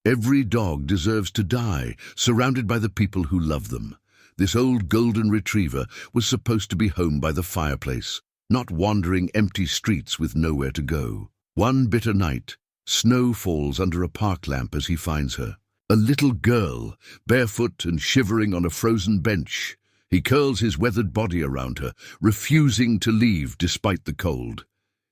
Every dog deserves to die, surrounded by the people who love them. This old golden retriever was supposed to be home by the fireplace, not wandering empty streets with nowhere to go. One bitter night, snow falls under a park lamp as he finds her. A little girl, barefoot and shivering on a frozen bench. He curls his weathered body around her, refusing to leave despite the cold.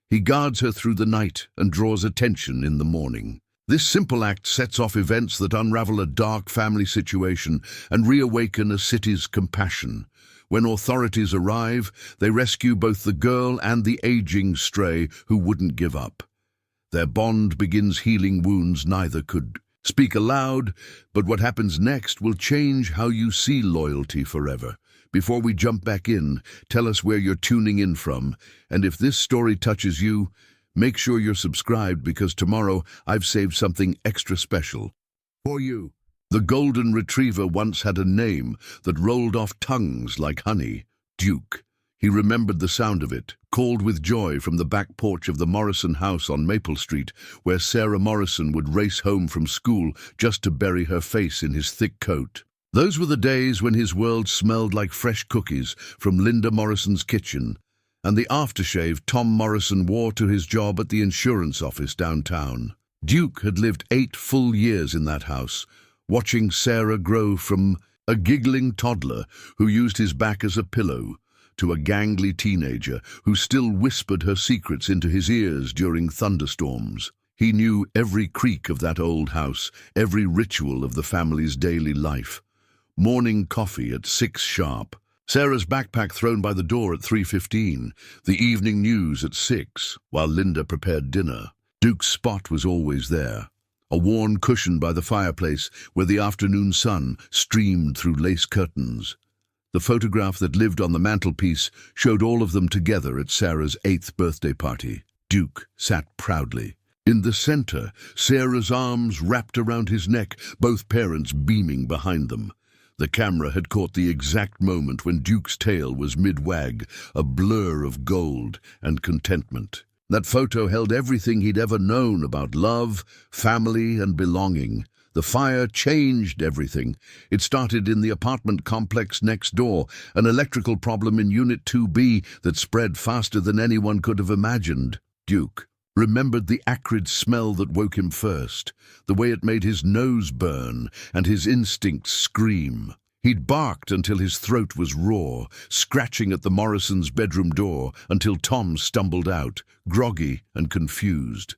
He guards her through the night and draws attention in the morning. This simple act sets off events that unravel a dark family situation and reawaken a city's compassion. When authorities arrive, they rescue both the girl and the aging stray who wouldn't give up. Their bond begins healing wounds neither could speak aloud, but what happens next will change how you see loyalty forever. Before we jump back in, tell us where you're tuning in from, and if this story touches you, make sure you're subscribed because tomorrow I've saved something extra special for you. The golden retriever once had a name that rolled off tongues like honey, Duke. He remembered the sound of it, called with joy from the back porch of the Morrison house on Maple Street, where Sarah Morrison would race home from school just to bury her face in his thick coat. Those were the days when his world smelled like fresh cookies from Linda Morrison's kitchen, and the aftershave Tom Morrison wore to his job at the insurance office downtown. Duke had lived 8 full years in that house, watching Sarah grow from a giggling toddler who used his back as a pillow to a gangly teenager who still whispered her secrets into his ears during thunderstorms. He knew every creak of that old house, every ritual of the family's daily life. Morning coffee at 6 sharp. Sarah's backpack thrown by the door at 3:15, the evening news at 6, while Linda prepared dinner. Duke's spot was always there, a worn cushion by the fireplace where the afternoon sun streamed through lace curtains. The photograph that lived on the mantelpiece showed all of them together at Sarah's 8th birthday party. Duke sat proudly. In the center, Sarah's arms wrapped around his neck, both parents beaming behind them. The camera had caught the exact moment when Duke's tail was mid-wag, a blur of gold and contentment. That photo held everything he'd ever known about love, family, and belonging. The fire changed everything. It started in the apartment complex next door, an electrical problem in Unit 2B that spread faster than anyone could have imagined. Duke remembered the acrid smell that woke him first, the way it made his nose burn and his instincts scream. He'd barked until his throat was raw, scratching at the Morrisons' bedroom door until Tom stumbled out, groggy and confused.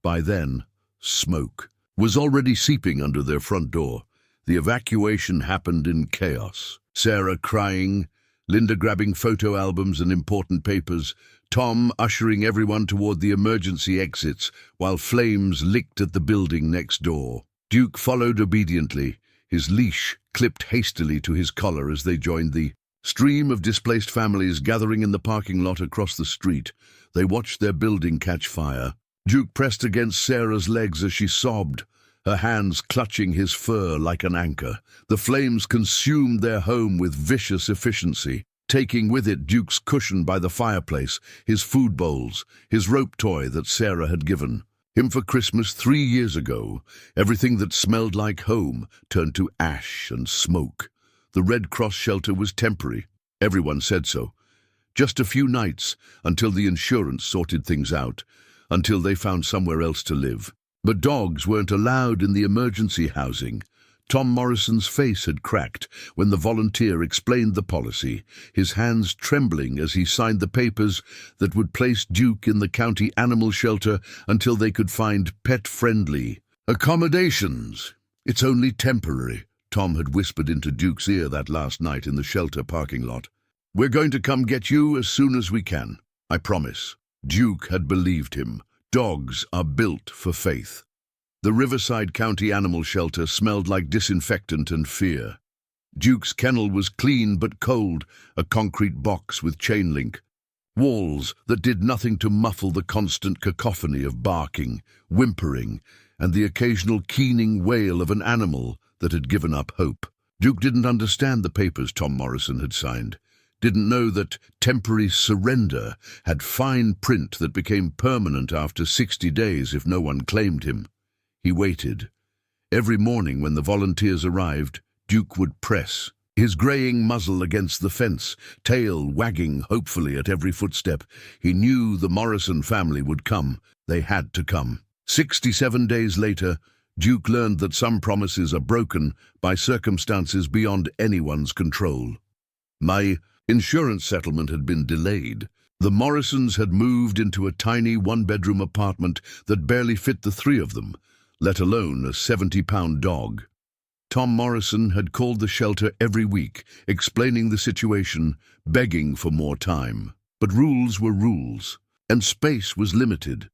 By then, smoke was already seeping under their front door. The evacuation happened in chaos. Sarah crying, Linda grabbing photo albums and important papers, Tom ushering everyone toward the emergency exits while flames licked at the building next door. Duke followed obediently, his leash clipped hastily to his collar as they joined the stream of displaced families gathering in the parking lot across the street. They watched their building catch fire. Duke pressed against Sarah's legs as she sobbed, her hands clutching his fur like an anchor. The flames consumed their home with vicious efficiency, taking with it Duke's cushion by the fireplace, his food bowls, his rope toy that Sarah had given him for Christmas 3 years ago. Everything that smelled like home turned to ash and smoke. The Red Cross shelter was temporary. Everyone said so. Just a few nights until the insurance sorted things out, until they found somewhere else to live. But dogs weren't allowed in the emergency housing. Tom Morrison's face had cracked when the volunteer explained the policy, his hands trembling as he signed the papers that would place Duke in the county animal shelter until they could find pet-friendly accommodations. "It's only temporary," Tom had whispered into Duke's ear that last night in the shelter parking lot. "We're going to come get you as soon as we can. I promise." Duke had believed him. Dogs are built for faith. The Riverside County Animal Shelter smelled like disinfectant and fear. Duke's kennel was clean but cold, a concrete box with chain link. Walls that did nothing to muffle the constant cacophony of barking, whimpering, and the occasional keening wail of an animal that had given up hope. Duke didn't understand the papers Tom Morrison had signed, didn't know that temporary surrender had fine print that became permanent after 60 days if no one claimed him. He waited, Every morning when the volunteers arrived, Duke would press, his greying muzzle against the fence, tail wagging hopefully at every footstep. He knew the Morrison family would come. They had to come. 67 days later, Duke learned that some promises are broken by circumstances beyond anyone's control. My insurance settlement had been delayed. The Morrisons had moved into a tiny one-bedroom apartment that barely fit the three of them, let alone a 70-pound dog. Tom Morrison had called the shelter every week, explaining the situation, begging for more time. But rules were rules, and space was limited.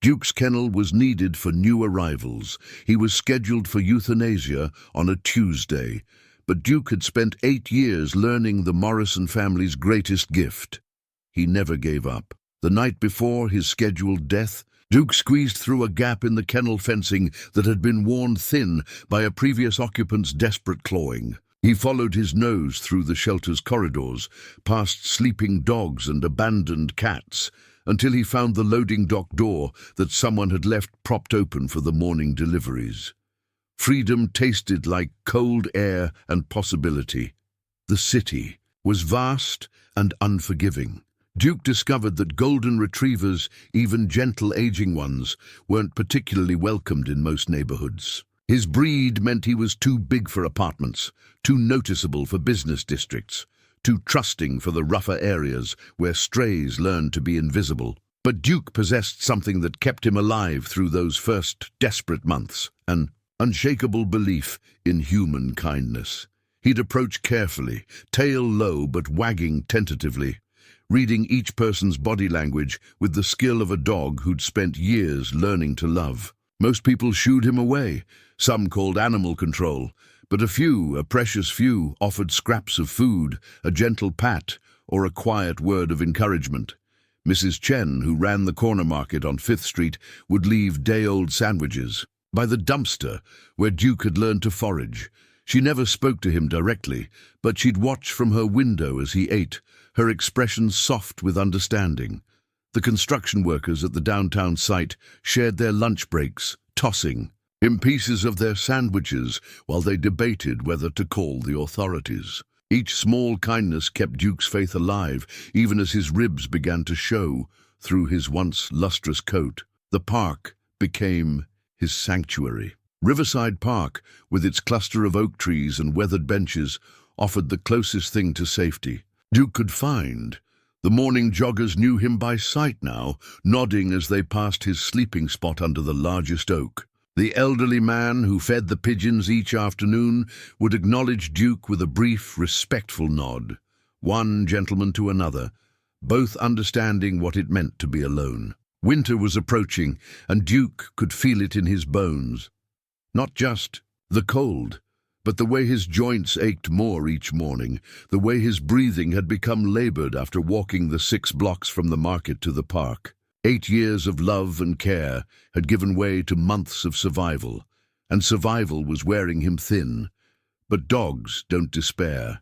Duke's kennel was needed for new arrivals. He was scheduled for euthanasia on a Tuesday, but Duke had spent 8 years learning the Morrison family's greatest gift. He never gave up. The night before his scheduled death, Duke squeezed through a gap in the kennel fencing that had been worn thin by a previous occupant's desperate clawing. He followed his nose through the shelter's corridors, past sleeping dogs and abandoned cats, until he found the loading dock door that someone had left propped open for the morning deliveries. Freedom tasted like cold air and possibility. The city was vast and unforgiving. Duke discovered that golden retrievers, even gentle aging ones, weren't particularly welcomed in most neighborhoods. His breed meant he was too big for apartments, too noticeable for business districts, too trusting for the rougher areas where strays learned to be invisible. But Duke possessed something that kept him alive through those first desperate months, an unshakable belief in human kindness. He'd approach carefully, tail low but wagging tentatively, reading each person's body language with the skill of a dog who'd spent years learning to love. Most people shooed him away, some called animal control, but a precious few, offered scraps of food, a gentle pat, or a quiet word of encouragement. Mrs. Chen, who ran the corner market on 5th Street, would leave day-old sandwiches by the dumpster where Duke had learned to forage. She never spoke to him directly, but she'd watch from her window as he ate, her expression soft with understanding. The construction workers at the downtown site shared their lunch breaks, tossing him pieces of their sandwiches while they debated whether to call the authorities. Each small kindness kept Duke's faith alive, even as his ribs began to show through his once lustrous coat. The park became his sanctuary. Riverside Park, with its cluster of oak trees and weathered benches, offered the closest thing to safety Duke could find. The morning joggers knew him by sight now, nodding as they passed his sleeping spot under the largest oak. The elderly man who fed the pigeons each afternoon would acknowledge Duke with a brief, respectful nod, one gentleman to another, both understanding what it meant to be alone. Winter was approaching, and Duke could feel it in his bones. Not just the cold, but the way his joints ached more each morning, the way his breathing had become labored after walking the 6 blocks from the market to the park. 8 years of love and care had given way to months of survival, and survival was wearing him thin. But dogs don't despair.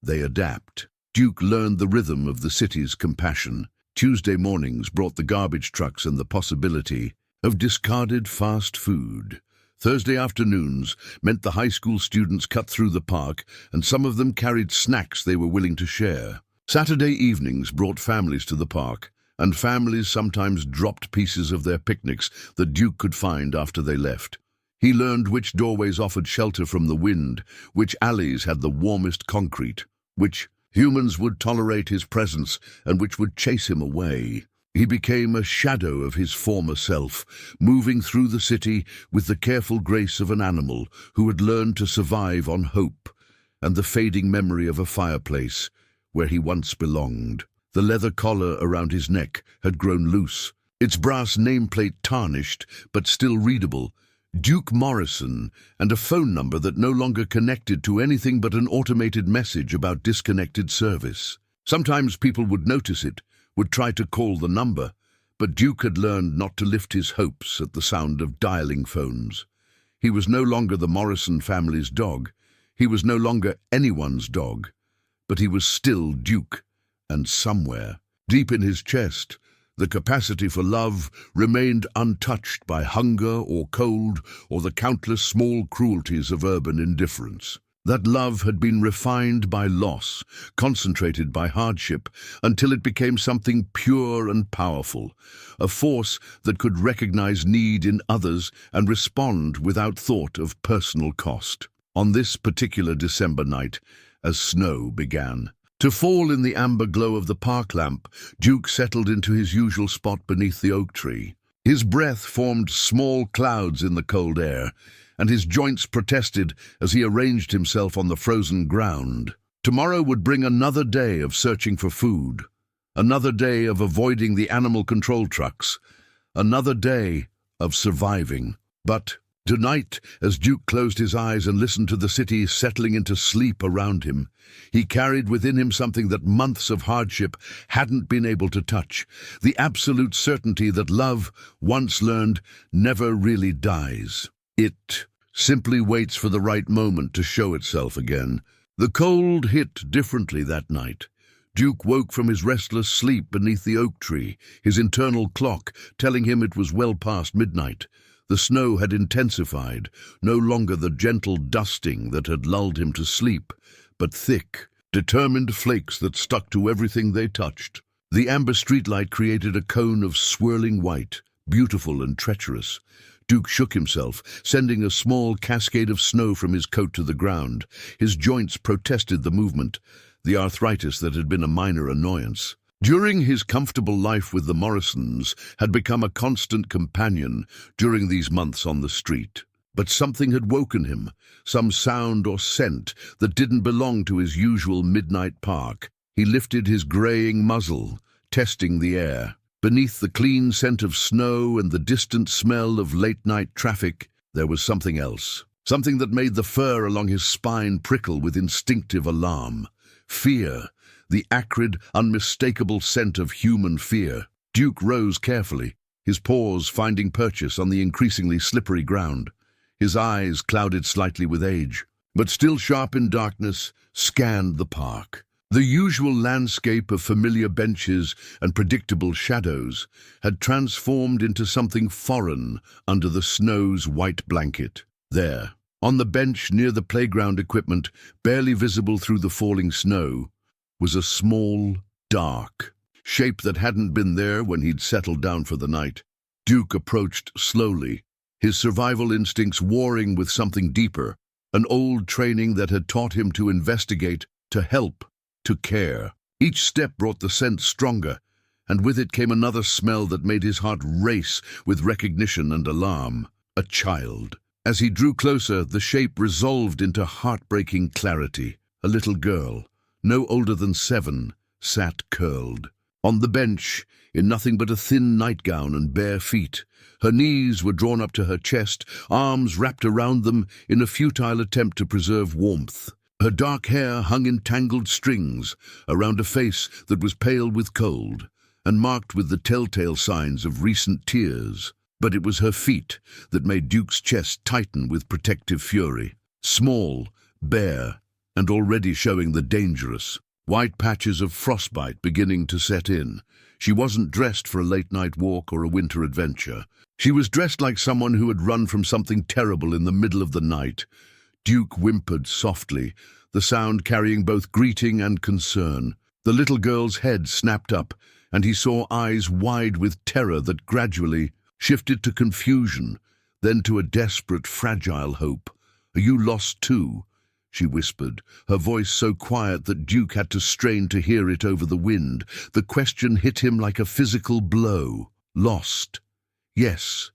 They adapt. Duke learned the rhythm of the city's compassion. Tuesday mornings brought the garbage trucks and the possibility of discarded fast food. Thursday afternoons meant the high school students cut through the park, and some of them carried snacks they were willing to share. Saturday evenings brought families to the park, and families sometimes dropped pieces of their picnics that Duke could find after they left. He learned which doorways offered shelter from the wind, which alleys had the warmest concrete, which humans would tolerate his presence and which would chase him away. He became a shadow of his former self, moving through the city with the careful grace of an animal who had learned to survive on hope and the fading memory of a fireplace where he once belonged. The leather collar around his neck had grown loose, its brass nameplate tarnished but still readable. Duke Morrison, and a phone number that no longer connected to anything but an automated message about disconnected service. Sometimes people would notice it, would try to call the number, but Duke had learned not to lift his hopes at the sound of dialing phones. He was no longer the Morrison family's dog. He was no longer anyone's dog, but he was still Duke. And somewhere, deep in his chest, The capacity for love remained untouched by hunger or cold or the countless small cruelties of urban indifference. That love had been refined by loss, concentrated by hardship, until it became something pure and powerful, a force that could recognize need in others and respond without thought of personal cost. On this particular December night, as snow began to fall in the amber glow of the park lamp, Duke settled into his usual spot beneath the oak tree. His breath formed small clouds in the cold air, and his joints protested as he arranged himself on the frozen ground. Tomorrow would bring another day of searching for food, another day of avoiding the animal control trucks, another day of surviving. But tonight, as Duke closed his eyes and listened to the city settling into sleep around him, he carried within him something that months of hardship hadn't been able to touch, the absolute certainty that love, once learned, never really dies. It simply waits for the right moment to show itself again. The cold hit differently that night. Duke woke from his restless sleep beneath the oak tree, his internal clock telling him it was well past midnight. The snow had intensified, no longer the gentle dusting that had lulled him to sleep, but thick, determined flakes that stuck to everything they touched. The amber streetlight created a cone of swirling white, beautiful and treacherous. Duke shook himself, sending a small cascade of snow from his coat to the ground. His joints protested the movement, the arthritis that had been a minor annoyance. During his comfortable life with the Morrisons had become a constant companion during these months on the street. But something had woken him, some sound or scent that didn't belong to his usual midnight park. He lifted his graying muzzle, testing the air. Beneath the clean scent of snow and the distant smell of late-night traffic, there was something else. Something that made the fur along his spine prickle with instinctive alarm. Fear. The acrid, unmistakable scent of human fear. Duke rose carefully, his paws finding purchase on the increasingly slippery ground. His eyes, clouded slightly with age, but still sharp in darkness, scanned the park. The usual landscape of familiar benches and predictable shadows had transformed into something foreign under the snow's white blanket. There, on the bench near the playground equipment, barely visible through the falling snow, was a small, dark shape that hadn't been there when he'd settled down for the night. Duke approached slowly, his survival instincts warring with something deeper, an old training that had taught him to investigate, to help, to care. Each step brought the scent stronger, and with it came another smell that made his heart race with recognition and alarm. A child. As he drew closer, the shape resolved into heartbreaking clarity. A little girl, no older than 7, sat curled on the bench, in nothing but a thin nightgown and bare feet. Her knees were drawn up to her chest, arms wrapped around them in a futile attempt to preserve warmth. Her dark hair hung in tangled strings around a face that was pale with cold and marked with the telltale signs of recent tears. But it was her feet that made Duke's chest tighten with protective fury. Small, bare, and already showing the dangerous. White patches of frostbite beginning to set in. She wasn't dressed for a late-night walk or a winter adventure. She was dressed like someone who had run from something terrible in the middle of the night. Duke whimpered softly, the sound carrying both greeting and concern. The little girl's head snapped up, and he saw eyes wide with terror that gradually shifted to confusion, then to a desperate, fragile hope. "Are you lost too?" she whispered, her voice so quiet that Duke had to strain to hear it over the wind. The question hit him like a physical blow. Lost. Yes,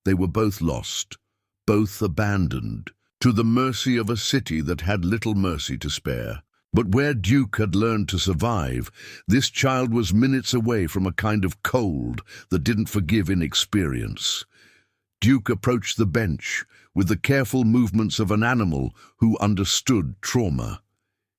they were both lost, both abandoned, to the mercy of a city that had little mercy to spare. But where Duke had learned to survive, this child was minutes away from a kind of cold that didn't forgive inexperience. Duke approached the bench with the careful movements of an animal who understood trauma.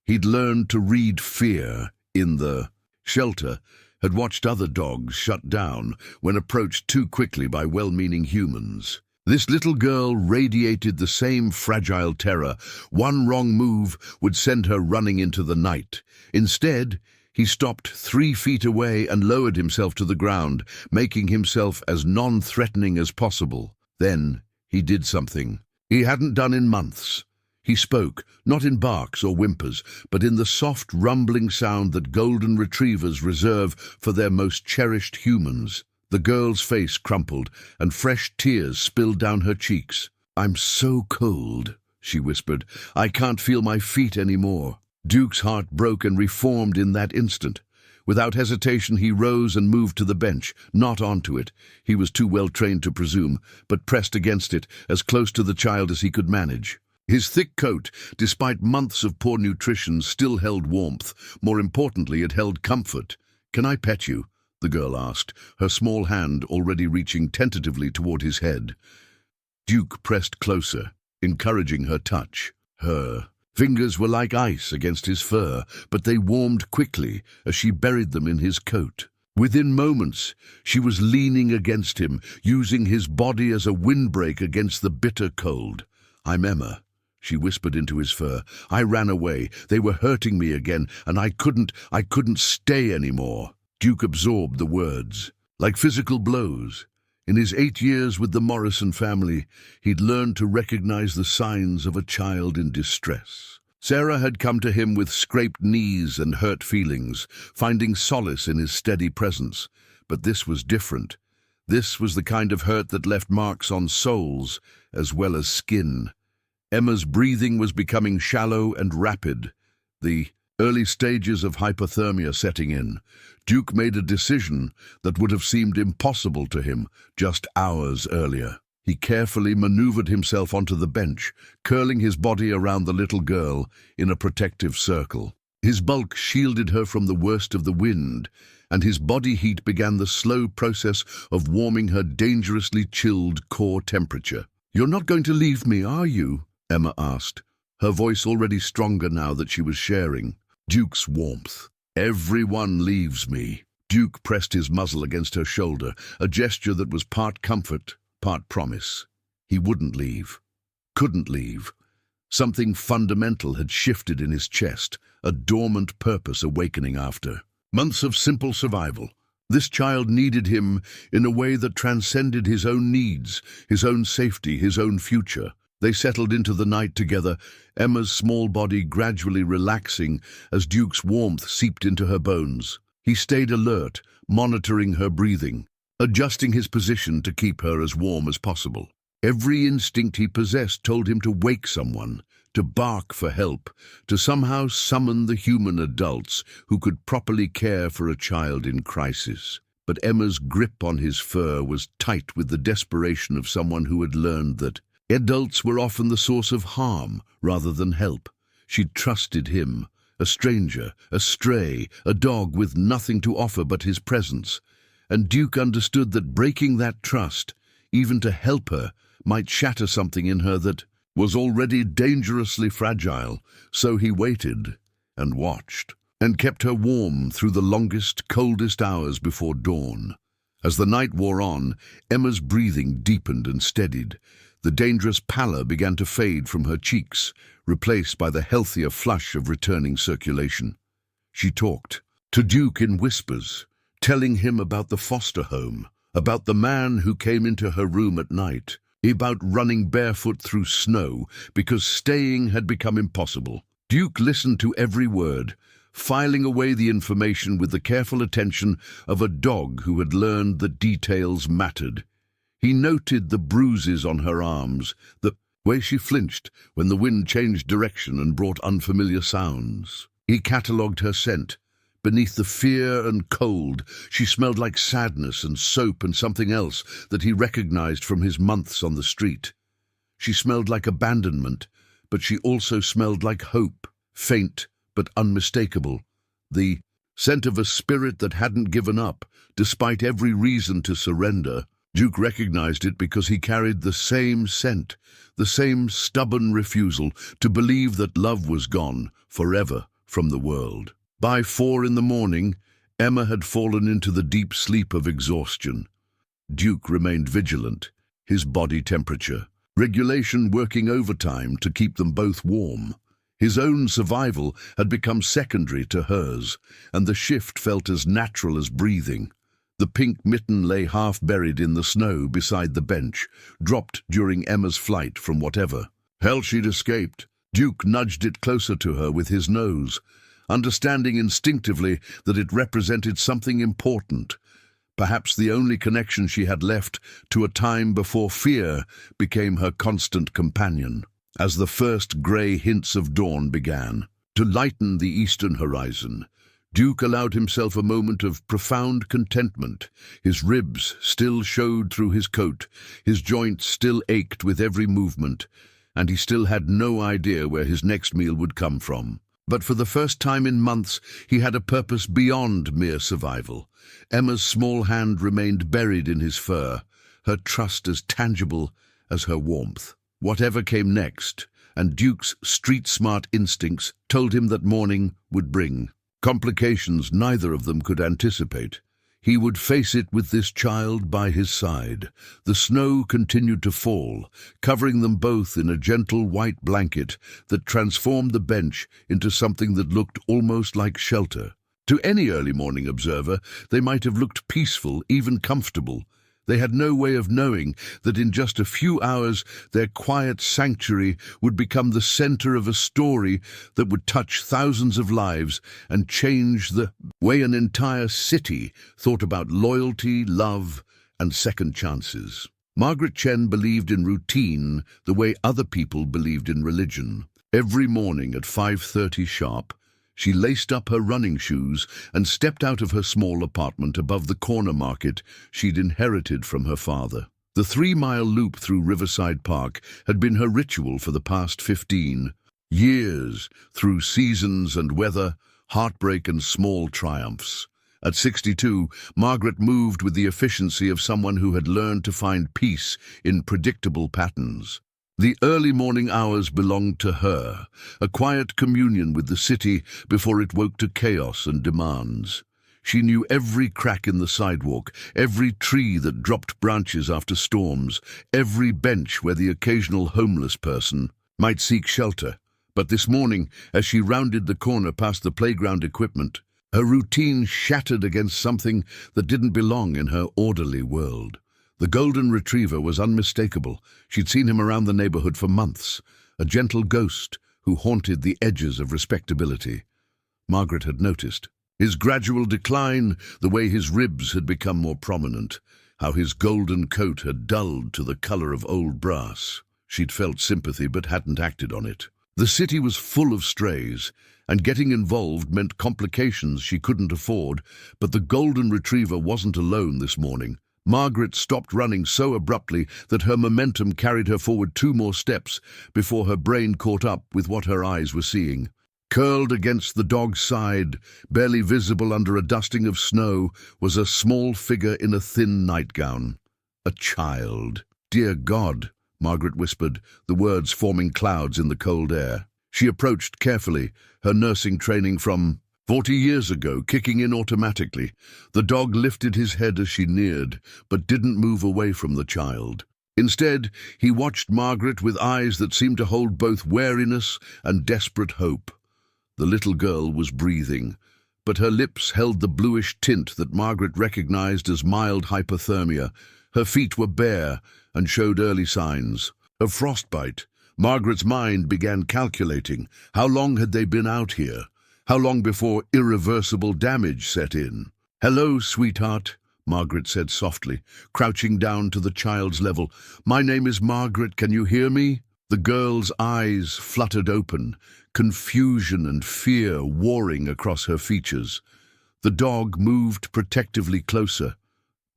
He'd learned to read fear in the shelter, had watched other dogs shut down when approached too quickly by well-meaning humans. This little girl radiated the same fragile terror. One wrong move would send her running into the night. Instead, He stopped 3 feet away and lowered himself to the ground, making himself as non-threatening as possible. Then he did something he hadn't done in months. He spoke, not in barks or whimpers, but in the soft, rumbling sound that golden retrievers reserve for their most cherished humans. The girl's face crumpled, and fresh tears spilled down her cheeks. "I'm so cold," she whispered. "I can't feel my feet anymore." Duke's heart broke and reformed in that instant. Without hesitation, he rose and moved to the bench, not onto it. He was too well trained to presume, but pressed against it, as close to the child as he could manage. His thick coat, despite months of poor nutrition, still held warmth. More importantly, it held comfort. "Can I pet you?" the girl asked, her small hand already reaching tentatively toward his head. Duke pressed closer, encouraging her touch. Her fingers were like ice against his fur, but they warmed quickly as she buried them in his coat. Within moments, she was leaning against him, using his body as a windbreak against the bitter cold. "I'm Emma," she whispered into his fur. "I ran away. They were hurting me again, and I couldn't stay anymore." Duke absorbed the words, like physical blows. In his 8 years with the Morrison family, he'd learned to recognize the signs of a child in distress. Sarah had come to him with scraped knees and hurt feelings, finding solace in his steady presence. But this was different. This was the kind of hurt that left marks on souls as well as skin. Emma's breathing was becoming shallow and rapid, the early stages of hypothermia setting in. Duke made a decision that would have seemed impossible to him just hours earlier. He carefully maneuvered himself onto the bench, curling his body around the little girl in a protective circle. His bulk shielded her from the worst of the wind, and his body heat began the slow process of warming her dangerously chilled core temperature. "You're not going to leave me, are you?" Emma asked, her voice already stronger now that she was sharing. Duke's warmth. "Everyone leaves me." Duke pressed his muzzle against her shoulder, a gesture that was part comfort, part promise. He wouldn't leave. Couldn't leave. Something fundamental had shifted in his chest, a dormant purpose awakening after months of simple survival. This child needed him in a way that transcended his own needs, his own safety, his own future. They settled into the night together, Emma's small body gradually relaxing as Duke's warmth seeped into her bones. He stayed alert, monitoring her breathing, adjusting his position to keep her as warm as possible. Every instinct he possessed told him to wake someone, to bark for help, to somehow summon the human adults who could properly care for a child in crisis. But Emma's grip on his fur was tight with the desperation of someone who had learned that adults were often the source of harm rather than help. She'd trusted him, a stranger, a stray, a dog with nothing to offer but his presence. And Duke understood that breaking that trust, even to help her, might shatter something in her that was already dangerously fragile. So he waited and watched, and kept her warm through the longest, coldest hours before dawn. As the night wore on, Emma's breathing deepened and steadied. The dangerous pallor began to fade from her cheeks, replaced by the healthier flush of returning circulation. She talked to Duke in whispers, telling him about the foster home, about the man who came into her room at night, about running barefoot through snow because staying had become impossible. Duke listened to every word, filing away the information with the careful attention of a dog who had learned that details mattered. He noted the bruises on her arms, the way she flinched when the wind changed direction and brought unfamiliar sounds. He catalogued her scent. Beneath the fear and cold, she smelled like sadness and soap and something else that he recognized from his months on the street. She smelled like abandonment, but she also smelled like hope, faint but unmistakable. The scent of a spirit that hadn't given up, despite every reason to surrender. Duke recognized it because he carried the same scent, the same stubborn refusal to believe that love was gone forever from the world. By 4 in the morning, Emma had fallen into the deep sleep of exhaustion. Duke remained vigilant, his body temperature, regulation working overtime to keep them both warm. His own survival had become secondary to hers, and the shift felt as natural as breathing. The pink mitten lay half buried in the snow beside the bench, dropped during Emma's flight from whatever hell she'd escaped. Duke nudged it closer to her with his nose, understanding instinctively that it represented something important, perhaps the only connection she had left to a time before fear became her constant companion. As the first grey hints of dawn began to lighten the eastern horizon, Duke allowed himself a moment of profound contentment. His ribs still showed through his coat, his joints still ached with every movement, and he still had no idea where his next meal would come from. But for the first time in months, he had a purpose beyond mere survival. Emma's small hand remained buried in his fur, her trust as tangible as her warmth. Whatever came next, and Duke's street-smart instincts told him that morning would bring complications neither of them could anticipate. He would face it with this child by his side. The snow continued to fall, covering them both in a gentle white blanket that transformed the bench into something that looked almost like shelter. To any early morning observer, they might have looked peaceful, even comfortable. They had no way of knowing that in just a few hours their quiet sanctuary would become the center of a story that would touch thousands of lives and change the way an entire city thought about loyalty, love, and second chances. Margaret Chen believed in routine the way other people believed in religion. Every morning at 5:30 sharp, she laced up her running shoes and stepped out of her small apartment above the corner market she'd inherited from her father. The 3-mile loop through Riverside Park had been her ritual for the past 15 years, through seasons and weather, heartbreak and small triumphs. At 62, Margaret moved with the efficiency of someone who had learned to find peace in predictable patterns. The early morning hours belonged to her, a quiet communion with the city before it woke to chaos and demands. She knew every crack in the sidewalk, every tree that dropped branches after storms, every bench where the occasional homeless person might seek shelter. But this morning, as she rounded the corner past the playground equipment, her routine shattered against something that didn't belong in her orderly world. The golden retriever was unmistakable. She'd seen him around the neighborhood for months, a gentle ghost who haunted the edges of respectability. Margaret had noticed his gradual decline, the way his ribs had become more prominent, how his golden coat had dulled to the color of old brass. She'd felt sympathy but hadn't acted on it. The city was full of strays, and getting involved meant complications she couldn't afford, but the golden retriever wasn't alone this morning. Margaret stopped running so abruptly that her momentum carried her forward 2 more steps before her brain caught up with what her eyes were seeing. Curled against the dog's side, barely visible under a dusting of snow, was a small figure in a thin nightgown. A child. "Dear God," Margaret whispered, the words forming clouds in the cold air. She approached carefully, her nursing training from 40 years ago kicking in automatically. The dog lifted his head as she neared, but didn't move away from the child. Instead, he watched Margaret with eyes that seemed to hold both wariness and desperate hope. The little girl was breathing, but her lips held the bluish tint that Margaret recognized as mild hypothermia. Her feet were bare and showed early signs of frostbite. Margaret's mind began calculating. How long had they been out here? How long before irreversible damage set in? "Hello, sweetheart," Margaret said softly, crouching down to the child's level. "My name is Margaret. Can you hear me?" The girl's eyes fluttered open, confusion and fear warring across her features. The dog moved protectively closer,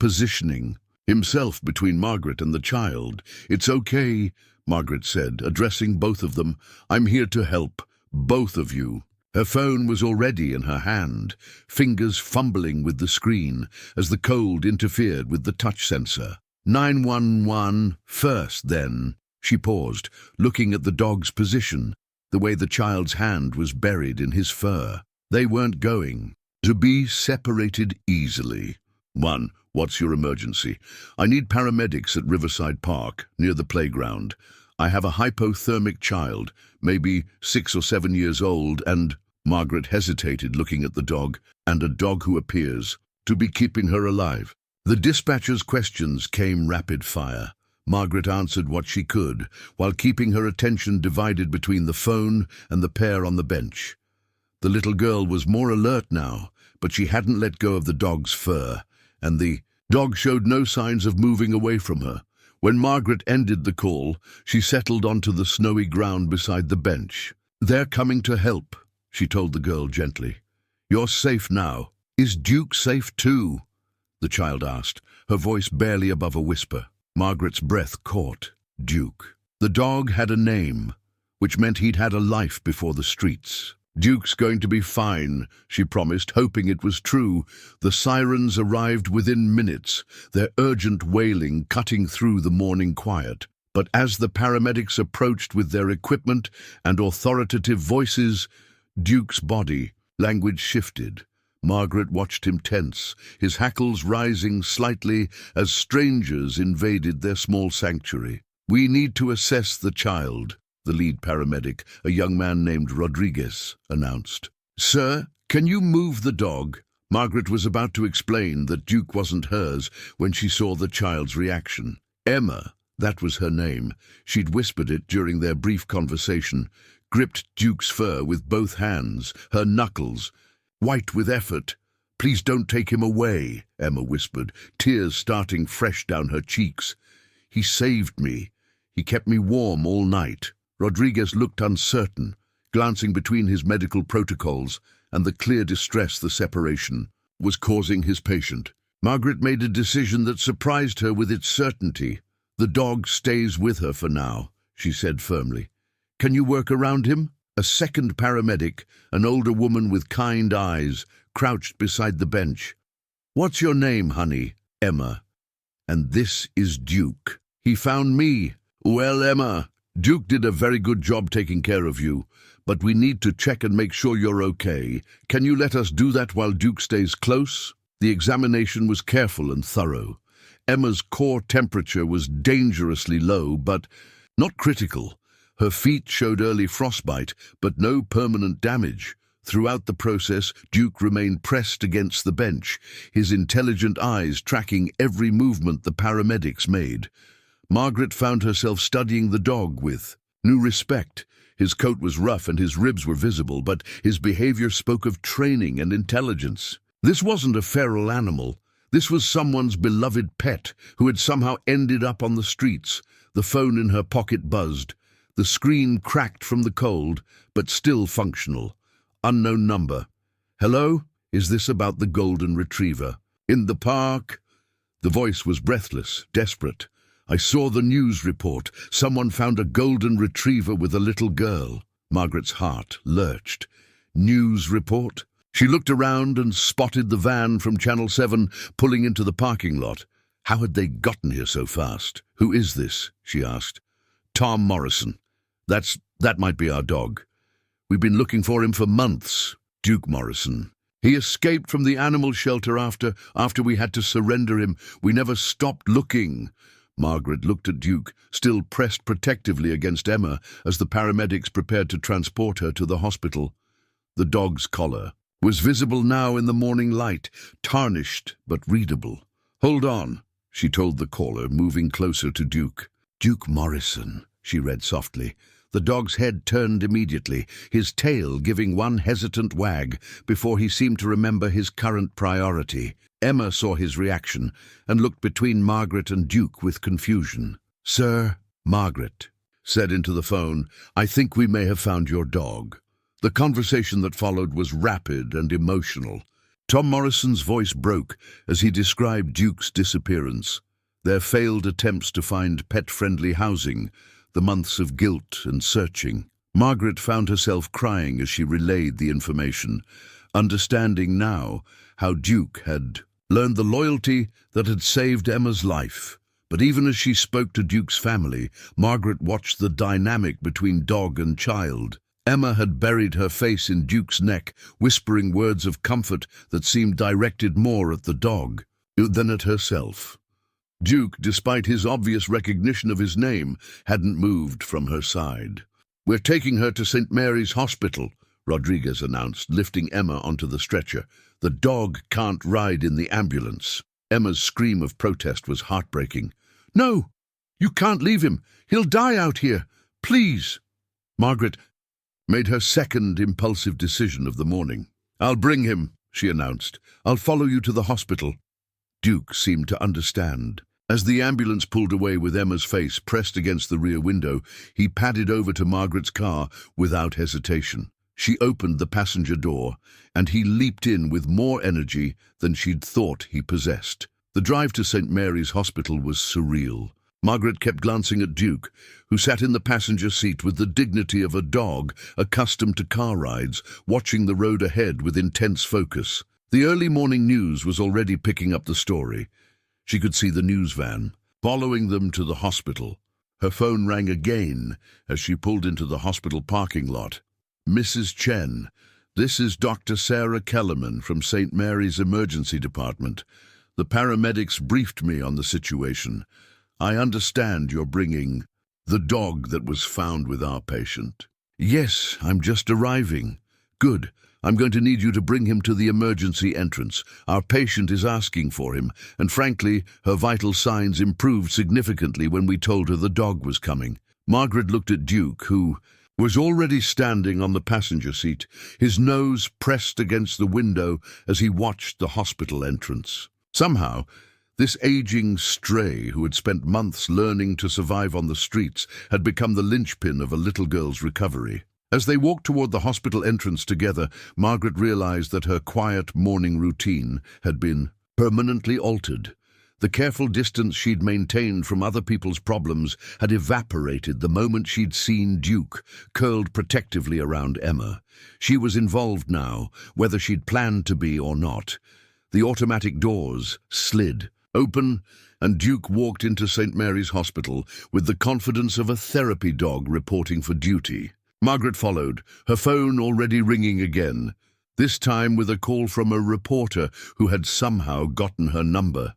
positioning himself between Margaret and the child. "It's okay," Margaret said, addressing both of them. "I'm here to help, both of you." Her phone was already in her hand, fingers fumbling with the screen as the cold interfered with the touch sensor. 911 first, then. She paused, looking at the dog's position, the way the child's hand was buried in his fur. They weren't going to be separated easily. "1. What's your emergency?" "I need paramedics at Riverside Park, near the playground. I have a hypothermic child, maybe 6 or 7 years old, and Margaret hesitated, looking at the dog, and a dog who appears to be keeping her alive. The dispatcher's questions came rapid fire. Margaret answered what she could, while keeping her attention divided between the phone and the pair on the bench. The little girl was more alert now, but she hadn't let go of the dog's fur, and the dog showed no signs of moving away from her. When Margaret ended the call, she settled onto the snowy ground beside the bench. "They're coming to help," she told the girl gently. "You're safe now." "Is Duke safe too?" the child asked, her voice barely above a whisper. Margaret's breath caught. Duke. The dog had a name, which meant he'd had a life before the streets. "Duke's going to be fine," she promised, hoping it was true. The sirens arrived within minutes, their urgent wailing cutting through the morning quiet. But as the paramedics approached with their equipment and authoritative voices, Duke's body language shifted. Margaret watched him tense, his hackles rising slightly as strangers invaded their small sanctuary. "We need to assess the child," the lead paramedic, a young man named Rodriguez, announced. "Sir, can you move the dog?" Margaret was about to explain that Duke wasn't hers when she saw the child's reaction. Emma, that was her name, she'd whispered it during their brief conversation, gripped Duke's fur with both hands, her knuckles white with effort. "Please don't take him away," Emma whispered, tears starting fresh down her cheeks. "He saved me. He kept me warm all night." Rodriguez looked uncertain, glancing between his medical protocols and the clear distress the separation was causing his patient. Margaret made a decision that surprised her with its certainty. "The dog stays with her for now," she said firmly. "Can you work around him?" A second paramedic, an older woman with kind eyes, crouched beside the bench. "What's your name, honey?" "Emma." "And this is Duke." "He found me." "Well, Emma, Duke did a very good job taking care of you, but we need to check and make sure you're okay. Can you let us do that while Duke stays close?" The examination was careful and thorough. Emma's core temperature was dangerously low, but not critical. Her feet showed early frostbite, but no permanent damage. Throughout the process, Duke remained pressed against the bench, his intelligent eyes tracking every movement the paramedics made. Margaret found herself studying the dog with new respect. His coat was rough and his ribs were visible, but his behavior spoke of training and intelligence. This wasn't a feral animal. This was someone's beloved pet who had somehow ended up on the streets. The phone in her pocket buzzed. The screen cracked from the cold, but still functional. Unknown number. "Hello? Is this about the golden retriever?" "In the park?" The voice was breathless, desperate. "I saw the news report. Someone found a golden retriever with a little girl." Margaret's heart lurched. News report? She looked around and spotted the van from Channel 7 pulling into the parking lot. How had they gotten here so fast? "Who is this?" she asked. "Tom Morrison. That might be our dog. We've been looking for him for months." "Duke Morrison. He escaped from the animal shelter after we had to surrender him. We never stopped looking." Margaret looked at Duke, still pressed protectively against Emma as the paramedics prepared to transport her to the hospital. The dog's collar was visible now in the morning light, tarnished but readable. "Hold on," she told the caller, moving closer to Duke. "Duke Morrison," she read softly. The dog's head turned immediately, his tail giving one hesitant wag before he seemed to remember his current priority. Emma saw his reaction and looked between Margaret and Duke with confusion. "Sir," Margaret said into the phone, "I think we may have found your dog." The conversation that followed was rapid and emotional. Tom Morrison's voice broke as he described Duke's disappearance, their failed attempts to find pet-friendly housing, the months of guilt and searching. Margaret found herself crying as she relayed the information, understanding now how Duke had learned the loyalty that had saved Emma's life. But even as she spoke to Duke's family, Margaret watched the dynamic between dog and child. Emma had buried her face in Duke's neck, whispering words of comfort that seemed directed more at the dog than at herself. Duke, despite his obvious recognition of his name, hadn't moved from her side. "We're taking her to St. Mary's Hospital," Rodriguez announced, lifting Emma onto the stretcher. "The dog can't ride in the ambulance." Emma's scream of protest was heartbreaking. "No, you can't leave him. He'll die out here. Please." Margaret made her second impulsive decision of the morning. "I'll bring him," she announced. "I'll follow you to the hospital." Duke seemed to understand. As the ambulance pulled away with Emma's face pressed against the rear window, he padded over to Margaret's car without hesitation. She opened the passenger door, and he leaped in with more energy than she'd thought he possessed. The drive to St. Mary's Hospital was surreal. Margaret kept glancing at Duke, who sat in the passenger seat with the dignity of a dog accustomed to car rides, watching the road ahead with intense focus. The early morning news was already picking up the story. She could see the news van, following them to the hospital. Her phone rang again as she pulled into the hospital parking lot. "Mrs. Chen, this is Dr. Sarah Kellerman from St. Mary's Emergency Department. The paramedics briefed me on the situation. I understand you're bringing the dog that was found with our patient." "Yes, I'm just arriving." "Good. I'm going to need you to bring him to the emergency entrance. Our patient is asking for him, and frankly, her vital signs improved significantly when we told her the dog was coming." Margaret looked at Duke, who was already standing on the passenger seat, his nose pressed against the window as he watched the hospital entrance. Somehow, this aging stray who had spent months learning to survive on the streets had become the linchpin of a little girl's recovery. As they walked toward the hospital entrance together, Margaret realized that her quiet morning routine had been permanently altered. The careful distance she'd maintained from other people's problems had evaporated the moment she'd seen Duke, curled protectively around Emma. She was involved now, whether she'd planned to be or not. The automatic doors slid open, and Duke walked into St. Mary's Hospital with the confidence of a therapy dog reporting for duty. Margaret followed, her phone already ringing again, this time with a call from a reporter who had somehow gotten her number.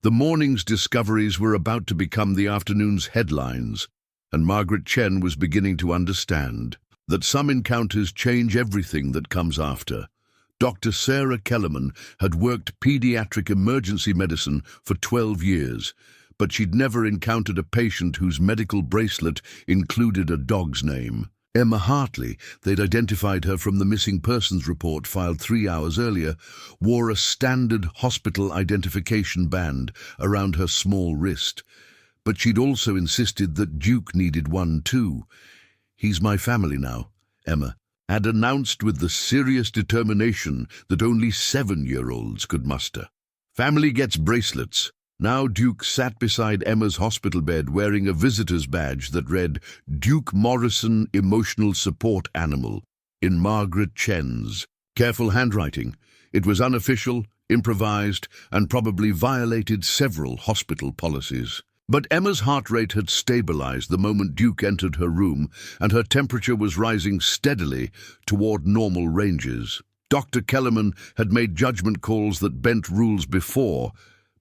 The morning's discoveries were about to become the afternoon's headlines, and Margaret Chen was beginning to understand that some encounters change everything that comes after. Dr. Sarah Kellerman had worked pediatric emergency medicine for 12 years, but she'd never encountered a patient whose medical bracelet included a dog's name. Emma Hartley, they'd identified her from the missing persons report filed 3 hours earlier, wore a standard hospital identification band around her small wrist. But she'd also insisted that Duke needed one too. "He's my family now," Emma had announced with the serious determination that only 7-year-olds could muster. "Family gets bracelets." Now Duke sat beside Emma's hospital bed wearing a visitor's badge that read Duke Morrison Emotional Support Animal in Margaret Chen's careful handwriting. It was unofficial, improvised, and probably violated several hospital policies. But Emma's heart rate had stabilized the moment Duke entered her room, and her temperature was rising steadily toward normal ranges. Dr. Kellerman had made judgment calls that bent rules before,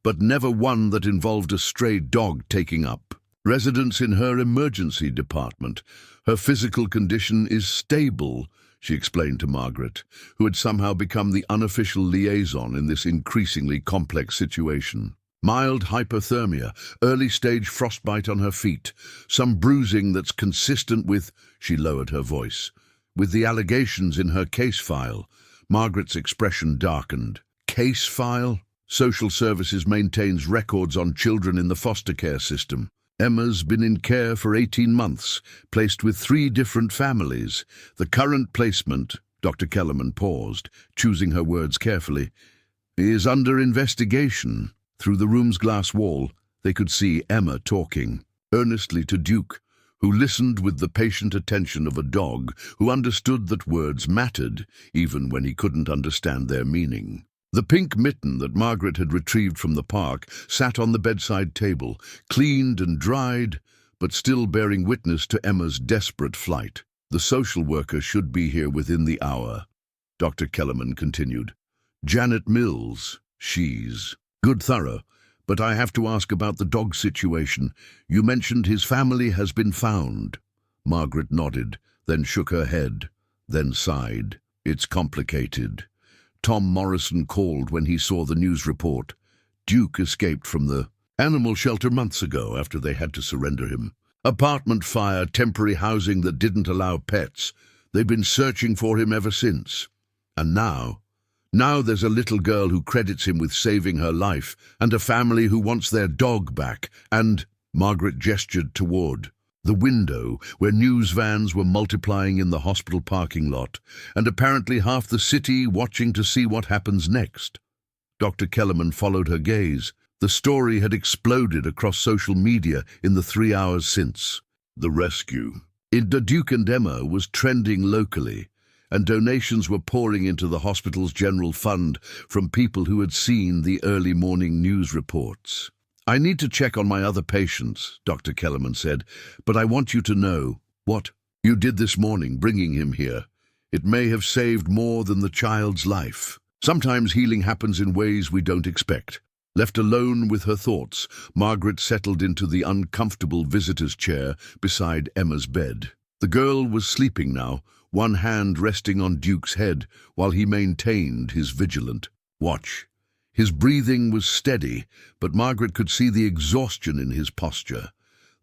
but never one that involved a stray dog taking up residence in her emergency department. "Her physical condition is stable," she explained to Margaret, who had somehow become the unofficial liaison in this increasingly complex situation. "Mild hypothermia, early-stage frostbite on her feet, some bruising that's consistent with," she lowered her voice, "with the allegations in her case file." Margaret's expression darkened. "Case file?" Social Services maintains records on children in the foster care system. Emma's been in care for 18 months, placed with 3 different families. The current placement, Dr. Kellerman paused, choosing her words carefully, is under investigation. Through the room's glass wall, they could see Emma talking earnestly to Duke, who listened with the patient attention of a dog who understood that words mattered, even when he couldn't understand their meaning. The pink mitten that Margaret had retrieved from the park sat on the bedside table, cleaned and dried, but still bearing witness to Emma's desperate flight. "The social worker should be here within the hour," Dr. Kellerman continued. "Janet Mills, she's good thorough, But I have to ask about the dog situation. You mentioned his family has been found. Margaret nodded, then shook her head, then sighed. It's complicated. Tom Morrison called when he saw the news report. Duke escaped from the animal shelter months ago after they had to surrender him. Apartment fire, temporary housing that didn't allow pets. They've been searching for him ever since. And now there's a little girl who credits him with saving her life, and a family who wants their dog back, and Margaret gestured toward the window where news vans were multiplying in the hospital parking lot, and apparently half the city watching to see what happens next. Dr. Kellerman followed her gaze. The story had exploded across social media in the 3 hours since. The rescue in the Duke and Emma was trending locally, and donations were pouring into the hospital's general fund from people who had seen the early morning news reports. I need to check on my other patients, Dr. Kellerman said, but I want you to know what you did this morning bringing him here. It may have saved more than the child's life. Sometimes healing happens in ways we don't expect. Left alone with her thoughts, Margaret settled into the uncomfortable visitor's chair beside Emma's bed. The girl was sleeping now, one hand resting on Duke's head while he maintained his vigilant watch. His breathing was steady, but Margaret could see the exhaustion in his posture,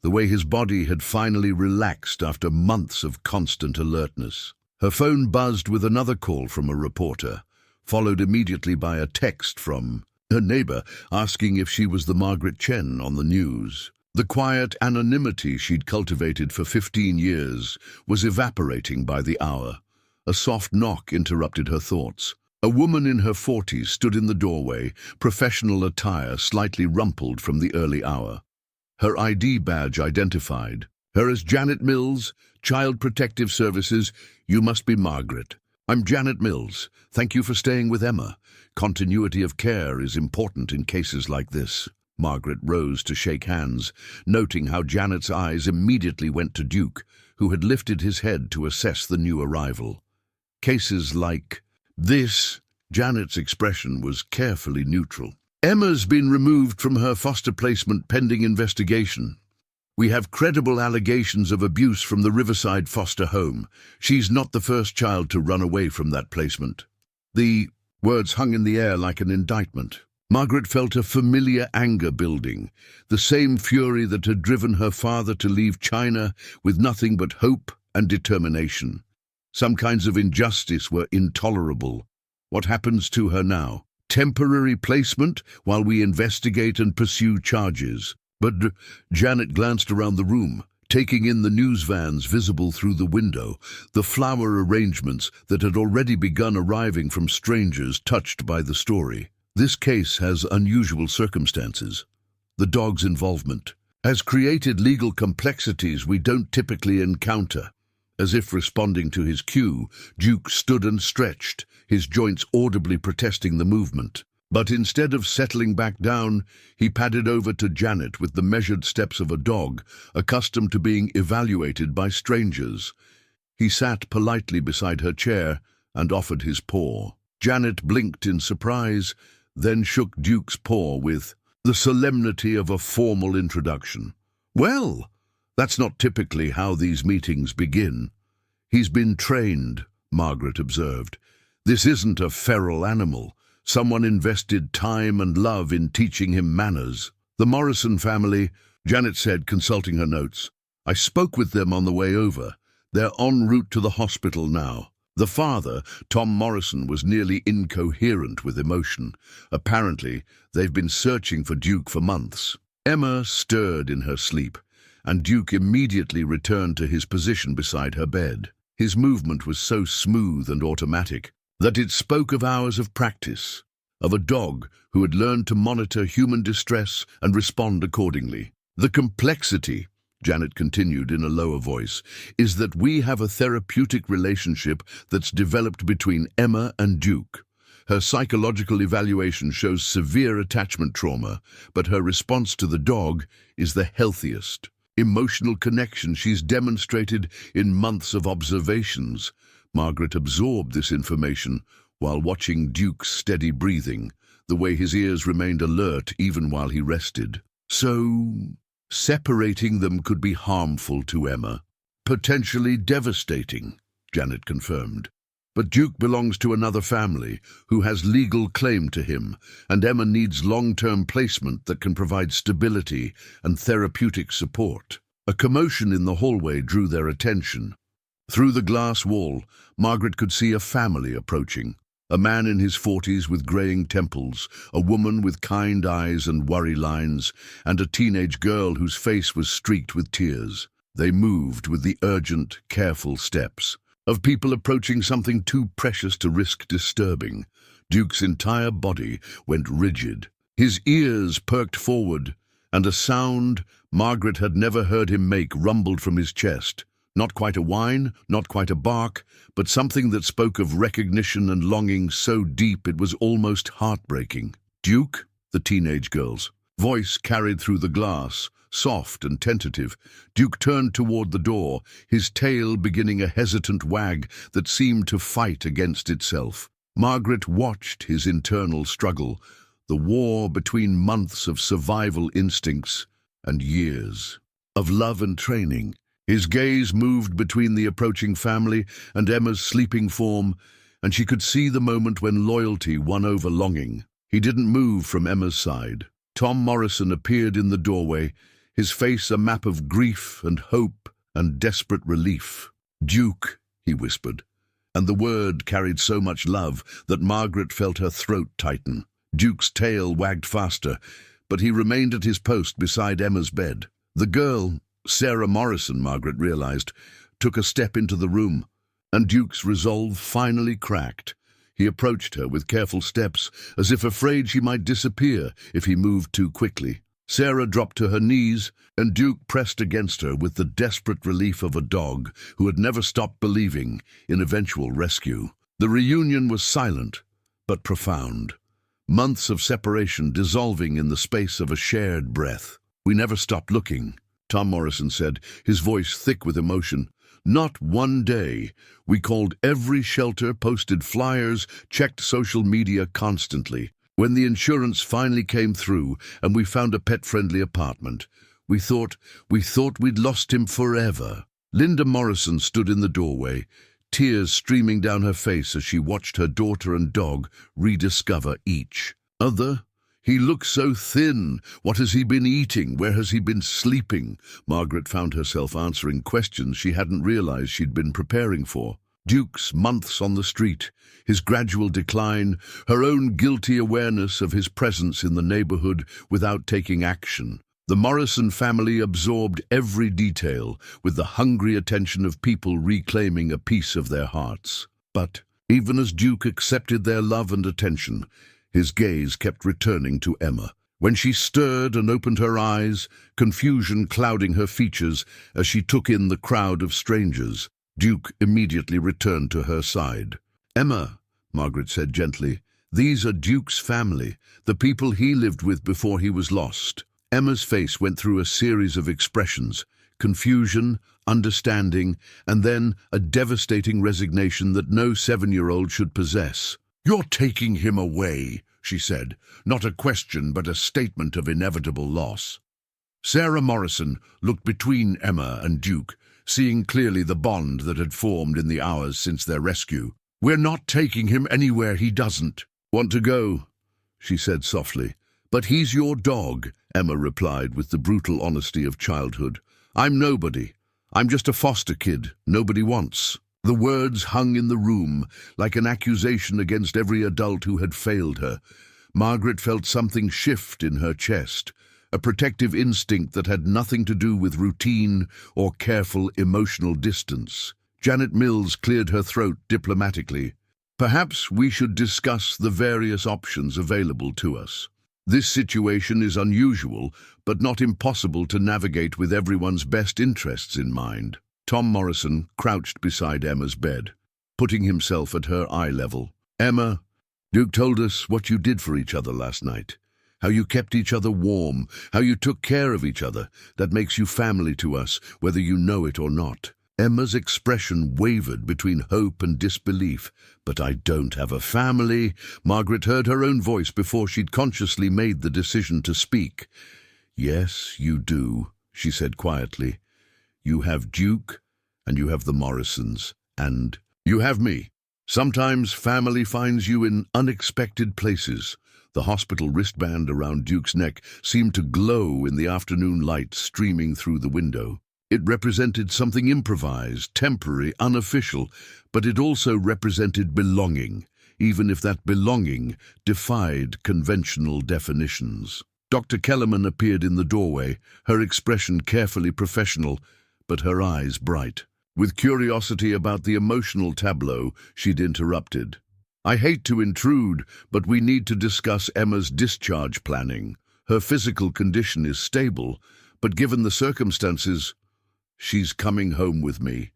the way his body had finally relaxed after months of constant alertness. Her phone buzzed with another call from a reporter, followed immediately by a text from her neighbor asking if she was the Margaret Chen on the news. The quiet anonymity she'd cultivated for 15 years was evaporating by the hour. A soft knock interrupted her thoughts. A woman in her 40s stood in the doorway, professional attire slightly rumpled from the early hour. Her ID badge identified her as Janet Mills, Child Protective Services. You must be Margaret. I'm Janet Mills. Thank you for staying with Emma. Continuity of care is important in cases like this. Margaret rose to shake hands, noting how Janet's eyes immediately went to Duke, who had lifted his head to assess the new arrival. Cases like this, Janet's expression was carefully neutral. Emma's been removed from her foster placement pending investigation. We have credible allegations of abuse from the Riverside foster home. She's not the first child to run away from that placement. The words hung in the air like an indictment. Margaret felt a familiar anger building, the same fury that had driven her father to leave China with nothing but hope and determination. Some kinds of injustice were intolerable. What happens to her now? Temporary placement while we investigate and pursue charges. But Janet glanced around the room, taking in the news vans visible through the window, the flower arrangements that had already begun arriving from strangers touched by the story. This case has unusual circumstances. The dog's involvement has created legal complexities we don't typically encounter. As if responding to his cue, Duke stood and stretched, his joints audibly protesting the movement. But instead of settling back down, he padded over to Janet with the measured steps of a dog, accustomed to being evaluated by strangers. He sat politely beside her chair and offered his paw. Janet blinked in surprise, then shook Duke's paw with the solemnity of a formal introduction. Well, that's not typically how these meetings begin. He's been trained, Margaret observed. This isn't a feral animal. Someone invested time and love in teaching him manners. The Morrison family, Janet said, consulting her notes. I spoke with them on the way over. They're en route to the hospital now. The father, Tom Morrison, was nearly incoherent with emotion. Apparently, they've been searching for Duke for months. Emma stirred in her sleep, and Duke immediately returned to his position beside her bed. His movement was so smooth and automatic that it spoke of hours of practice, of a dog who had learned to monitor human distress and respond accordingly. The complexity, Janet continued in a lower voice, is that we have a therapeutic relationship that's developed between Emma and Duke. Her psychological evaluation shows severe attachment trauma, but her response to the dog is the healthiest. Emotional connection she's demonstrated in months of observations. Margaret absorbed this information while watching Duke's steady breathing, the way his ears remained alert even while he rested. So, separating them could be harmful to Emma. Potentially devastating, Janet confirmed. But Duke belongs to another family who has legal claim to him, and Emma needs long-term placement that can provide stability and therapeutic support. A commotion in the hallway drew their attention. Through the glass wall, Margaret could see a family approaching. A man in his 40s with graying temples, a woman with kind eyes and worry lines, and a teenage girl whose face was streaked with tears. They moved with the urgent, careful steps of people approaching something too precious to risk disturbing. Duke's entire body went rigid. His ears perked forward, and a sound Margaret had never heard him make rumbled from his chest. Not quite a whine, not quite a bark, but something that spoke of recognition and longing so deep it was almost heartbreaking. "Duke?" the teenage girl's voice carried through the glass, soft and tentative. Duke turned toward the door, his tail beginning a hesitant wag that seemed to fight against itself. Margaret watched his internal struggle, the war between months of survival instincts and years of love and training. His gaze moved between the approaching family and Emma's sleeping form, and she could see the moment when loyalty won over longing. He didn't move from Emma's side. Tom Morrison appeared in the doorway, his face a map of grief and hope and desperate relief. "Duke," he whispered, and the word carried so much love that Margaret felt her throat tighten. Duke's tail wagged faster, but he remained at his post beside Emma's bed. The girl, Sarah Morrison, Margaret realized, took a step into the room, and Duke's resolve finally cracked. He approached her with careful steps, as if afraid she might disappear if he moved too quickly. Sarah dropped to her knees, and Duke pressed against her with the desperate relief of a dog who had never stopped believing in eventual rescue. The reunion was silent, but profound. Months of separation dissolving in the space of a shared breath. "We never stopped looking," Tom Morrison said, his voice thick with emotion. "Not one day. We called every shelter, posted flyers, checked social media constantly. When the insurance finally came through and we found a pet-friendly apartment, we thought we'd lost him forever." Linda Morrison stood in the doorway, tears streaming down her face as she watched her daughter and dog rediscover each other. "He looks so thin. What has he been eating? Where has he been sleeping?" Margaret found herself answering questions she hadn't realized she'd been preparing for. Duke's months on the street, his gradual decline, her own guilty awareness of his presence in the neighborhood without taking action. The Morrison family absorbed every detail with the hungry attention of people reclaiming a piece of their hearts. But even as Duke accepted their love and attention, his gaze kept returning to Emma. When she stirred and opened her eyes, confusion clouding her features as she took in the crowd of strangers, Duke immediately returned to her side. "Emma," Margaret said gently, "these are Duke's family, the people he lived with before he was lost." Emma's face went through a series of expressions: confusion, understanding, and then a devastating resignation that no 7-year-old should possess. "You're taking him away," she said, not a question but a statement of inevitable loss. Sarah Morrison looked between Emma and Duke, seeing clearly the bond that had formed in the hours since their rescue. "We're not taking him anywhere he doesn't want to go," she said softly. "But he's your dog," Emma replied with the brutal honesty of childhood. "I'm nobody. I'm just a foster kid nobody wants." The words hung in the room like an accusation against every adult who had failed her. Margaret felt something shift in her chest, a protective instinct that had nothing to do with routine or careful emotional distance. Janet Mills cleared her throat diplomatically. "Perhaps we should discuss the various options available to us. This situation is unusual, but not impossible to navigate with everyone's best interests in mind." Tom Morrison crouched beside Emma's bed, putting himself at her eye level. "Emma, Duke told us what you did for each other last night. How you kept each other warm, how you took care of each other. That makes you family to us, whether you know it or not. Emma's expression wavered between hope and disbelief. "But I don't have a family." Margaret heard her own voice before she'd consciously made the decision to speak. "Yes, you do," she said quietly. "You have Duke, and you have the Morrisons, and you have me. Sometimes family finds you in unexpected places." The hospital wristband around Duke's neck seemed to glow in the afternoon light streaming through the window. It represented something improvised, temporary, unofficial, but it also represented belonging, even if that belonging defied conventional definitions. Dr. Kellerman appeared in the doorway, her expression carefully professional, but her eyes bright. With curiosity about the emotional tableau, she'd interrupted. "I hate to intrude, but we need to discuss Emma's discharge planning. Her physical condition is stable, but given the circumstances, she's coming home with me,"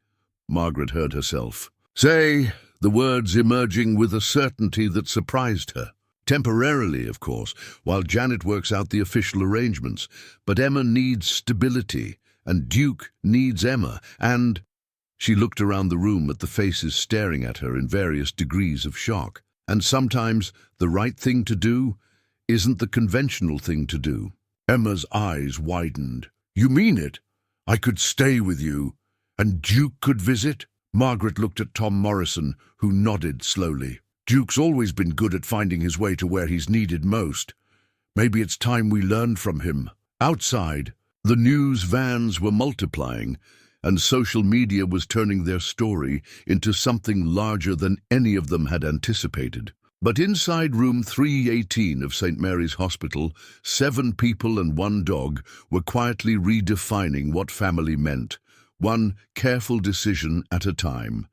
Margaret heard herself say, the words emerging with a certainty that surprised her. Temporarily, of course, while Janet works out the official arrangements, but Emma needs stability, and Duke needs Emma, and... She looked around the room at the faces staring at her in various degrees of shock. And sometimes the right thing to do isn't the conventional thing to do. Emma's eyes widened. "You mean it? I could stay with you, and Duke could visit?" Margaret looked at Tom Morrison, who nodded slowly. "Duke's always been good at finding his way to where he's needed most. Maybe it's time we learned from him." Outside, the news vans were multiplying, and social media was turning their story into something larger than any of them had anticipated. But inside room 318 of St. Mary's Hospital, 7 people and 1 dog were quietly redefining what family meant, one careful decision at a time.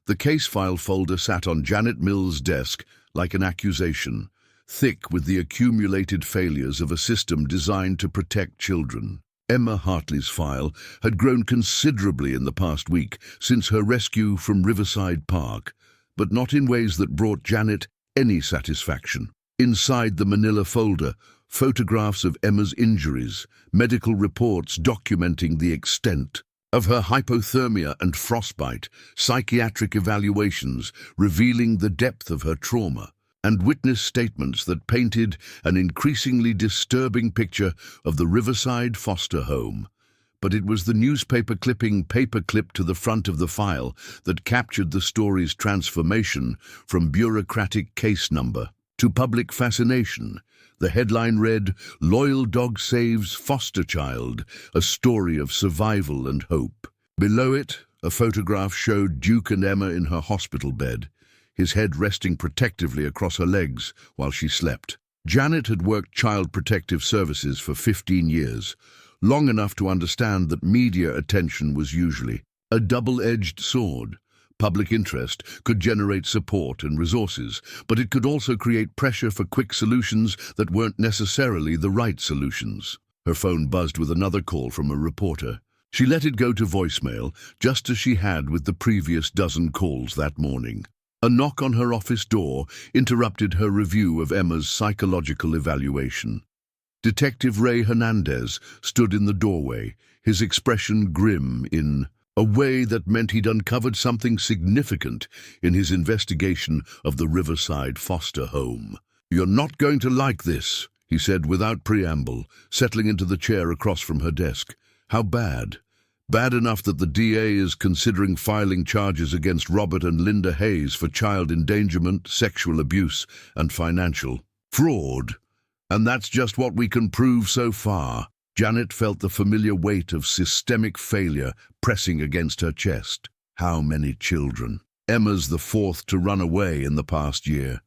The case file folder sat on Janet Mill's desk like an accusation, thick with the accumulated failures of a system designed to protect children. Emma Hartley's file had grown considerably in the past week since her rescue from Riverside Park, but not in ways that brought Janet any satisfaction. Inside the manila folder, photographs of Emma's injuries, medical reports documenting the extent of her hypothermia and frostbite, psychiatric evaluations revealing the depth of her trauma, and witness statements that painted an increasingly disturbing picture of the Riverside foster home. But it was the newspaper clipping paperclip to the front of the file that captured the story's transformation from bureaucratic case number to public fascination. The headline read, "Loyal Dog Saves Foster Child, a Story of Survival and Hope." Below it, a photograph showed Duke and Emma in her hospital bed, his head resting protectively across her legs while she slept. Janet had worked Child Protective Services for 15 years, long enough to understand that media attention was usually a double-edged sword. Public interest could generate support and resources, but it could also create pressure for quick solutions that weren't necessarily the right solutions. Her phone buzzed with another call from a reporter. She let it go to voicemail, just as she had with the previous dozen calls that morning. A knock on her office door interrupted her review of Emma's psychological evaluation. Detective Ray Hernandez stood in the doorway, his expression grim in a way that meant he'd uncovered something significant in his investigation of the Riverside foster home. "You're not going to like this," he said without preamble, settling into the chair across from her desk. "How bad?" "Bad enough that the DA is considering filing charges against Robert and Linda Hayes for child endangerment, sexual abuse, and financial fraud. And that's just what we can prove so far." Janet felt the familiar weight of systemic failure pressing against her chest. How many children? Emma's the 4th to run away in the past year.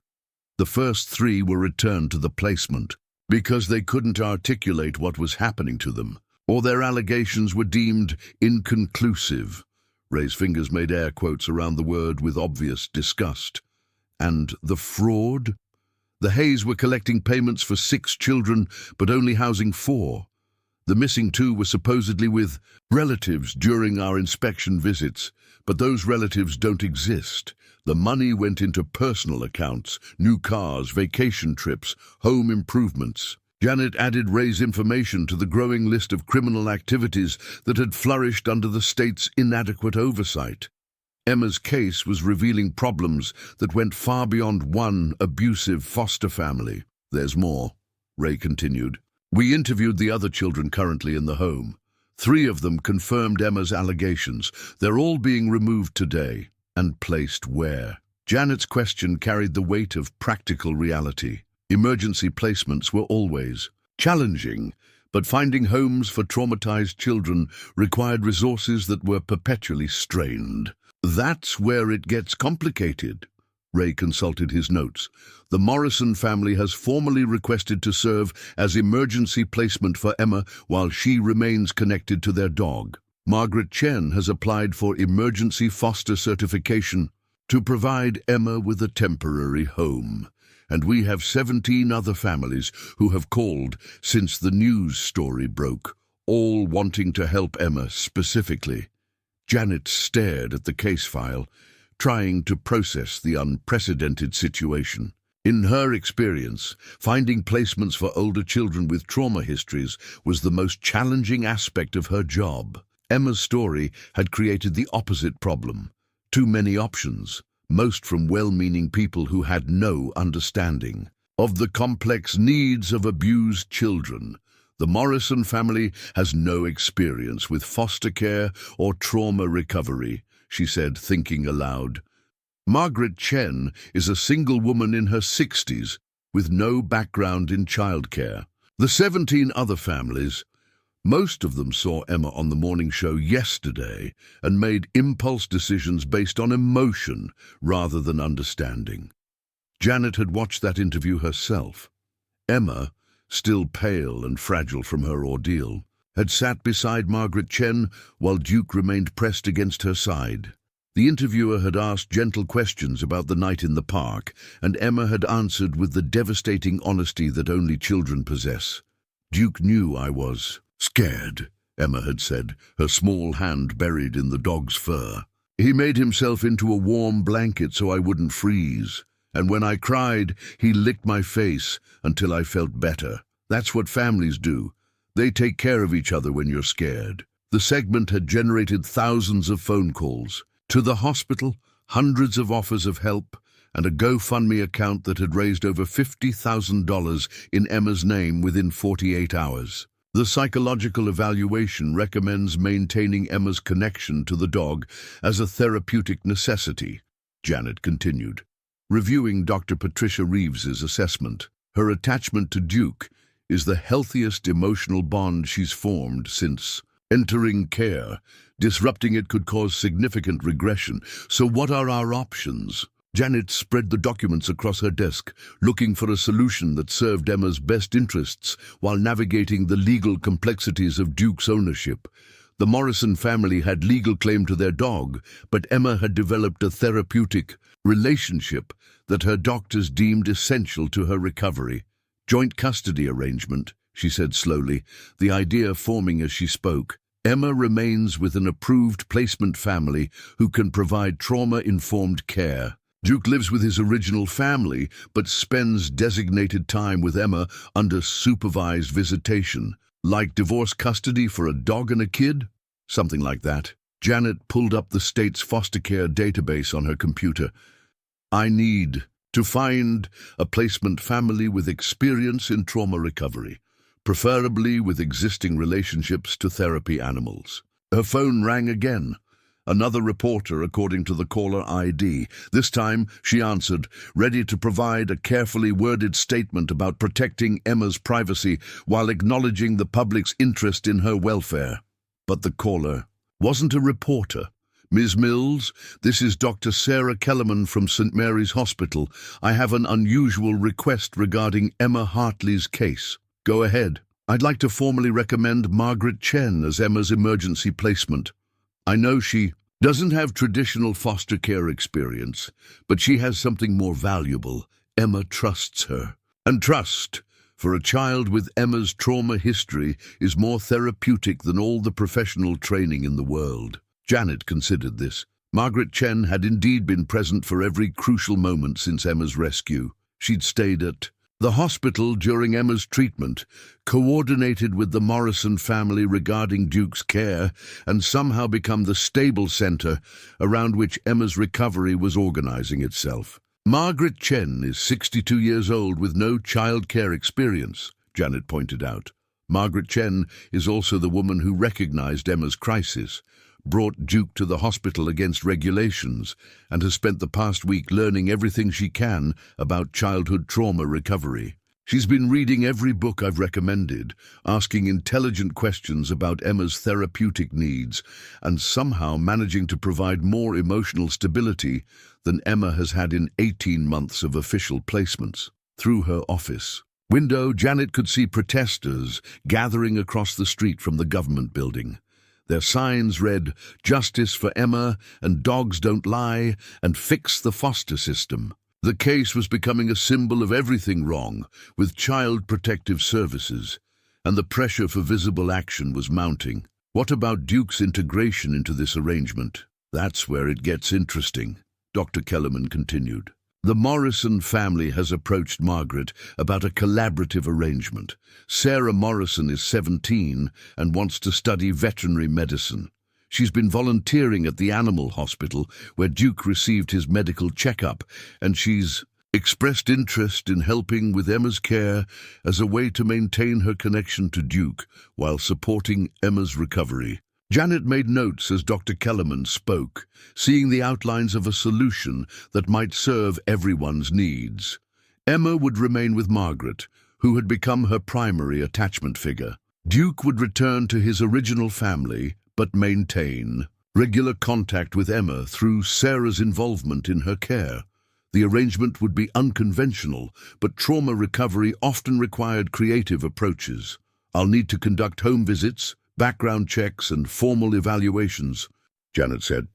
The first 3 were returned to the placement because they couldn't articulate what was happening to them, or their allegations were deemed inconclusive. Ray's fingers made air quotes around the word with obvious disgust. And the fraud? The Hayes were collecting payments for 6 children, but only housing 4. The missing 2 were supposedly with relatives during our inspection visits, but those relatives don't exist. The money went into personal accounts, new cars, vacation trips, home improvements. Janet added Ray's information to the growing list of criminal activities that had flourished under the state's inadequate oversight. Emma's case was revealing problems that went far beyond one abusive foster family. "There's more," Ray continued. "We interviewed the other children currently in the home. 3 of them confirmed Emma's allegations. They're all being removed today. And placed where?" Janet's question carried the weight of practical reality. Emergency placements were always challenging, but finding homes for traumatized children required resources that were perpetually strained. "That's where it gets complicated." Ray consulted his notes. "The Morrison family has formally requested to serve as emergency placement for Emma while she remains connected to their dog. Margaret Chen has applied for emergency foster certification to provide Emma with a temporary home. And we have 17 other families who have called since the news story broke, all wanting to help Emma specifically." Janet stared at the case file, trying to process the unprecedented situation. In her experience, finding placements for older children with trauma histories was the most challenging aspect of her job. Emma's story had created the opposite problem: too many options, most from well-meaning people who had no understanding of the complex needs of abused children. "The Morrison family has no experience with foster care or trauma recovery," she said, thinking aloud. "Margaret Chen is a single woman in her 60s with no background in childcare. The 17 other families, most of them saw Emma on the morning show yesterday and made impulse decisions based on emotion rather than understanding." Janet had watched that interview herself. Emma, still pale and fragile from her ordeal, had sat beside Margaret Chen while Duke remained pressed against her side. The interviewer had asked gentle questions about the night in the park, and Emma had answered with the devastating honesty that only children possess. "Duke knew I was scared," Emma had said, her small hand buried in the dog's fur. "He made himself into a warm blanket so I wouldn't freeze. And when I cried, he licked my face until I felt better. That's what families do. They take care of each other when you're scared." The segment had generated thousands of phone calls. To the hospital, hundreds of offers of help, and a GoFundMe account that had raised over $50,000 in Emma's name within 48 hours. The psychological evaluation recommends maintaining Emma's connection to the dog as a therapeutic necessity, Janet continued, reviewing Dr. Patricia Reeves's assessment. "Her attachment to Duke is the healthiest emotional bond she's formed since entering care. Disrupting it could cause significant regression. So what are our options?" Janet spread the documents across her desk, looking for a solution that served Emma's best interests while navigating the legal complexities of Duke's ownership. The Morrison family had legal claim to their dog, but Emma had developed a therapeutic relationship that her doctors deemed essential to her recovery. "Joint custody arrangement," she said slowly, the idea forming as she spoke. "Emma remains with an approved placement family who can provide trauma-informed care. Duke lives with his original family, but spends designated time with Emma under supervised visitation. Like divorce custody for a dog and a kid? Something like that." Janet pulled up the state's foster care database on her computer. "I need to find a placement family with experience in trauma recovery, preferably with existing relationships to therapy animals." Her phone rang again. Another reporter, according to the caller ID. This time, she answered, ready to provide a carefully worded statement about protecting Emma's privacy while acknowledging the public's interest in her welfare. But the caller wasn't a reporter. "Ms. Mills, this is Dr. Sarah Kellerman from St. Mary's Hospital. I have an unusual request regarding Emma Hartley's case." "Go ahead. I'd like to formally recommend Margaret Chen as Emma's emergency placement. I know she doesn't have traditional foster care experience, but she has something more valuable. Emma trusts her. And trust, for a child with Emma's trauma history, is more therapeutic than all the professional training in the world." Janet considered this. Margaret Chen had indeed been present for every crucial moment since Emma's rescue. She'd stayed at The hospital, during Emma's treatment, coordinated with the Morrison family regarding Duke's care and somehow become the stable center around which Emma's recovery was organizing itself. Margaret Chen is 62 years old with no child care experience, Janet pointed out. Margaret Chen is also the woman who recognized Emma's crisis, brought Duke to the hospital against regulations, and has spent the past week learning everything she can about childhood trauma recovery. She's been reading every book I've recommended, asking intelligent questions about Emma's therapeutic needs, and somehow managing to provide more emotional stability than Emma has had in 18 months of official placements. Through her office window, Janet could see protesters gathering across the street from the government building. Their signs read, "Justice for Emma," and "Dogs don't lie," and "Fix the foster system." The case was becoming a symbol of everything wrong with child protective services, and the pressure for visible action was mounting. What about Duke's integration into this arrangement? That's where it gets interesting, Dr. Kellerman continued. The Morrison family has approached Margaret about a collaborative arrangement. Sarah Morrison is 17 and wants to study veterinary medicine. She's been volunteering at the animal hospital where Duke received his medical checkup, and she's expressed interest in helping with Emma's care as a way to maintain her connection to Duke while supporting Emma's recovery. Janet made notes as Dr. Kellerman spoke, seeing the outlines of a solution that might serve everyone's needs. Emma would remain with Margaret, who had become her primary attachment figure. Duke would return to his original family, but maintain regular contact with Emma through Sarah's involvement in her care. The arrangement would be unconventional, but trauma recovery often required creative approaches. "I'll need to conduct home visits, background checks and formal evaluations," Janet said.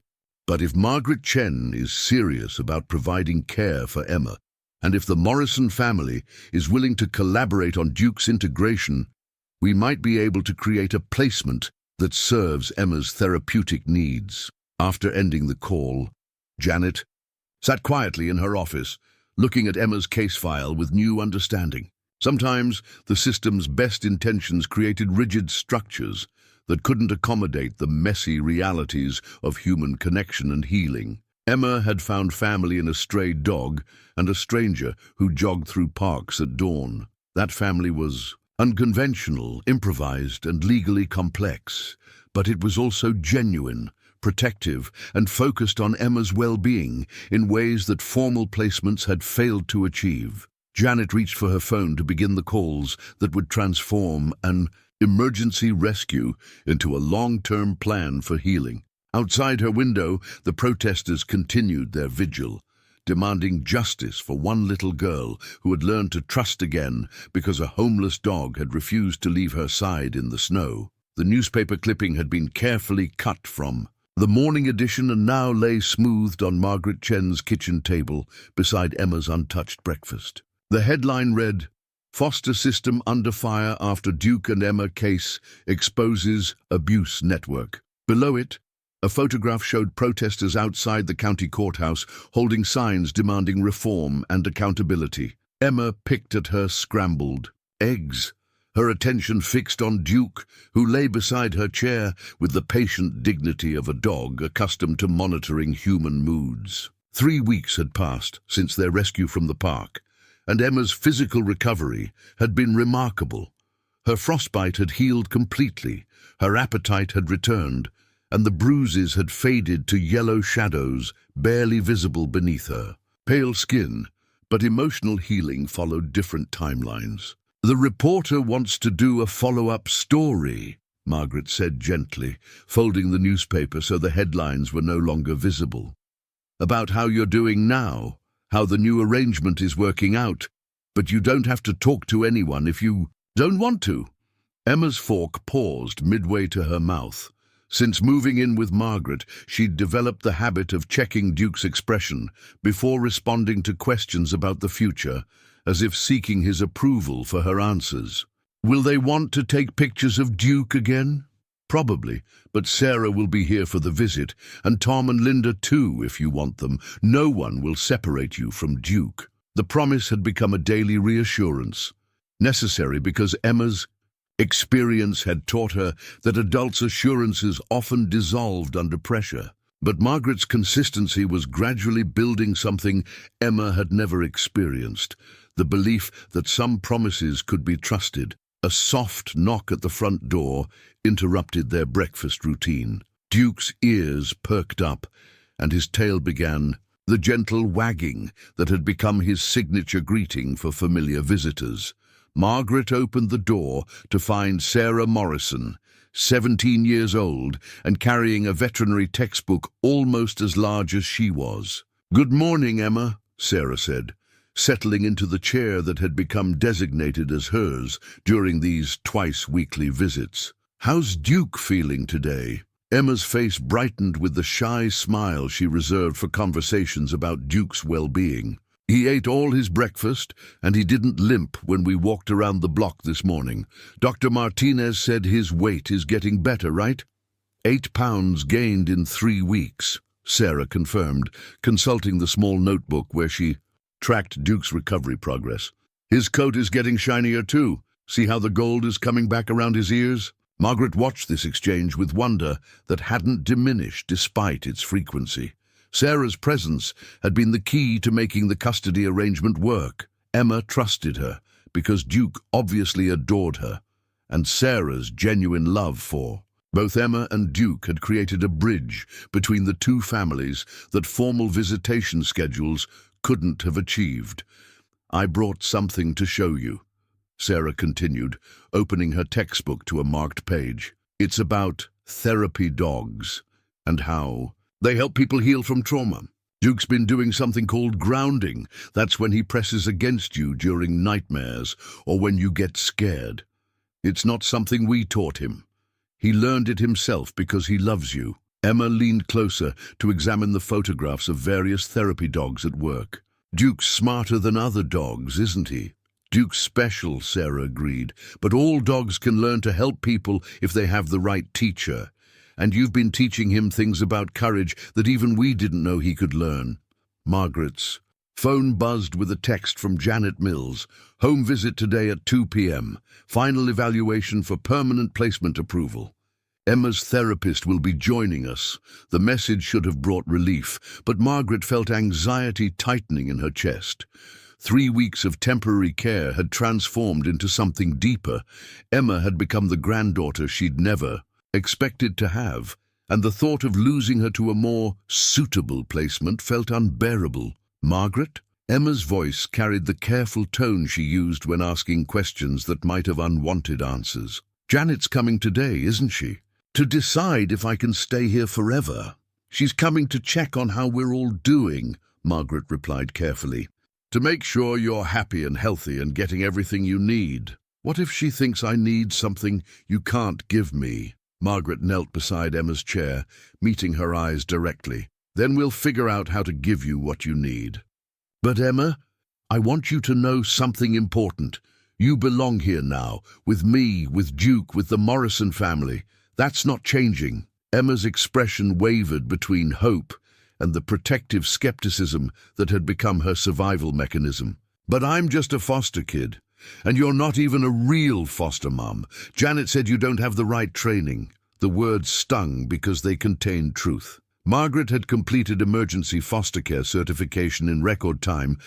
"But if Margaret Chen is serious about providing care for Emma, and if the Morrison family is willing to collaborate on Duke's integration, we might be able to create a placement that serves Emma's therapeutic needs." After ending the call, Janet sat quietly in her office, looking at Emma's case file with new understanding. Sometimes the system's best intentions created rigid structures that couldn't accommodate the messy realities of human connection and healing. Emma had found family in a stray dog and a stranger who jogged through parks at dawn. That family was unconventional, improvised, and legally complex, but it was also genuine, protective, and focused on Emma's well-being in ways that formal placements had failed to achieve. Janet reached for her phone to begin the calls that would transform an emergency rescue into a long-term plan for healing. Outside her window, the protesters continued their vigil, demanding justice for one little girl who had learned to trust again because a homeless dog had refused to leave her side in the snow. The newspaper clipping had been carefully cut from the morning edition and now lay smoothed on Margaret Chen's kitchen table beside Emma's untouched breakfast. The headline read, "Foster System Under Fire After Duke and Emma Case Exposes Abuse Network." Below it, a photograph showed protesters outside the county courthouse holding signs demanding reform and accountability. Emma picked at her scrambled eggs, her attention fixed on Duke, who lay beside her chair with the patient dignity of a dog accustomed to monitoring human moods. 3 weeks had passed since their rescue from the park, and Emma's physical recovery had been remarkable. Her frostbite had healed completely, her appetite had returned, and the bruises had faded to yellow shadows barely visible beneath her. Pale skin, but emotional healing followed different timelines. "The reporter wants to do a follow-up story," Margaret said gently, folding the newspaper so the headlines were no longer visible. "About how you're doing now, how the new arrangement is working out, but you don't have to talk to anyone if you don't want to." Emma's fork paused midway to her mouth. Since moving in with Margaret, she'd developed the habit of checking Duke's expression before responding to questions about the future, as if seeking his approval for her answers. "Will they want to take pictures of Duke again?" "Probably, but Sarah will be here for the visit, and Tom and Linda too if you want them. No one will separate you from Duke." The promise had become a daily reassurance, necessary because Emma's experience had taught her that adults' assurances often dissolved under pressure. But Margaret's consistency was gradually building something Emma had never experienced, the belief that some promises could be trusted. A soft knock at the front door interrupted their breakfast routine. Duke's ears perked up, and his tail began the gentle wagging that had become his signature greeting for familiar visitors. Margaret opened the door to find Sarah Morrison, 17 years old and carrying a veterinary textbook almost as large as she was. "Good morning, Emma," Sarah said, settling into the chair that had become designated as hers during these twice-weekly visits. "How's Duke feeling today?" Emma's face brightened with the shy smile she reserved for conversations about Duke's well-being. "He ate all his breakfast, and he didn't limp when we walked around the block this morning. Dr. Martinez said his weight is getting better, right?" 8 pounds gained in 3 weeks, Sarah confirmed, consulting the small notebook where she tracked Duke's recovery progress. "His coat is getting shinier too. See how the gold is coming back around his ears?" Margaret watched this exchange with wonder that hadn't diminished despite its frequency. Sarah's presence had been the key to making the custody arrangement work. Emma trusted her because Duke obviously adored her, and Sarah's genuine love for. Both Emma and Duke had created a bridge between the two families that formal visitation schedules couldn't have achieved. "I brought something to show you," Sarah continued, opening her textbook to a marked page. "It's about therapy dogs and how they help people heal from trauma. Duke's been doing something called grounding. That's when he presses against you during nightmares or when you get scared. It's not something we taught him. He learned it himself because he loves you." Emma leaned closer to examine the photographs of various therapy dogs at work. "Duke's smarter than other dogs, isn't he?" "Duke's special," Sarah agreed, "but all dogs can learn to help people if they have the right teacher. And you've been teaching him things about courage that even we didn't know he could learn." Margaret's phone buzzed with a text from Janet Mills. "Home visit today at 2 p.m. Final evaluation for permanent placement approval. Emma's therapist will be joining us." The message should have brought relief, but Margaret felt anxiety tightening in her chest. 3 weeks of temporary care had transformed into something deeper. Emma had become the granddaughter she'd never expected to have, and the thought of losing her to a more suitable placement felt unbearable. "Margaret?" Emma's voice carried the careful tone she used when asking questions that might have unwanted answers. "Janet's coming today, isn't she? To decide if I can stay here forever." "She's coming to check on how we're all doing," Margaret replied carefully. "To make sure you're happy and healthy and getting everything you need." "What if she thinks I need something you can't give me?" Margaret knelt beside Emma's chair, meeting her eyes directly. "Then we'll figure out how to give you what you need." "But Emma, I want you to know something important. You belong here now, with me, with Duke, with the Morrison family. That's not changing." Emma's expression wavered between hope and the protective skepticism that had become her survival mechanism. "But I'm just a foster kid. And you're not even a real foster mom. Janet said you don't have the right training." The words stung because they contained truth. Margaret had completed emergency foster care certification in record time,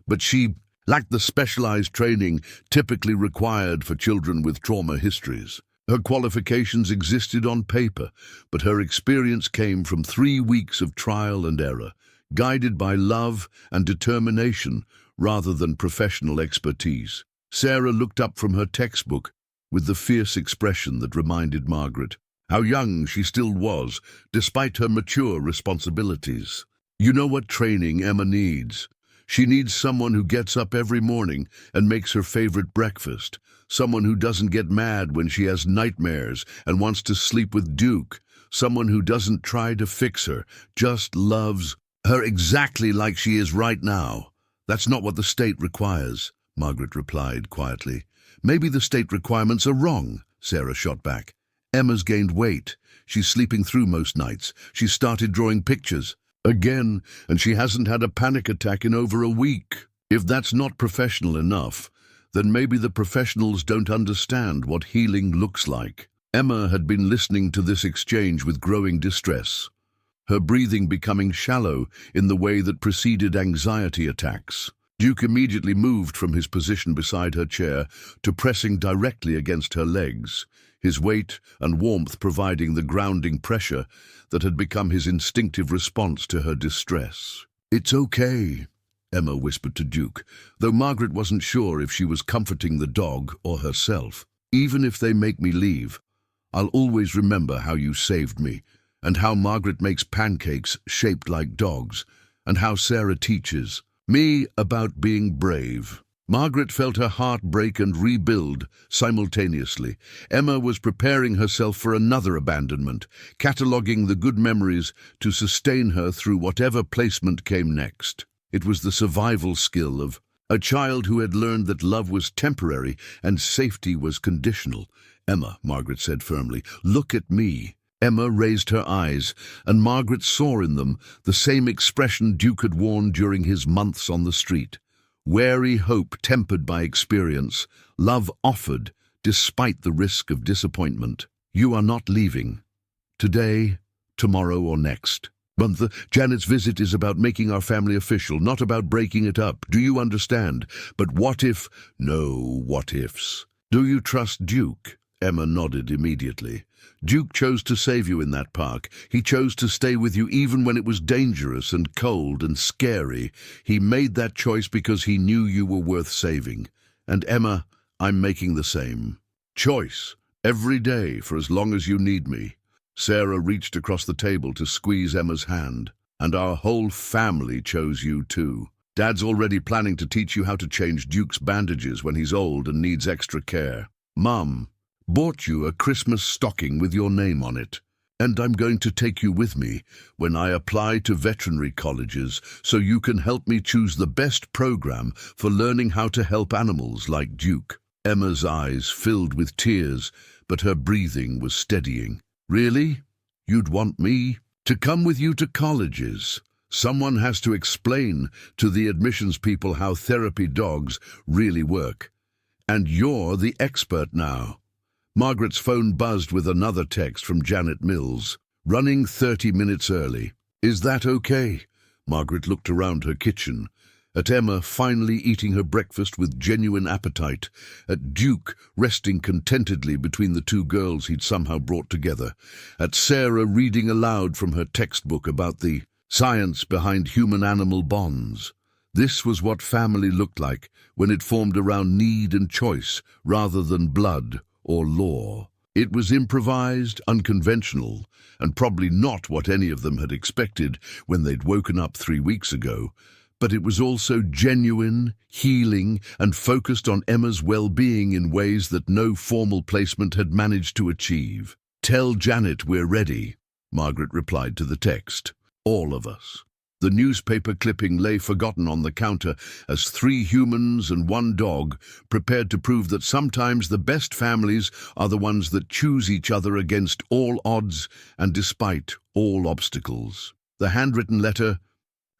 but she lacked the specialized training typically required for children with trauma histories. Her qualifications existed on paper, but her experience came from 3 weeks of trial and error, guided by love and determination rather than professional expertise. Sarah looked up from her textbook with the fierce expression that reminded Margaret how young she still was, despite her mature responsibilities. "You know what training Emma needs? She needs someone who gets up every morning and makes her favorite breakfast, someone who doesn't get mad when she has nightmares and wants to sleep with Duke, someone who doesn't try to fix her, just loves her exactly like she is right now." "That's not what the state requires," Margaret replied quietly. "Maybe the state requirements are wrong," Sarah shot back. "Emma's gained weight. She's sleeping through most nights. She's started drawing pictures again, and she hasn't had a panic attack in over a week." If that's not professional enough, then maybe the professionals don't understand what healing looks like. Emma had been listening to this exchange with growing distress, her breathing becoming shallow in the way that preceded anxiety attacks. Duke immediately moved from his position beside her chair to pressing directly against her legs, his weight and warmth providing the grounding pressure that had become his instinctive response to her distress. "It's okay," Emma whispered to Duke, though Margaret wasn't sure if she was comforting the dog or herself. "Even if they make me leave, I'll always remember how you saved me, and how Margaret makes pancakes shaped like dogs, and how Sarah teaches me about being brave." Margaret felt her heart break and rebuild simultaneously. Emma was preparing herself for another abandonment, cataloguing the good memories to sustain her through whatever placement came next. It was the survival skill of a child who had learned that love was temporary and safety was conditional. "Emma," Margaret said firmly, "look at me." Emma raised her eyes, and Margaret saw in them the same expression Duke had worn during his months on the street. Wary hope tempered by experience, love offered despite the risk of disappointment. "You are not leaving. Today, tomorrow, or next month. Janet's visit is about making our family official, not about breaking it up. Do you understand? But what if? No what ifs. Do you trust Duke?" Emma nodded immediately. "Duke chose to save you in that park. He chose to stay with you even when it was dangerous and cold and scary. He made that choice because he knew you were worth saving. And Emma, I'm making the same choice every day for as long as you need me." Sarah reached across the table to squeeze Emma's hand. "And our whole family chose you too. Dad's already planning to teach you how to change Duke's bandages when he's old and needs extra care. Mum bought you a Christmas stocking with your name on it. And I'm going to take you with me when I apply to veterinary colleges so you can help me choose the best program for learning how to help animals like Duke." Emma's eyes filled with tears, but her breathing was steadying. "Really? You'd want me to come with you to colleges? Someone has to explain to the admissions people how therapy dogs really work. And you're the expert now." Margaret's phone buzzed with another text from Janet Mills. "Running 30 minutes early. Is that okay?" Margaret looked around her kitchen, at Emma finally eating her breakfast with genuine appetite, at Duke resting contentedly between the two girls he'd somehow brought together, at Sarah reading aloud from her textbook about the science behind human-animal bonds. This was what family looked like when it formed around need and choice rather than blood or law. It was improvised, unconventional, and probably not what any of them had expected when they'd woken up 3 weeks ago, but it was also genuine, healing, and focused on Emma's well-being in ways that no formal placement had managed to achieve. "Tell Janet we're ready," Margaret replied to the text. "All of us." The newspaper clipping lay forgotten on the counter as 3 humans and 1 dog prepared to prove that sometimes the best families are the ones that choose each other against all odds and despite all obstacles. The handwritten letter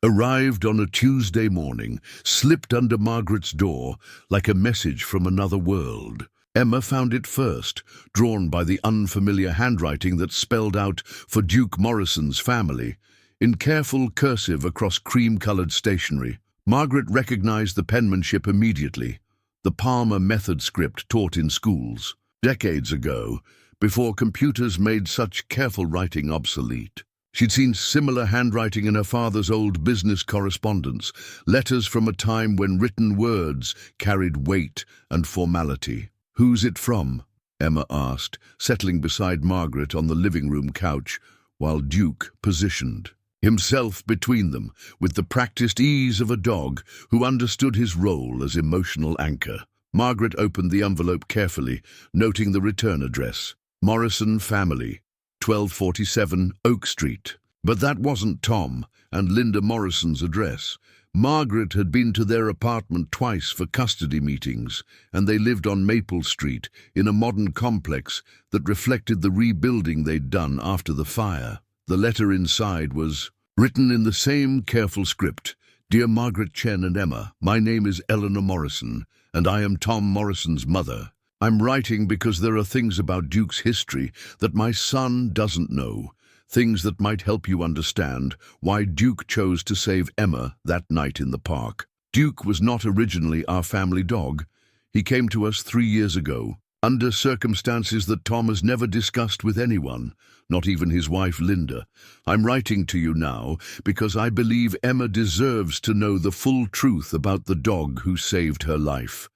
arrived on a Tuesday morning, slipped under Margaret's door like a message from another world. Emma found it first, drawn by the unfamiliar handwriting that spelled out "For Duke Morrison's family" in careful cursive across cream-colored stationery. Margaret recognized the penmanship immediately, the Palmer method script taught in schools decades ago, before computers made such careful writing obsolete. She'd seen similar handwriting in her father's old business correspondence, letters from a time when written words carried weight and formality. "Who's it from?" Emma asked, settling beside Margaret on the living room couch, while Duke positioned himself between them with the practiced ease of a dog who understood his role as emotional anchor. Margaret opened the envelope carefully, noting the return address: Morrison Family, 1247 Oak Street. But that wasn't Tom and Linda Morrison's address. Margaret had been to their apartment twice for custody meetings, and they lived on Maple Street in a modern complex that reflected the rebuilding they'd done after the fire. The letter inside was written in the same careful script, Dear Margaret, Chen and Emma, my name is Eleanor Morrison, and I am Tom Morrison's mother. I'm writing because there are things about Duke's history that my son doesn't know, things that might help you understand why Duke chose to save Emma that night in the park. Duke was not originally our family dog. He came to us 3 years ago, under circumstances that Tom has never discussed with anyone, not even his wife Linda. I'm writing to you now because I believe Emma deserves to know the full truth about the dog who saved her life.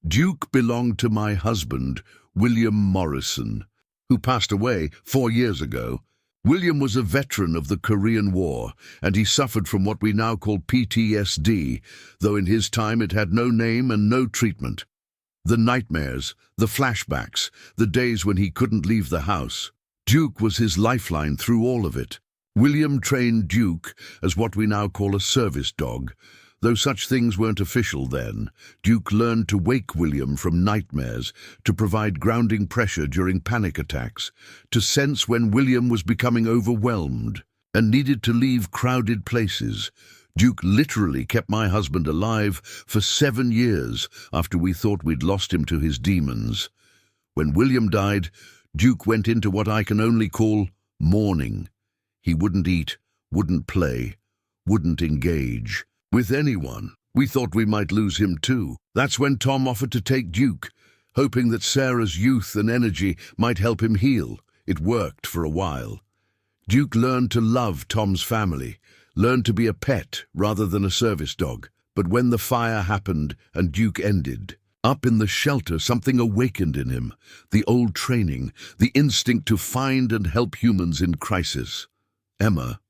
Duke belonged to my husband, William Morrison, who passed away 4 years ago. William was a veteran of the Korean War, and he suffered from what we now call PTSD, though in his time it had no name and no treatment. The nightmares, the flashbacks, the days when he couldn't leave the house. Duke was his lifeline through all of it. William trained Duke as what we now call a service dog. Though such things weren't official then, Duke learned to wake William from nightmares, to provide grounding pressure during panic attacks, to sense when William was becoming overwhelmed and needed to leave crowded places. Duke literally kept my husband alive for 7 years after we thought we'd lost him to his demons. When William died, Duke went into what I can only call mourning. He wouldn't eat, wouldn't play, wouldn't engage with anyone. We thought we might lose him too. That's when Tom offered to take Duke, hoping that Sarah's youth and energy might help him heal. It worked for a while. Duke learned to love Tom's family, learned to be a pet rather than a service dog. But when the fire happened and Duke ended, up in the shelter something awakened in him, the old training, the instinct to find and help humans in crisis. Emma,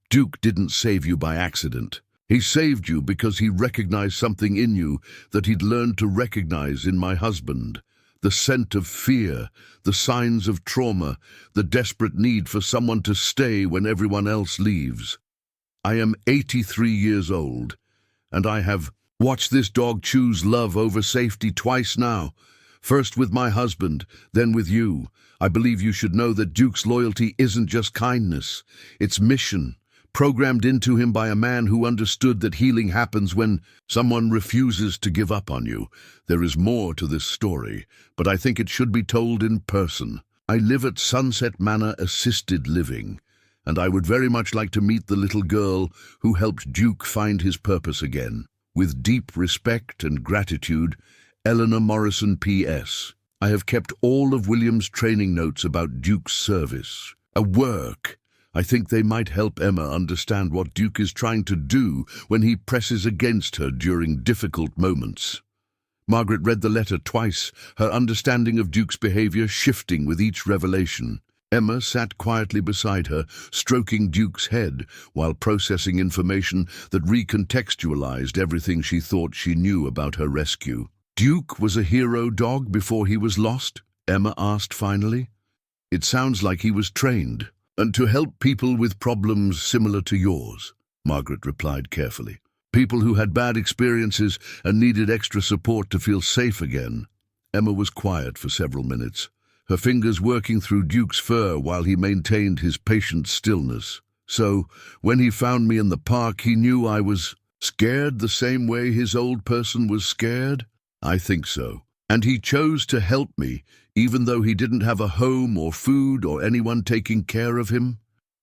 Duke didn't save you by accident. He saved you because he recognized something in you that he'd learned to recognize in my husband. The scent of fear, the signs of trauma, the desperate need for someone to stay when everyone else leaves. I am 83 years old, and I have watched this dog choose love over safety twice now. First with my husband, then with you. I believe you should know that Duke's loyalty isn't just kindness, it's mission. Programmed into him by a man who understood that healing happens when someone refuses to give up on you. There is more to this story, but I think it should be told in person. I live at Sunset Manor Assisted Living, and I would very much like to meet the little girl who helped Duke find his purpose again. With deep respect and gratitude, Eleanor Morrison P.S. I have kept all of William's training notes about Duke's service. A work. I think they might help Emma understand what Duke is trying to do when he presses against her during difficult moments. Margaret read the letter twice, her understanding of Duke's behavior shifting with each revelation. Emma sat quietly beside her, stroking Duke's head while processing information that recontextualized everything she thought she knew about her rescue. Duke was a hero dog before he was lost? Emma asked finally. It sounds like he was trained. And to help people with problems similar to yours, Margaret replied carefully. People who had bad experiences and needed extra support to feel safe again. Emma was quiet for several minutes, her fingers working through Duke's fur while he maintained his patient stillness. So, when he found me in the park, he knew I was scared the same way his old person was scared? I think so. And he chose to help me, even though he didn't have a home or food or anyone taking care of him?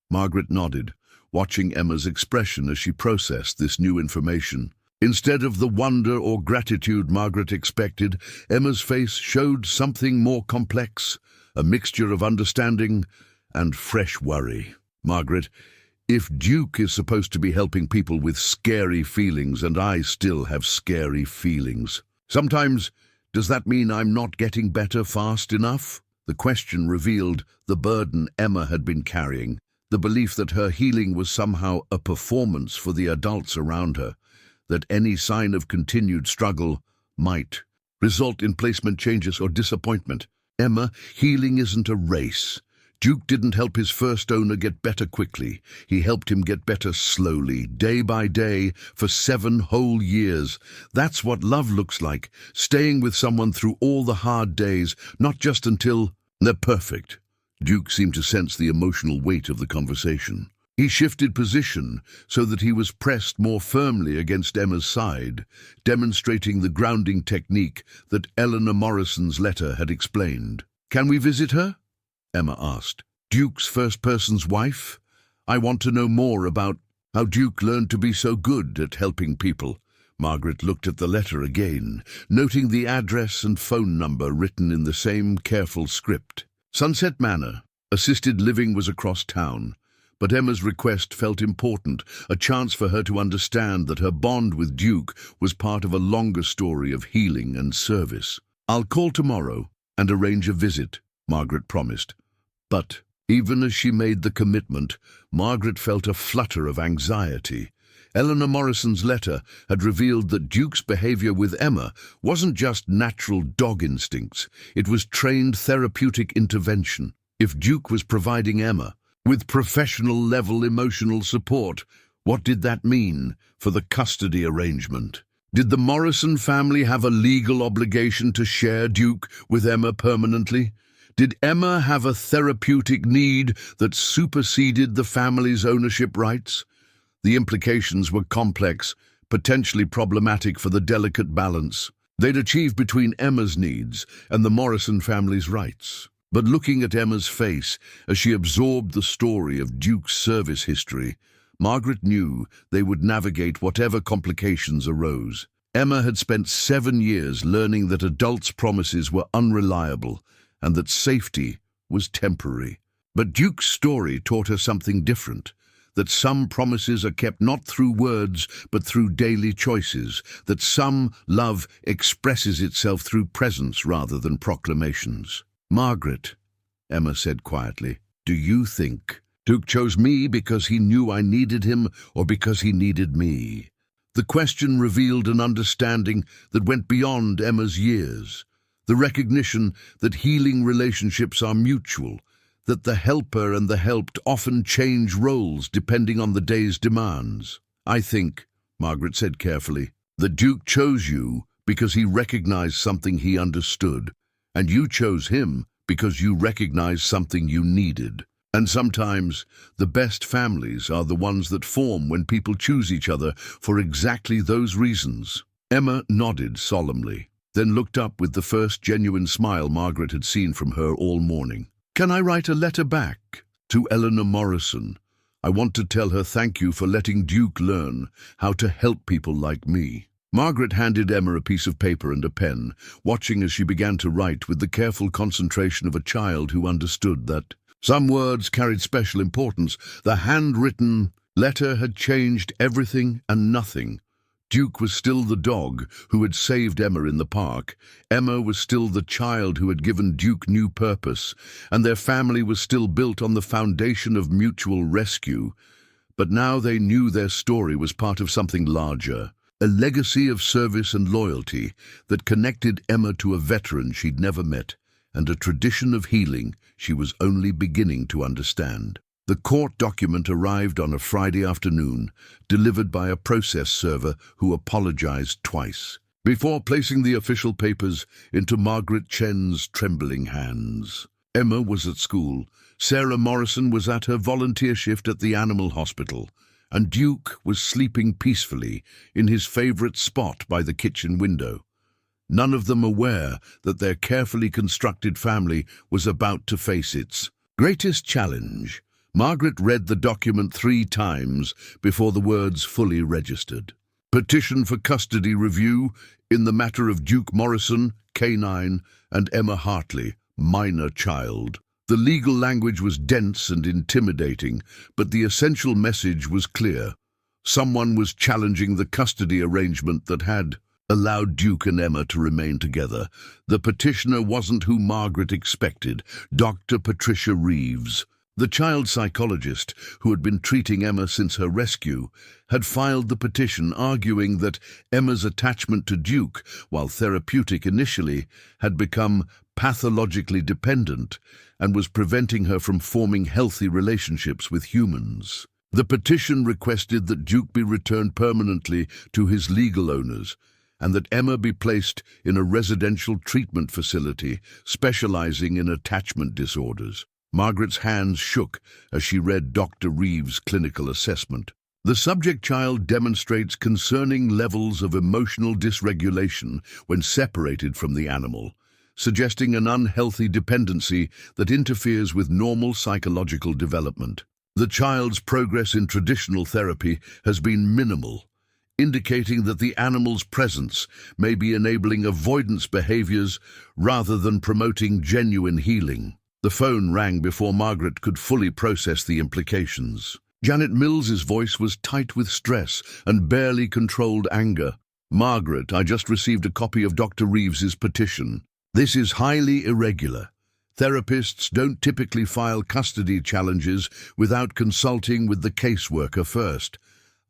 Margaret nodded, watching Emma's expression as she processed this new information. Instead of the wonder or gratitude Margaret expected, Emma's face showed something more complex, a mixture of understanding and fresh worry. Margaret, if Duke is supposed to be helping people with scary feelings and I still have scary feelings, sometimes does that mean I'm not getting better fast enough? The question revealed the burden Emma had been carrying, the belief that her healing was somehow a performance for the adults around her, that any sign of continued struggle might result in placement changes or disappointment. Emma, healing isn't a race. Duke didn't help his first owner get better quickly. He helped him get better slowly, day by day, for 7 whole years. That's what love looks like, staying with someone through all the hard days, not just until they're perfect. Duke seemed to sense the emotional weight of the conversation. He shifted position so that he was pressed more firmly against Emma's side, demonstrating the grounding technique that Eleanor Morrison's letter had explained. "Can we visit her?" Emma asked. "Duke's first person's wife? I want to know more about how Duke learned to be so good at helping people." Margaret looked at the letter again, noting the address and phone number written in the same careful script. Sunset Manor. Assisted living was across town, but Emma's request felt important, a chance for her to understand that her bond with Duke was part of a longer story of healing and service. "I'll call tomorrow and arrange a visit," Margaret promised. But even as she made the commitment, Margaret felt a flutter of anxiety. Eleanor Morrison's letter had revealed that Duke's behavior with Emma wasn't just natural dog instincts, it was trained therapeutic intervention. If Duke was providing Emma with professional-level emotional support, what did that mean for the custody arrangement? Did the Morrison family have a legal obligation to share Duke with Emma permanently? Did Emma have a therapeutic need that superseded the family's ownership rights? The implications were complex, potentially problematic for the delicate balance they'd achieve between Emma's needs and the Morrison family's rights. But looking at Emma's face as she absorbed the story of Duke's service history, Margaret knew they would navigate whatever complications arose. Emma had spent 7 years learning that adults' promises were unreliable and that safety was temporary. But Duke's story taught her something different, that some promises are kept not through words but through daily choices, that some love expresses itself through presence rather than proclamations. "Margaret," Emma said quietly, "do you think Duke chose me because he knew I needed him or because he needed me?" The question revealed an understanding that went beyond Emma's years, the recognition that healing relationships are mutual, that the helper and the helped often change roles depending on the day's demands. "I think," Margaret said carefully, "that Duke chose you because he recognized something he understood, and you chose him because you recognized something you needed. And sometimes the best families are the ones that form when people choose each other for exactly those reasons." Emma nodded solemnly, then looked up with the first genuine smile Margaret had seen from her all morning. "Can I write a letter back to Eleanor Morrison? I want to tell her thank you for letting Duke learn how to help people like me." Margaret handed Emma a piece of paper and a pen, watching as she began to write with the careful concentration of a child who understood that some words carried special importance. The handwritten letter had changed everything and nothing. Duke was still the dog who had saved Emma in the park. Emma was still the child who had given Duke new purpose, and their family was still built on the foundation of mutual rescue. But now they knew their story was part of something larger, a legacy of service and loyalty that connected Emma to a veteran she'd never met, and a tradition of healing she was only beginning to understand. The court document arrived on a Friday afternoon, delivered by a process server who apologized twice, before placing the official papers into Margaret Chen's trembling hands. Emma was at school, Sarah Morrison was at her volunteer shift at the animal hospital, and Duke was sleeping peacefully in his favorite spot by the kitchen window. None of them aware that their carefully constructed family was about to face its greatest challenge. Margaret read the document 3 times before the words fully registered. Petition for custody review in the matter of Duke Morrison, K9, and Emma Hartley, minor child. The legal language was dense and intimidating, but the essential message was clear. Someone was challenging the custody arrangement that had allowed Duke and Emma to remain together. The petitioner wasn't who Margaret expected, Dr. Patricia Reeves. The child psychologist, who had been treating Emma since her rescue, had filed the petition arguing that Emma's attachment to Duke, while therapeutic initially, had become pathologically dependent and was preventing her from forming healthy relationships with humans. The petition requested that Duke be returned permanently to his legal owners and that Emma be placed in a residential treatment facility specializing in attachment disorders. Margaret's hands shook as she read Dr. Reeves' clinical assessment. The subject child demonstrates concerning levels of emotional dysregulation when separated from the animal, suggesting an unhealthy dependency that interferes with normal psychological development. The child's progress in traditional therapy has been minimal, indicating that the animal's presence may be enabling avoidance behaviors rather than promoting genuine healing. The phone rang before Margaret could fully process the implications. Janet Mills's voice was tight with stress and barely controlled anger. "Margaret, I just received a copy of Dr. Reeves's petition. This is highly irregular. Therapists don't typically file custody challenges without consulting with the caseworker first.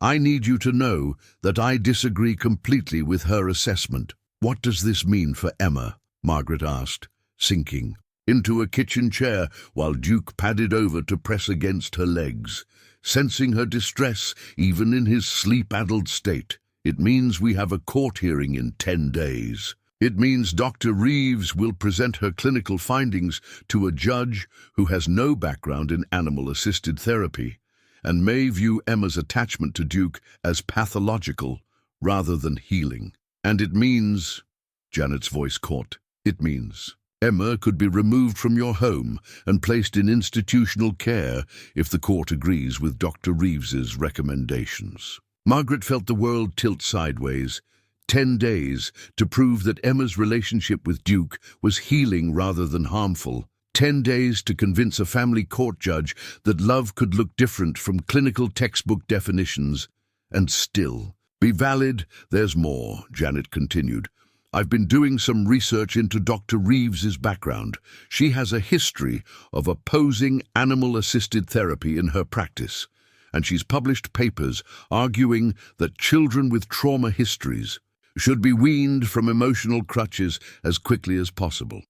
I need you to know that I disagree completely with her assessment." "What does this mean for Emma?" Margaret asked, sinking into a kitchen chair while Duke padded over to press against her legs, sensing her distress even in his sleep-addled state. "It means we have a court hearing in 10 days. It means Dr. Reeves will present her clinical findings to a judge who has no background in animal-assisted therapy and may view Emma's attachment to Duke as pathological rather than healing. And it means," Janet's voice caught, "it means Emma could be removed from your home and placed in institutional care if the court agrees with Dr. Reeves's recommendations." Margaret felt the world tilt sideways. 10 days to prove that Emma's relationship with Duke was healing rather than harmful. 10 days to convince a family court judge that love could look different from clinical textbook definitions and still be valid. "There's more," Janet continued. "I've been doing some research into Dr. Reeves's background. She has a history of opposing animal-assisted therapy in her practice, and she's published papers arguing that children with trauma histories should be weaned from emotional crutches as quickly as possible.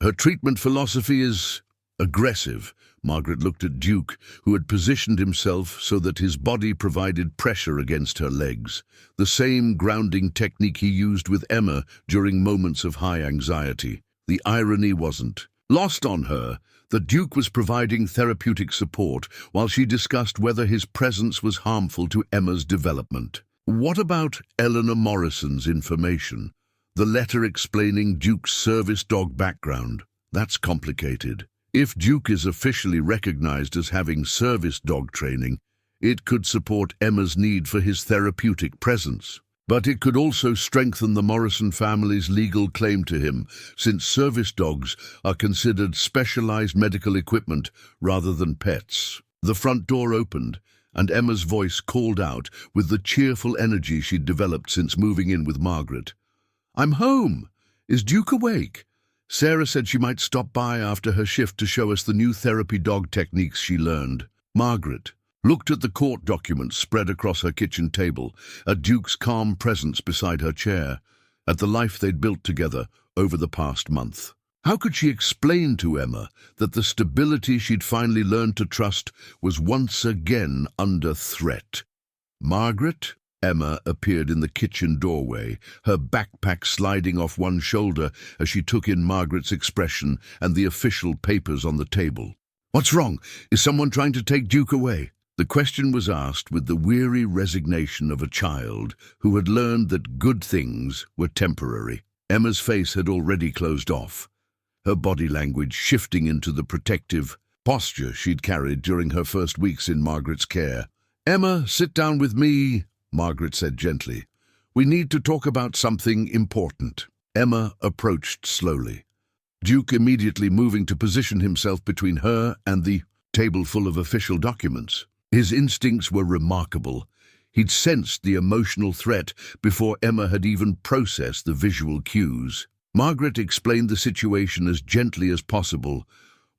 Her treatment philosophy is aggressive." Margaret looked at Duke, who had positioned himself so that his body provided pressure against her legs, the same grounding technique he used with Emma during moments of high anxiety. The irony wasn't lost on her that Duke was providing therapeutic support while she discussed whether his presence was harmful to Emma's development. "What about Eleanor Morrison's information? The letter explaining Duke's service dog background? That's complicated. If Duke is officially recognized as having service dog training, it could support Emma's need for his therapeutic presence. But it could also strengthen the Morrison family's legal claim to him, since service dogs are considered specialized medical equipment rather than pets." The front door opened, and Emma's voice called out with the cheerful energy she'd developed since moving in with Margaret. "I'm home. Is Duke awake? Sarah said she might stop by after her shift to show us the new therapy dog techniques she learned." Margaret looked at the court documents spread across her kitchen table, at Duke's calm presence beside her chair, at the life they'd built together over the past month. How could she explain to Emma that the stability she'd finally learned to trust was once again under threat? "Margaret?" Emma appeared in the kitchen doorway, her backpack sliding off one shoulder as she took in Margaret's expression and the official papers on the table. "What's wrong? Is someone trying to take Duke away?" The question was asked with the weary resignation of a child who had learned that good things were temporary. Emma's face had already closed off, her body language shifting into the protective posture she'd carried during her first weeks in Margaret's care. "Emma, sit down with me," Margaret said gently. "We need to talk about something important." Emma approached slowly, Duke immediately moving to position himself between her and the table full of official documents. His instincts were remarkable. He'd sensed the emotional threat before Emma had even processed the visual cues. Margaret explained the situation as gently as possible,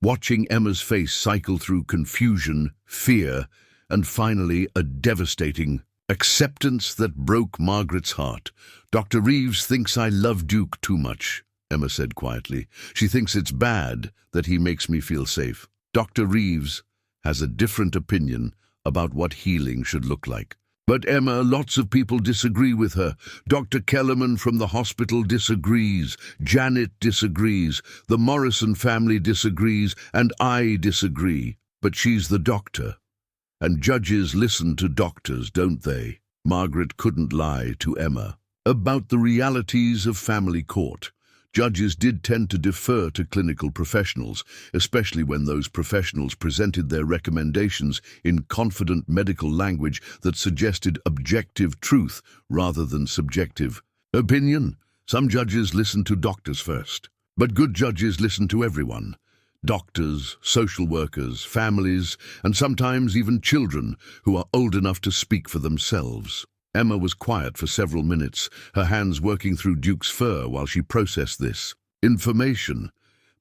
watching Emma's face cycle through confusion, fear, and finally a devastating acceptance that broke Margaret's heart. "Dr. Reeves thinks I love Duke too much," Emma said quietly. "She thinks it's bad that he makes me feel safe. Dr. Reeves has a different opinion about what healing should look like." But Emma, lots of people disagree with her. Dr. Kellerman from the hospital disagrees. Janet disagrees. The Morrison family disagrees. And I disagree. But she's the doctor. And judges listen to doctors, don't they? Margaret couldn't lie to Emma. About the realities of family court. Judges did tend to defer to clinical professionals, especially when those professionals presented their recommendations in confident medical language that suggested objective truth rather than subjective opinion. Some judges listen to doctors first, but good judges listen to everyone. Doctors, social workers, families, and sometimes even children who are old enough to speak for themselves. Emma was quiet for several minutes, her hands working through Duke's fur while she processed this information.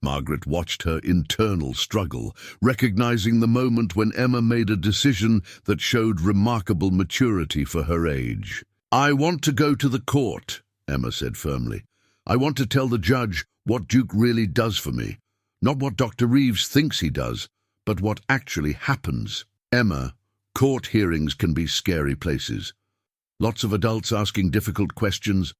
Margaret watched her internal struggle, recognizing the moment when Emma made a decision that showed remarkable maturity for her age. "I want to go to the court," Emma said firmly. "I want to tell the judge what Duke really does for me. Not what Dr. Reeves thinks he does, but what actually happens." Emma, court hearings can be scary places. Lots of adults asking difficult questions,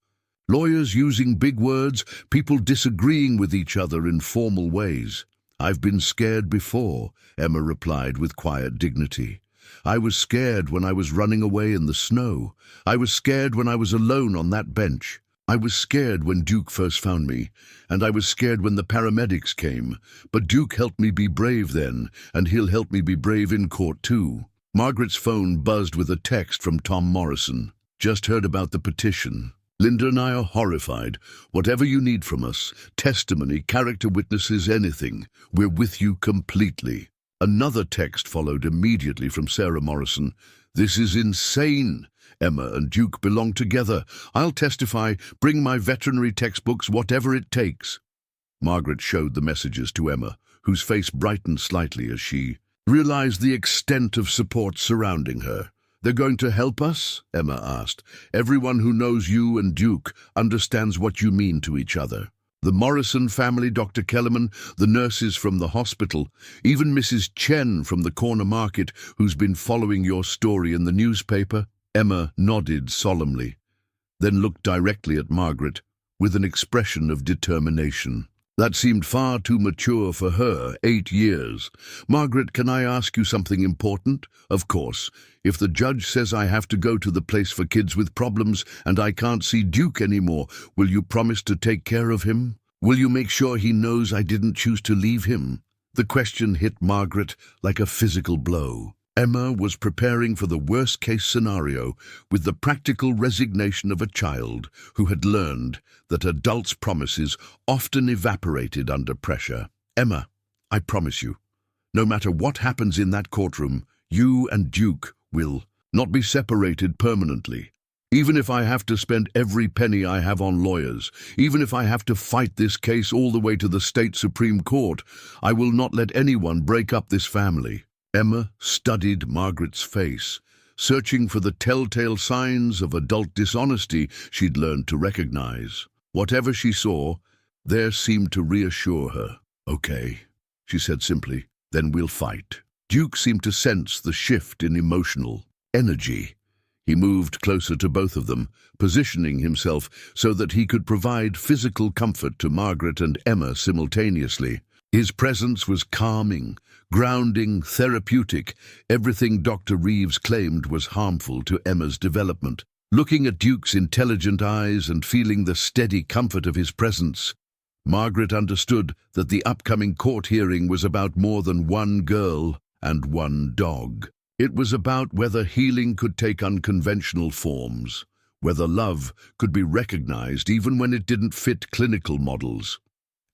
lawyers using big words, people disagreeing with each other in formal ways. "I've been scared before," Emma replied with quiet dignity. "I was scared when I was running away in the snow. I was scared when I was alone on that bench. I was scared when Duke first found me, and I was scared when the paramedics came. But Duke helped me be brave then, and he'll help me be brave in court too." Margaret's phone buzzed with a text from Tom Morrison. "Just heard about the petition. Linda and I are horrified. Whatever you need from us, testimony, character witnesses, anything, we're with you completely." Another text followed immediately from Sarah Morrison. "This is insane. Emma and Duke belong together. I'll testify, bring my veterinary textbooks, whatever it takes." Margaret showed the messages to Emma, whose face brightened slightly as she realized the extent of support surrounding her. "They're going to help us?" Emma asked. "Everyone who knows you and Duke understands what you mean to each other. The Morrison family, Dr. Kellerman, the nurses from the hospital, even Mrs. Chen from the corner market who's been following your story in the newspaper." Emma nodded solemnly, then looked directly at Margaret with an expression of determination. That seemed far too mature for her, 8 years. "Margaret, can I ask you something important?" "Of course. If the judge says I have to go to the place for kids with problems and I can't see Duke anymore, will you promise to take care of him? Will you make sure he knows I didn't choose to leave him?" The question hit Margaret like a physical blow. Emma was preparing for the worst-case scenario with the practical resignation of a child who had learned that adults' promises often evaporated under pressure. "Emma, I promise you, no matter what happens in that courtroom, you and Duke will not be separated permanently. Even if I have to spend every penny I have on lawyers, even if I have to fight this case all the way to the state Supreme Court, I will not let anyone break up this family." Emma studied Margaret's face, searching for the telltale signs of adult dishonesty she'd learned to recognize. Whatever she saw, there seemed to reassure her. "Okay," she said simply, "then we'll fight." Duke seemed to sense the shift in emotional energy. He moved closer to both of them, positioning himself so that he could provide physical comfort to Margaret and Emma simultaneously. His presence was calming, grounding, therapeutic, everything Dr. Reeves claimed was harmful to Emma's development. Looking at Duke's intelligent eyes and feeling the steady comfort of his presence, Margaret understood that the upcoming court hearing was about more than one girl and one dog. It was about whether healing could take unconventional forms, whether love could be recognized even when it didn't fit clinical models,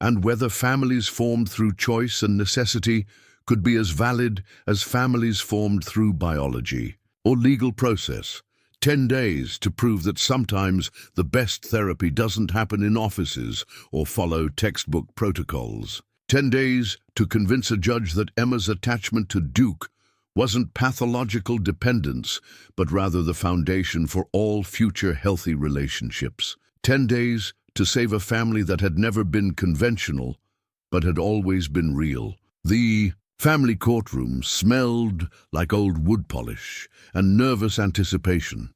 and whether families formed through choice and necessity could be as valid as families formed through biology or legal process. 10 days to prove that sometimes the best therapy doesn't happen in offices or follow textbook protocols. 10 days to convince a judge that Emma's attachment to Duke wasn't pathological dependence, but rather the foundation for all future healthy relationships. 10 days to save a family that had never been conventional, but had always been real. The Family courtrooms smelled like old wood polish and nervous anticipation.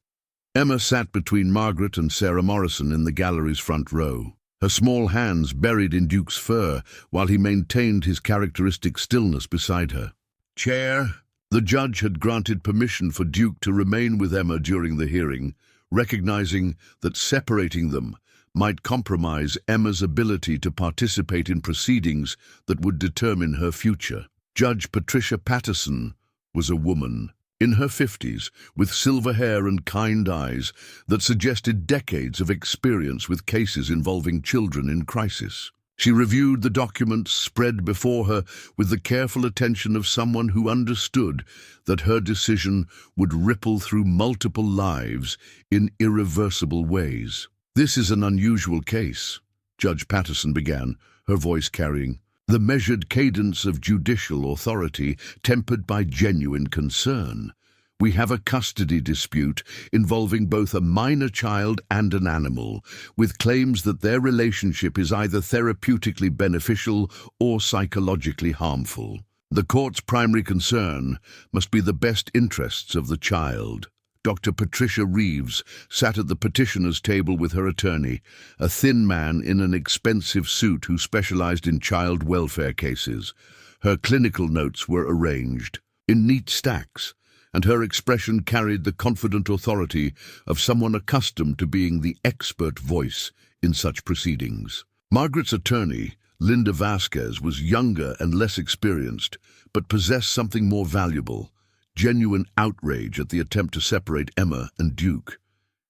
Emma sat between Margaret and Sarah Morrison in the gallery's front row, her small hands buried in Duke's fur while he maintained his characteristic stillness beside her. "Chair." The judge had granted permission for Duke to remain with Emma during the hearing, recognizing that separating them might compromise Emma's ability to participate in proceedings that would determine her future. Judge Patricia Patterson was a woman in her 50s, with silver hair and kind eyes that suggested decades of experience with cases involving children in crisis. She reviewed the documents spread before her with the careful attention of someone who understood that her decision would ripple through multiple lives in irreversible ways. "This is an unusual case," Judge Patterson began, her voice carrying the measured cadence of judicial authority tempered by genuine concern. "We have a custody dispute involving both a minor child and an animal, with claims that their relationship is either therapeutically beneficial or psychologically harmful. The court's primary concern must be the best interests of the child." Dr. Patricia Reeves sat at the petitioner's table with her attorney, a thin man in an expensive suit who specialized in child welfare cases. Her clinical notes were arranged in neat stacks, and her expression carried the confident authority of someone accustomed to being the expert voice in such proceedings. Margaret's attorney, Linda Vasquez, was younger and less experienced, but possessed something more valuable: genuine outrage at the attempt to separate Emma and Duke.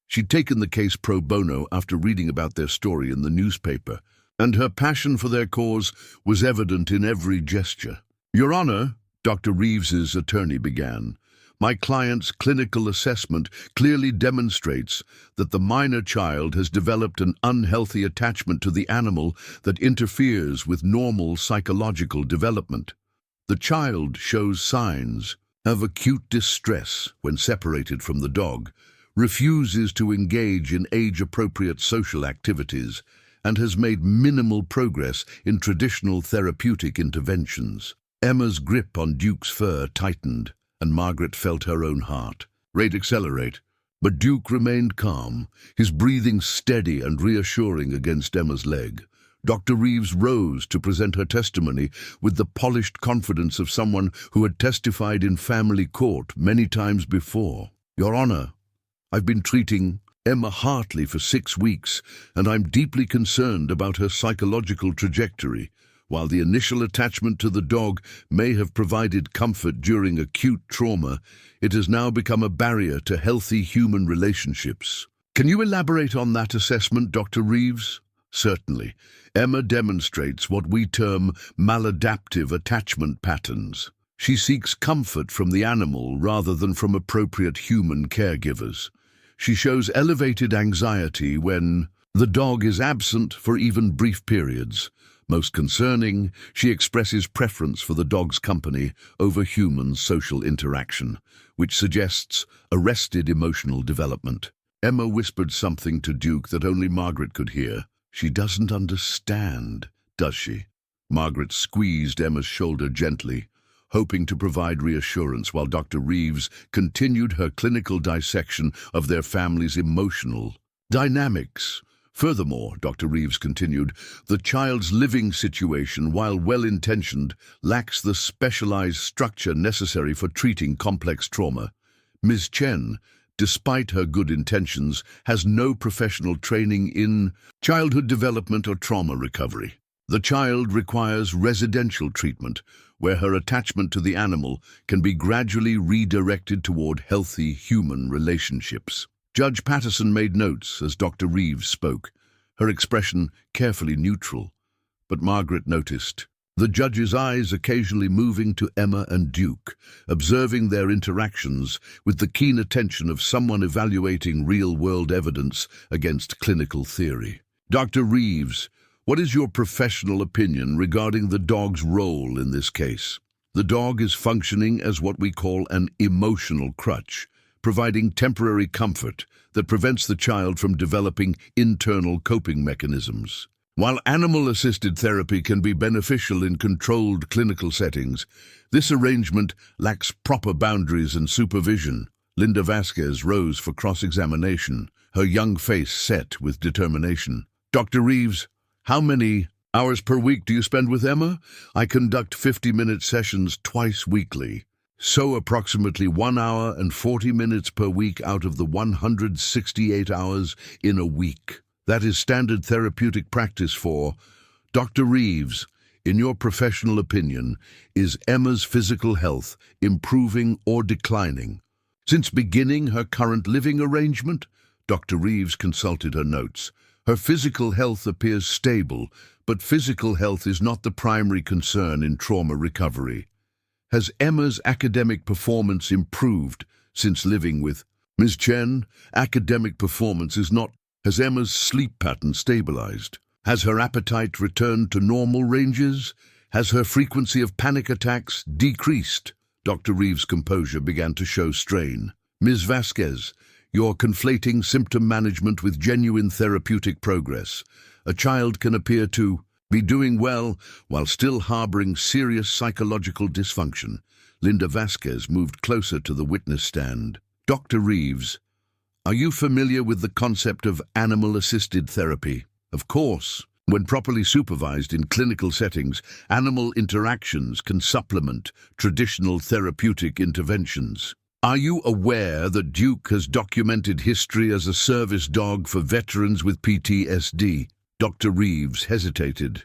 She'd taken the case pro bono after reading about their story in the newspaper, and her passion for their cause was evident in every gesture. "Your Honor," Dr. Reeves's attorney began, "my client's clinical assessment clearly demonstrates that the minor child has developed an unhealthy attachment to the animal that interferes with normal psychological development. The child shows signs of acute distress when separated from the dog, refuses to engage in age-appropriate social activities, and has made minimal progress in traditional therapeutic interventions." Emma's grip on Duke's fur tightened, and Margaret felt her own heart rate accelerate. But Duke remained calm, his breathing steady and reassuring against Emma's leg. Dr. Reeves rose to present her testimony with the polished confidence of someone who had testified in family court many times before. "Your Honor, I've been treating Emma Hartley for 6 weeks, and I'm deeply concerned about her psychological trajectory. While the initial attachment to the dog may have provided comfort during acute trauma, it has now become a barrier to healthy human relationships." "Can you elaborate on that assessment, Dr. Reeves?" "Certainly. Emma demonstrates what we term maladaptive attachment patterns. She seeks comfort from the animal rather than from appropriate human caregivers. She shows elevated anxiety when the dog is absent for even brief periods. Most concerning, she expresses preference for the dog's company over human social interaction, which suggests arrested emotional development." Emma whispered something to Duke that only Margaret could hear. "She doesn't understand, does she?" Margaret squeezed Emma's shoulder gently, hoping to provide reassurance while Dr. Reeves continued her clinical dissection of their family's emotional dynamics. "Furthermore," Dr. Reeves continued, "the child's living situation, while well-intentioned, lacks the specialized structure necessary for treating complex trauma. Ms. Chen, despite her good intentions, has no professional training in childhood development or trauma recovery. The child requires residential treatment, where her attachment to the animal can be gradually redirected toward healthy human relationships." Judge Patterson made notes as Dr. Reeves spoke, her expression carefully neutral. But Margaret noticed the judge's eyes occasionally moving to Emma and Duke, observing their interactions with the keen attention of someone evaluating real-world evidence against clinical theory. "Dr. Reeves, what is your professional opinion regarding the dog's role in this case?" "The dog is functioning as what we call an emotional crutch, providing temporary comfort that prevents the child from developing internal coping mechanisms. While animal-assisted therapy can be beneficial in controlled clinical settings, this arrangement lacks proper boundaries and supervision. Linda Vasquez rose for cross-examination, her young face set with determination. Dr. Reeves, how many hours per week do you spend with Emma? I conduct 50-minute sessions twice weekly. So approximately 1 hour and 40 minutes per week out of the 168 hours in a week. That is standard therapeutic practice for Dr. Reeves. In your professional opinion, is Emma's physical health improving or declining? Since beginning her current living arrangement, Dr. Reeves consulted her notes. Her physical health appears stable, but physical health is not the primary concern in trauma recovery. Has Emma's academic performance improved since living with Ms. Chen? Academic performance is not. Has Emma's sleep pattern stabilized? Has her appetite returned to normal ranges? Has her frequency of panic attacks decreased? Dr. Reeves' composure began to show strain. Ms. Vasquez, you're conflating symptom management with genuine therapeutic progress. A child can appear to be doing well while still harboring serious psychological dysfunction. Linda Vasquez moved closer to the witness stand. Dr. Reeves, are you familiar with the concept of animal-assisted therapy? Of course. When properly supervised in clinical settings, animal interactions can supplement traditional therapeutic interventions. Are you aware that Duke has documented history as a service dog for veterans with PTSD? Dr. Reeves hesitated,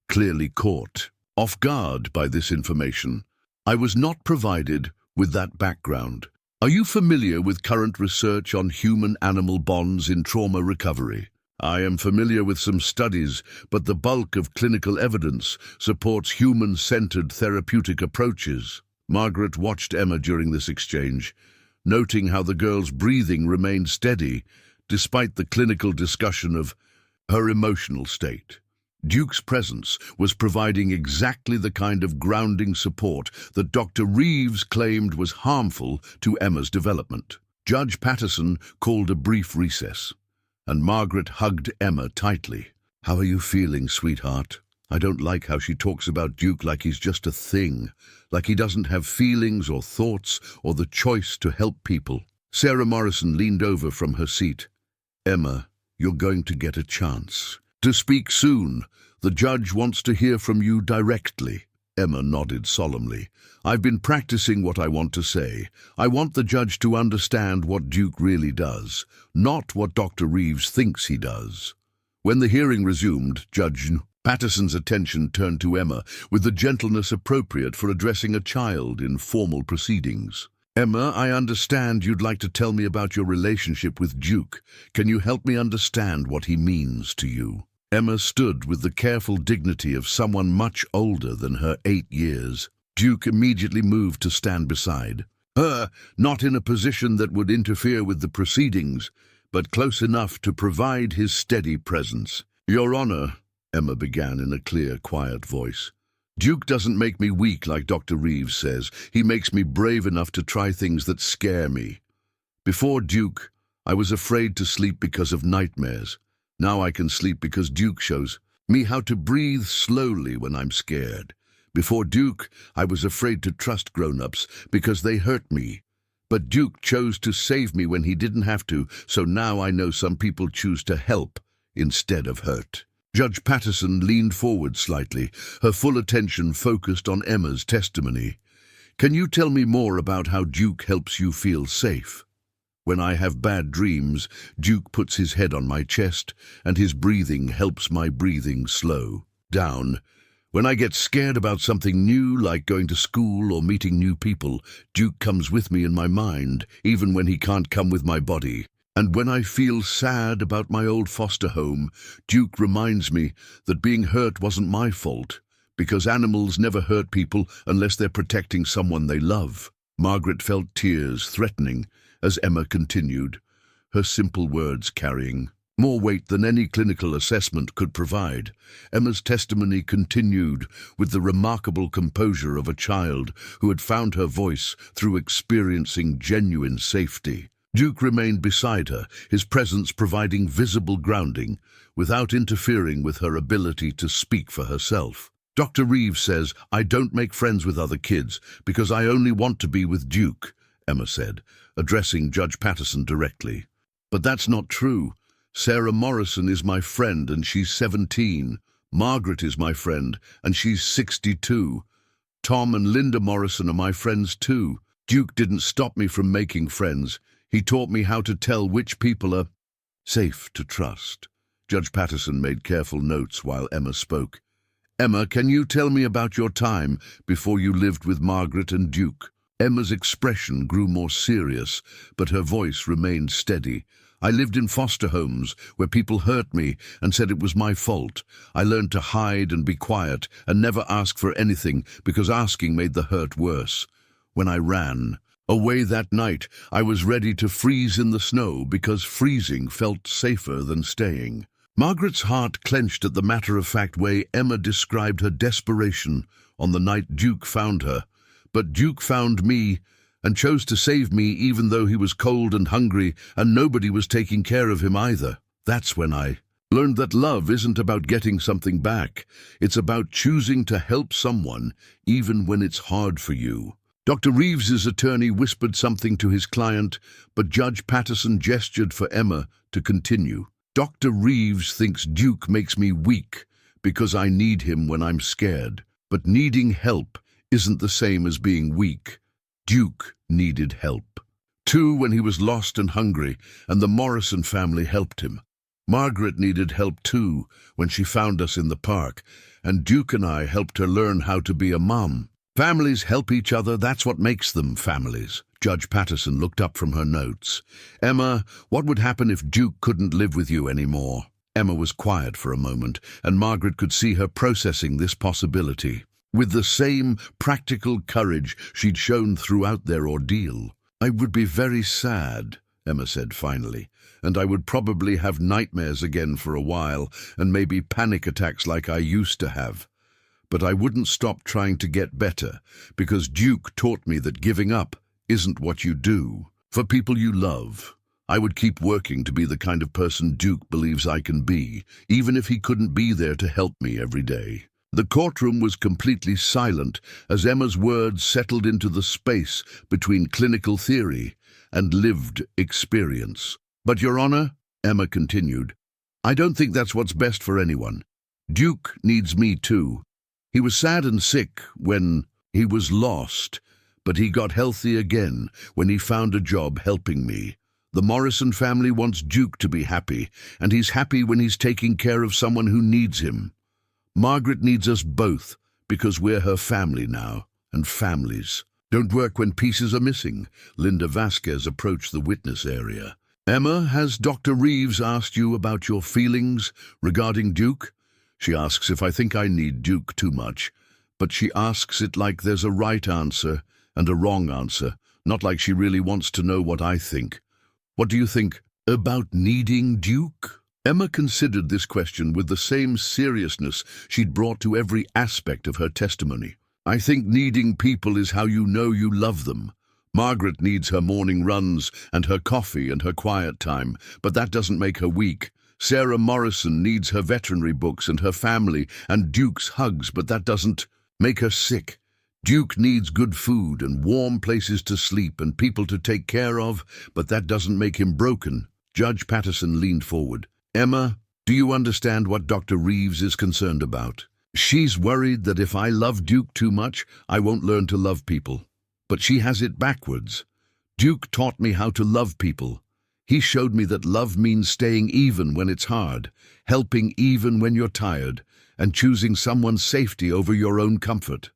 clearly caught off guard by this information. I was not provided with that background. Are you familiar with current research on human-animal bonds in trauma recovery? I am familiar with some studies, but the bulk of clinical evidence supports human-centered therapeutic approaches. Margaret watched Emma during this exchange, noting how the girl's breathing remained steady despite the clinical discussion of her emotional state. Duke's presence was providing exactly the kind of grounding support that Dr. Reeves claimed was harmful to Emma's development. Judge Patterson called a brief recess, and Margaret hugged Emma tightly. How are you feeling, sweetheart? I don't like how she talks about Duke like he's just a thing, like he doesn't have feelings or thoughts or the choice to help people. Sarah Morrison leaned over from her seat. Emma, you're going to get a chance to speak soon. The judge wants to hear from you directly. Emma nodded solemnly. I've been practicing what I want to say. I want the judge to understand what Duke really does, not what Dr. Reeves thinks he does. When the hearing resumed, Judge Patterson's attention turned to Emma with the gentleness appropriate for addressing a child in formal proceedings. Emma, I understand you'd like to tell me about your relationship with Duke. Can you help me understand what he means to you? Emma stood with the careful dignity of someone much older than her 8 years. Duke immediately moved to stand beside her, not in a position that would interfere with the proceedings, but close enough to provide his steady presence. Your Honor, Emma began in a clear, quiet voice. Duke doesn't make me weak like Dr. Reeves says. He makes me brave enough to try things that scare me. Before Duke, I was afraid to sleep because of nightmares. Now I can sleep because Duke shows me how to breathe slowly when I'm scared. Before Duke, I was afraid to trust grown-ups because they hurt me. But Duke chose to save me when he didn't have to, so now I know some people choose to help instead of hurt. Judge Patterson leaned forward slightly, her full attention focused on Emma's testimony. Can you tell me more about how Duke helps you feel safe? When I have bad dreams, Duke puts his head on my chest, and his breathing helps my breathing slow down. When I get scared about something new, like going to school or meeting new people, Duke comes with me in my mind, even when he can't come with my body. And when I feel sad about my old foster home, Duke reminds me that being hurt wasn't my fault, because animals never hurt people unless they're protecting someone they love. Margaret felt tears threatening as Emma continued, her simple words carrying more weight than any clinical assessment could provide. Emma's testimony continued with the remarkable composure of a child who had found her voice through experiencing genuine safety. Duke remained beside her, his presence providing visible grounding, without interfering with her ability to speak for herself. Dr. Reeves says, "I don't make friends with other kids because I only want to be with Duke," Emma said, addressing Judge Patterson directly. "But that's not true. Sarah Morrison is my friend and she's 17. Margaret is my friend and she's 62. Tom and Linda Morrison are my friends too. Duke didn't stop me from making friends. He taught me how to tell which people are safe to trust." Judge Patterson made careful notes while Emma spoke. "Emma, can you tell me about your time before you lived with Margaret and Duke?" Emma's expression grew more serious, but her voice remained steady. "I lived in foster homes where people hurt me and said it was my fault. I learned to hide and be quiet and never ask for anything because asking made the hurt worse. When I ran away that night, I was ready to freeze in the snow because freezing felt safer than staying." Margaret's heart clenched at the matter-of-fact way Emma described her desperation on the night Duke found her. "But Duke found me and chose to save me even though he was cold and hungry and nobody was taking care of him either. That's when I learned that love isn't about getting something back. It's about choosing to help someone even when it's hard for you." Dr. Reeves's attorney whispered something to his client, but Judge Patterson gestured for Emma to continue. "Dr. Reeves thinks Duke makes me weak because I need him when I'm scared. But needing help isn't the same as being weak. Duke needed help, too, when he was lost and hungry, and the Morrison family helped him. Margaret needed help, too, when she found us in the park, and Duke and I helped her learn how to be a mom. Families help each other, that's what makes them families." Judge Patterson looked up from her notes. "Emma, what would happen if Duke couldn't live with you anymore?" Emma was quiet for a moment, and Margaret could see her processing this possibility, with the same practical courage she'd shown throughout their ordeal. "I would be very sad," Emma said finally, "and I would probably have nightmares again for a while, and maybe panic attacks like I used to have. But I wouldn't stop trying to get better, because Duke taught me that giving up isn't what you do for people you love. I would keep working to be the kind of person Duke believes I can be, even if he couldn't be there to help me every day." The courtroom was completely silent as Emma's words settled into the space between clinical theory and lived experience. "But, Your Honor," Emma continued, "I don't think that's what's best for anyone. Duke needs me too. He was sad and sick when he was lost, but he got healthy again when he found a job helping me. The Morrison family wants Duke to be happy, and he's happy when he's taking care of someone who needs him. Margaret needs us both because we're her family now, and families don't work when pieces are missing." Linda Vasquez approached the witness area. "Emma, has Dr. Reeves asked you about your feelings regarding Duke? She asks if I think I need Duke too much, but she asks it like there's a right answer and a wrong answer, not like she really wants to know what I think. What do you think about needing Duke?" Emma considered this question with the same seriousness she'd brought to every aspect of her testimony. "I think needing people is how you know you love them. Margaret needs her morning runs and her coffee and her quiet time, but that doesn't make her weak. Sarah Morrison needs her veterinary books and her family and Duke's hugs, but that doesn't make her sick. Duke needs good food and warm places to sleep and people to take care of, but that doesn't make him broken." Judge Patterson leaned forward. "Emma, do you understand what Dr. Reeves is concerned about? She's worried that if I love Duke too much, I won't learn to love people. But she has it backwards. Duke taught me how to love people. He showed me that love means staying even when it's hard, helping even when you're tired, and choosing someone's safety over your own comfort.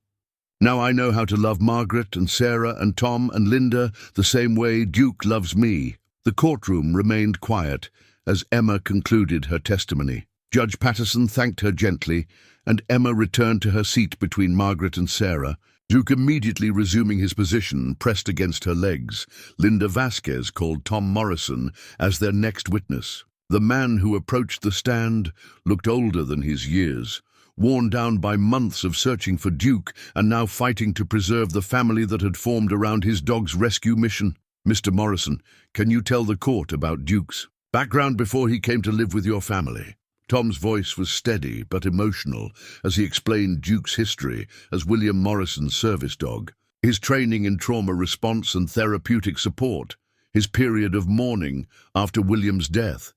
Now I know how to love Margaret and Sarah and Tom and Linda the same way Duke loves me." The courtroom remained quiet as Emma concluded her testimony. Judge Patterson thanked her gently, and Emma returned to her seat between Margaret and Sarah, Duke immediately resuming his position pressed against her legs. Linda Vasquez called Tom Morrison as their next witness. The man who approached the stand looked older than his years, worn down by months of searching for Duke and now fighting to preserve the family that had formed around his dog's rescue mission. Mr. Morrison, can you tell the court about Duke's background before he came to live with your family? Tom's voice was steady but emotional as he explained Duke's history as William Morrison's service dog, his training in trauma response and therapeutic support, his period of mourning after William's death.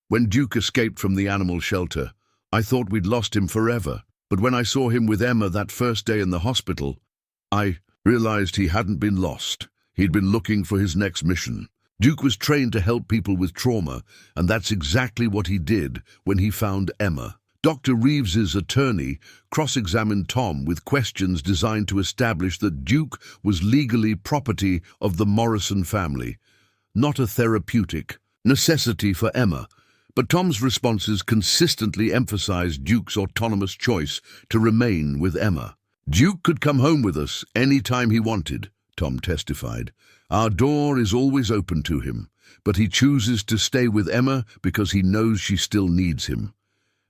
When Duke escaped from the animal shelter, I thought we'd lost him forever, but when I saw him with Emma that first day in the hospital, I realized he hadn't been lost. He'd been looking for his next mission. Duke was trained to help people with trauma, and that's exactly what he did when he found Emma. Dr. Reeves's attorney cross-examined Tom with questions designed to establish that Duke was legally property of the Morrison family, not a therapeutic necessity for Emma. But Tom's responses consistently emphasized Duke's autonomous choice to remain with Emma. Duke could come home with us any time he wanted, Tom testified. Our door is always open to him, but he chooses to stay with Emma because he knows she still needs him.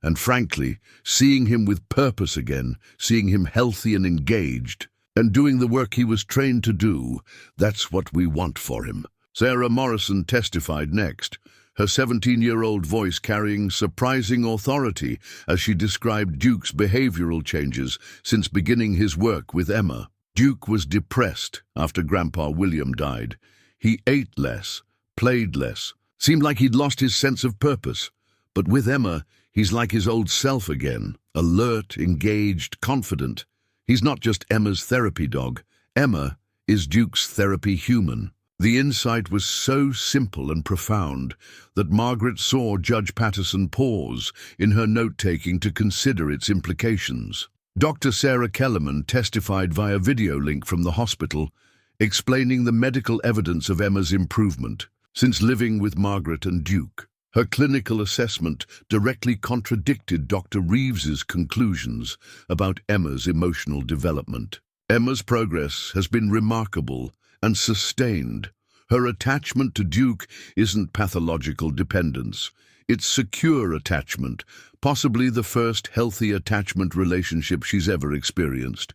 And frankly, seeing him with purpose again, seeing him healthy and engaged, and doing the work he was trained to do, that's what we want for him. Sarah Morrison testified next, her 17-year-old voice carrying surprising authority as she described Duke's behavioral changes since beginning his work with Emma. Duke was depressed after Grandpa William died. He ate less, played less, seemed like he'd lost his sense of purpose. But with Emma, he's like his old self again, alert, engaged, confident. He's not just Emma's therapy dog. Emma is Duke's therapy human. The insight was so simple and profound that Margaret saw Judge Patterson pause in her note-taking to consider its implications. Dr. Sarah Kellerman testified via video link from the hospital, explaining the medical evidence of Emma's improvement since living with Margaret and Duke. Her clinical assessment directly contradicted Dr. Reeves's conclusions about Emma's emotional development. Emma's progress has been remarkable and sustained. Her attachment to Duke isn't pathological dependence. It's secure attachment, possibly the first healthy attachment relationship she's ever experienced.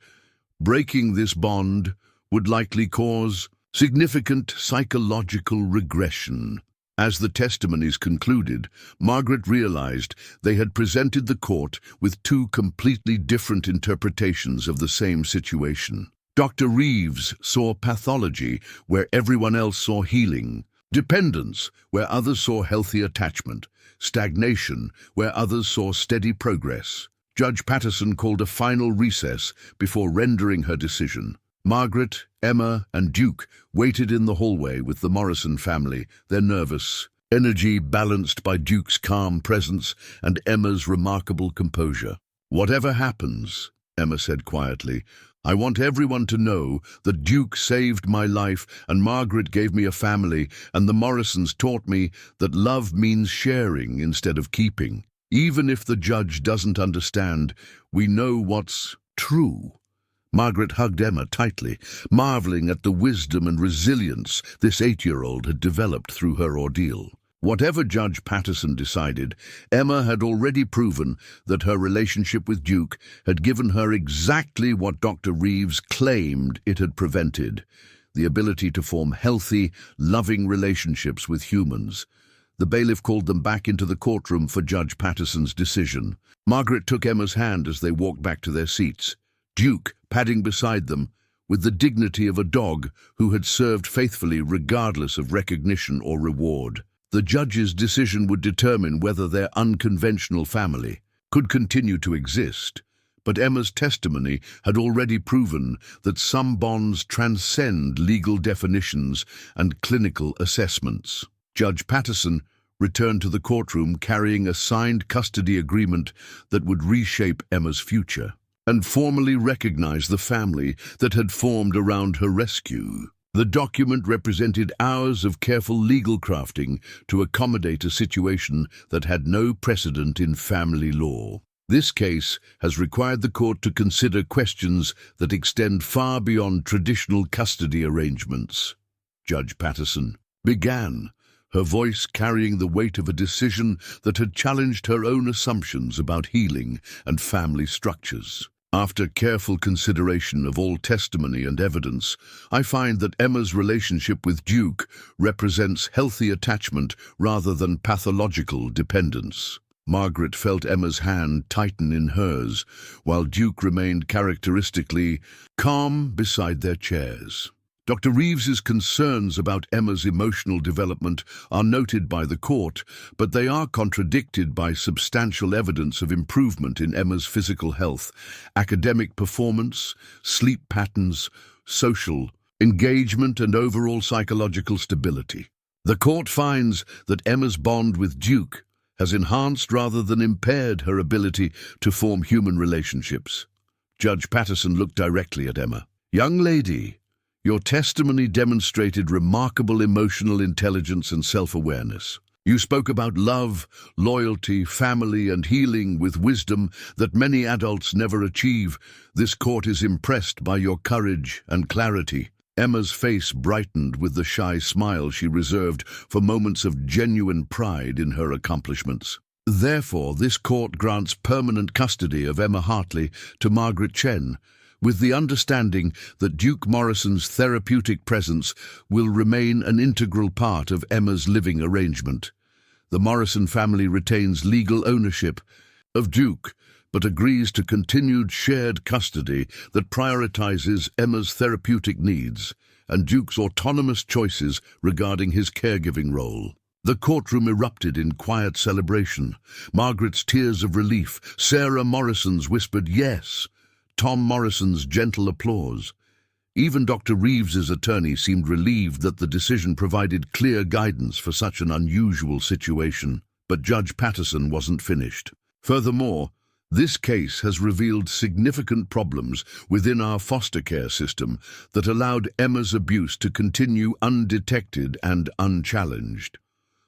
Breaking this bond would likely cause significant psychological regression. As the testimonies concluded, Margaret realized they had presented the court with two completely different interpretations of the same situation. Dr. Reeves saw pathology where everyone else saw healing, dependence where others saw healthy attachment, stagnation where others saw steady progress. Judge Patterson called a final recess before rendering her decision. Margaret, Emma, and Duke waited in the hallway with the Morrison family, their nervous energy balanced by Duke's calm presence and Emma's remarkable composure. "Whatever happens," Emma said quietly, "I want everyone to know that Duke saved my life and Margaret gave me a family, and the Morrisons taught me that love means sharing instead of keeping. Even if the judge doesn't understand, we know what's true." Margaret hugged Emma tightly, marveling at the wisdom and resilience this 8-year-old had developed through her ordeal. Whatever Judge Patterson decided, Emma had already proven that her relationship with Duke had given her exactly what Dr. Reeves claimed it had prevented: the ability to form healthy, loving relationships with humans. The bailiff called them back into the courtroom for Judge Patterson's decision. Margaret took Emma's hand as they walked back to their seats, Duke padding beside them with the dignity of a dog who had served faithfully regardless of recognition or reward. The judge's decision would determine whether their unconventional family could continue to exist, but Emma's testimony had already proven that some bonds transcend legal definitions and clinical assessments. Judge Patterson returned to the courtroom carrying a signed custody agreement that would reshape Emma's future and formally recognize the family that had formed around her rescue. The document represented hours of careful legal crafting to accommodate a situation that had no precedent in family law. This case has required the court to consider questions that extend far beyond traditional custody arrangements. Judge Patterson began, her voice carrying the weight of a decision that had challenged her own assumptions about healing and family structures. After careful consideration of all testimony and evidence, I find that Emma's relationship with Duke represents healthy attachment rather than pathological dependence. Margaret felt Emma's hand tighten in hers, while Duke remained characteristically calm beside their chairs. Dr. Reeves's concerns about Emma's emotional development are noted by the court, but they are contradicted by substantial evidence of improvement in Emma's physical health, academic performance, sleep patterns, social engagement, and overall psychological stability. The court finds that Emma's bond with Duke has enhanced rather than impaired her ability to form human relationships. Judge Patterson looked directly at Emma. "Young lady, your testimony demonstrated remarkable emotional intelligence and self-awareness. You spoke about love, loyalty, family, and healing with wisdom that many adults never achieve. This court is impressed by your courage and clarity." Emma's face brightened with the shy smile she reserved for moments of genuine pride in her accomplishments. Therefore, this court grants permanent custody of Emma Hartley to Margaret Chen, with the understanding that Duke Morrison's therapeutic presence will remain an integral part of Emma's living arrangement. The Morrison family retains legal ownership of Duke, but agrees to continued shared custody that prioritizes Emma's therapeutic needs and Duke's autonomous choices regarding his caregiving role. The courtroom erupted in quiet celebration. Margaret's tears of relief, Sarah Morrison's whispered yes, Tom Morrison's gentle applause. Even Dr. Reeves's attorney seemed relieved that the decision provided clear guidance for such an unusual situation. But Judge Patterson wasn't finished. Furthermore, this case has revealed significant problems within our foster care system that allowed Emma's abuse to continue undetected and unchallenged.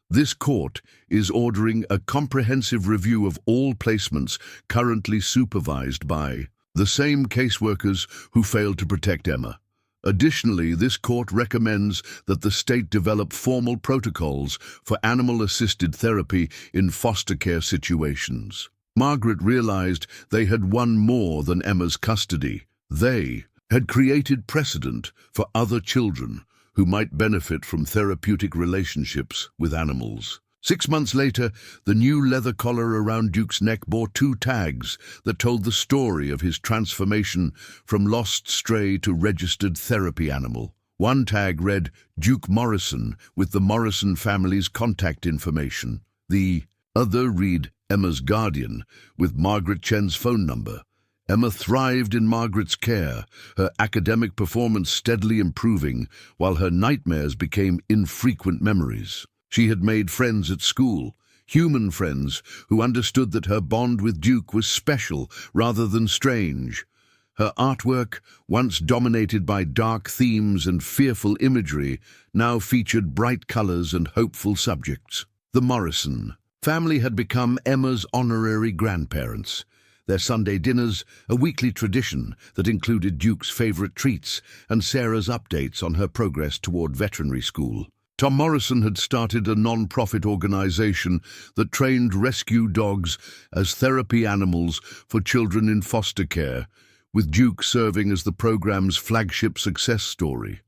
This court is ordering a comprehensive review of all placements currently supervised by the same caseworkers who failed to protect Emma. Additionally, this court recommends that the state develop formal protocols for animal-assisted therapy in foster care situations. Margaret realized they had won more than Emma's custody. They had created precedent for other children who might benefit from therapeutic relationships with animals. 6 months later, the new leather collar around Duke's neck bore 2 tags that told the story of his transformation from lost stray to registered therapy animal. One tag read, "Duke Morrison," with the Morrison family's contact information. The other read, "Emma's guardian," with Margaret Chen's phone number. Emma thrived in Margaret's care, her academic performance steadily improving, while her nightmares became infrequent memories. She had made friends at school, human friends who understood that her bond with Duke was special rather than strange. Her artwork, once dominated by dark themes and fearful imagery, now featured bright colors and hopeful subjects. The Morrison family had become Emma's honorary grandparents. Their Sunday dinners, a weekly tradition that included Duke's favorite treats and Sarah's updates on her progress toward veterinary school. Tom Morrison had started a non-profit organization that trained rescue dogs as therapy animals for children in foster care, with Duke serving as the program's flagship success story.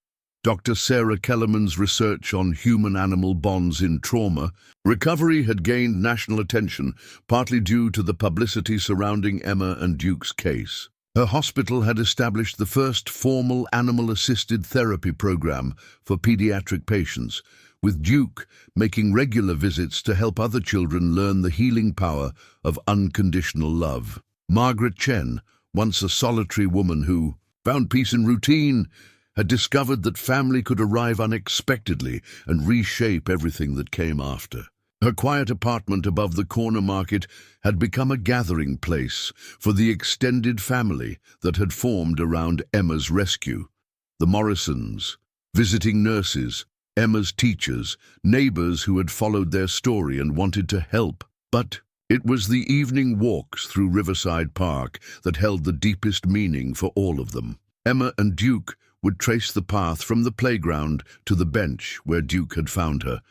Dr. Sarah Kellerman's research on human-animal bonds in trauma recovery had gained national attention, partly due to the publicity surrounding Emma and Duke's case. Her hospital had established the first formal animal-assisted therapy program for pediatric patients, with Duke making regular visits to help other children learn the healing power of unconditional love. Margaret Chen, once a solitary woman who found peace in routine, had discovered that family could arrive unexpectedly and reshape everything that came after. Her quiet apartment above the corner market had become a gathering place for the extended family that had formed around Emma's rescue. The Morrisons, visiting nurses, Emma's teachers, neighbors who had followed their story and wanted to help. But it was the evening walks through Riverside Park that held the deepest meaning for all of them. Emma and Duke would trace the path from the playground to the bench where Duke had found her,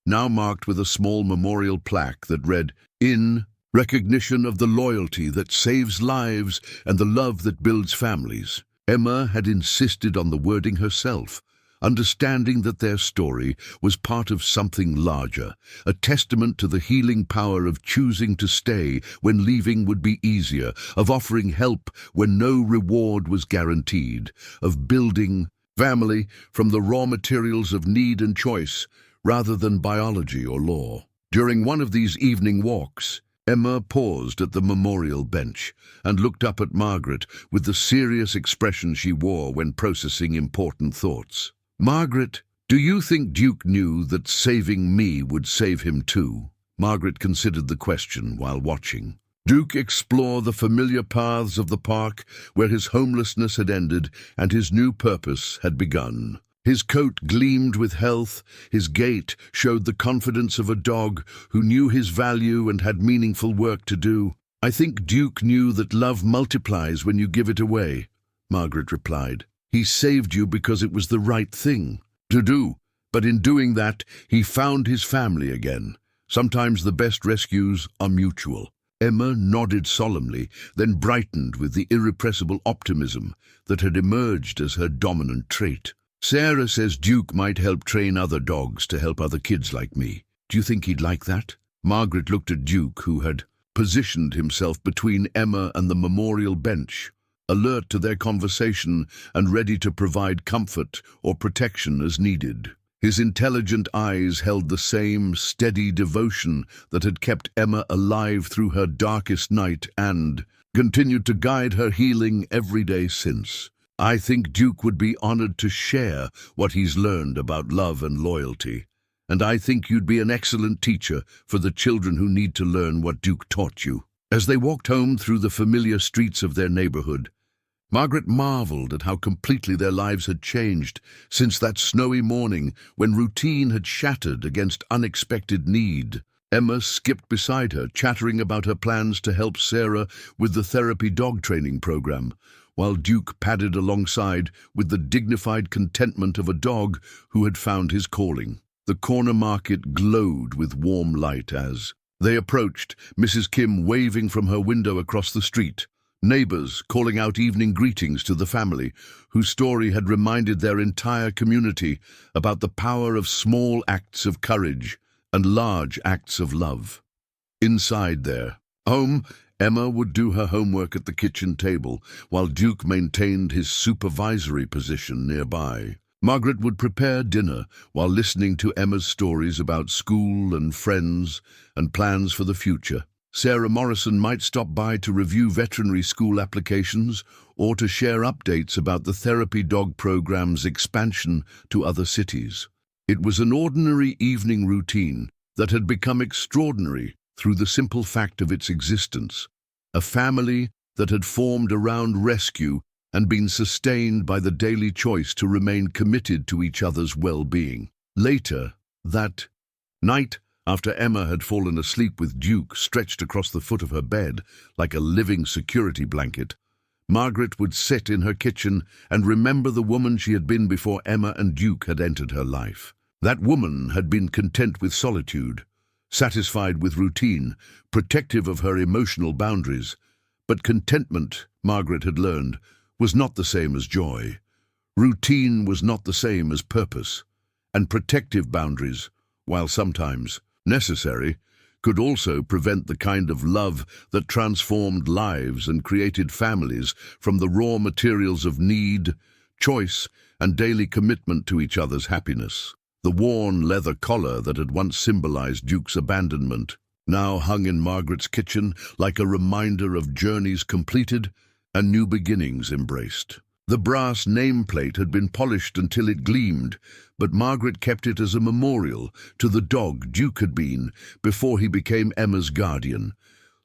now marked with a small memorial plaque that read, "In recognition of the loyalty that saves lives and the love that builds families. Emma had insisted on the wording herself, understanding that their story was part of something larger, a testament to the healing power of choosing to stay when leaving would be easier, of offering help when no reward was guaranteed, of building family from the raw materials of need and choice rather than biology or law. During one of these evening walks, Emma paused at the memorial bench and looked up at Margaret with the serious expression she wore when processing important thoughts. "Margaret, do you think Duke knew that saving me would save him too?" Margaret considered the question while watching Duke explore the familiar paths of the park where his homelessness had ended and his new purpose had begun. His coat gleamed with health, his gait showed the confidence of a dog who knew his value and had meaningful work to do. "I think Duke knew that love multiplies when you give it away," Margaret replied. "He saved you because it was the right thing to do, but in doing that, he found his family again. Sometimes the best rescues are mutual." Emma nodded solemnly, then brightened with the irrepressible optimism that had emerged as her dominant trait. "Sarah says Duke might help train other dogs to help other kids like me. Do you think he'd like that?" Margaret looked at Duke, who had positioned himself between Emma and the memorial bench, alert to their conversation and ready to provide comfort or protection as needed. His intelligent eyes held the same steady devotion that had kept Emma alive through her darkest night and continued to guide her healing every day since. "I think Duke would be honored to share what he's learned about love and loyalty, and I think you'd be an excellent teacher for the children who need to learn what Duke taught you." As they walked home through the familiar streets of their neighborhood, Margaret marveled at how completely their lives had changed since that snowy morning when routine had shattered against unexpected need. Emma skipped beside her, chattering about her plans to help Sarah with the therapy dog training program, while Duke padded alongside with the dignified contentment of a dog who had found his calling. The corner market glowed with warm light as they approached, Mrs. Kim waving from her window across the street, neighbors calling out evening greetings to the family, whose story had reminded their entire community about the power of small acts of courage and large acts of love. Inside their home, Emma would do her homework at the kitchen table, while Duke maintained his supervisory position nearby. Margaret would prepare dinner while listening to Emma's stories about school and friends and plans for the future. Sarah Morrison might stop by to review veterinary school applications or to share updates about the therapy dog program's expansion to other cities. It was an ordinary evening routine that had become extraordinary through the simple fact of its existence, a family that had formed around rescue and been sustained by the daily choice to remain committed to each other's well-being. Later, that night, after Emma had fallen asleep with Duke stretched across the foot of her bed like a living security blanket, Margaret would sit in her kitchen and remember the woman she had been before Emma and Duke had entered her life. That woman had been content with solitude, satisfied with routine, protective of her emotional boundaries. But contentment, Margaret had learned, was not the same as joy. Routine was not the same as purpose, and protective boundaries, while sometimes necessary, could also prevent the kind of love that transformed lives and created families from the raw materials of need, choice, and daily commitment to each other's happiness. The worn leather collar that had once symbolized Duke's abandonment now hung in Margaret's kitchen like a reminder of journeys completed and new beginnings embraced. The brass nameplate had been polished until it gleamed, but Margaret kept it as a memorial to the dog Duke had been before he became Emma's guardian,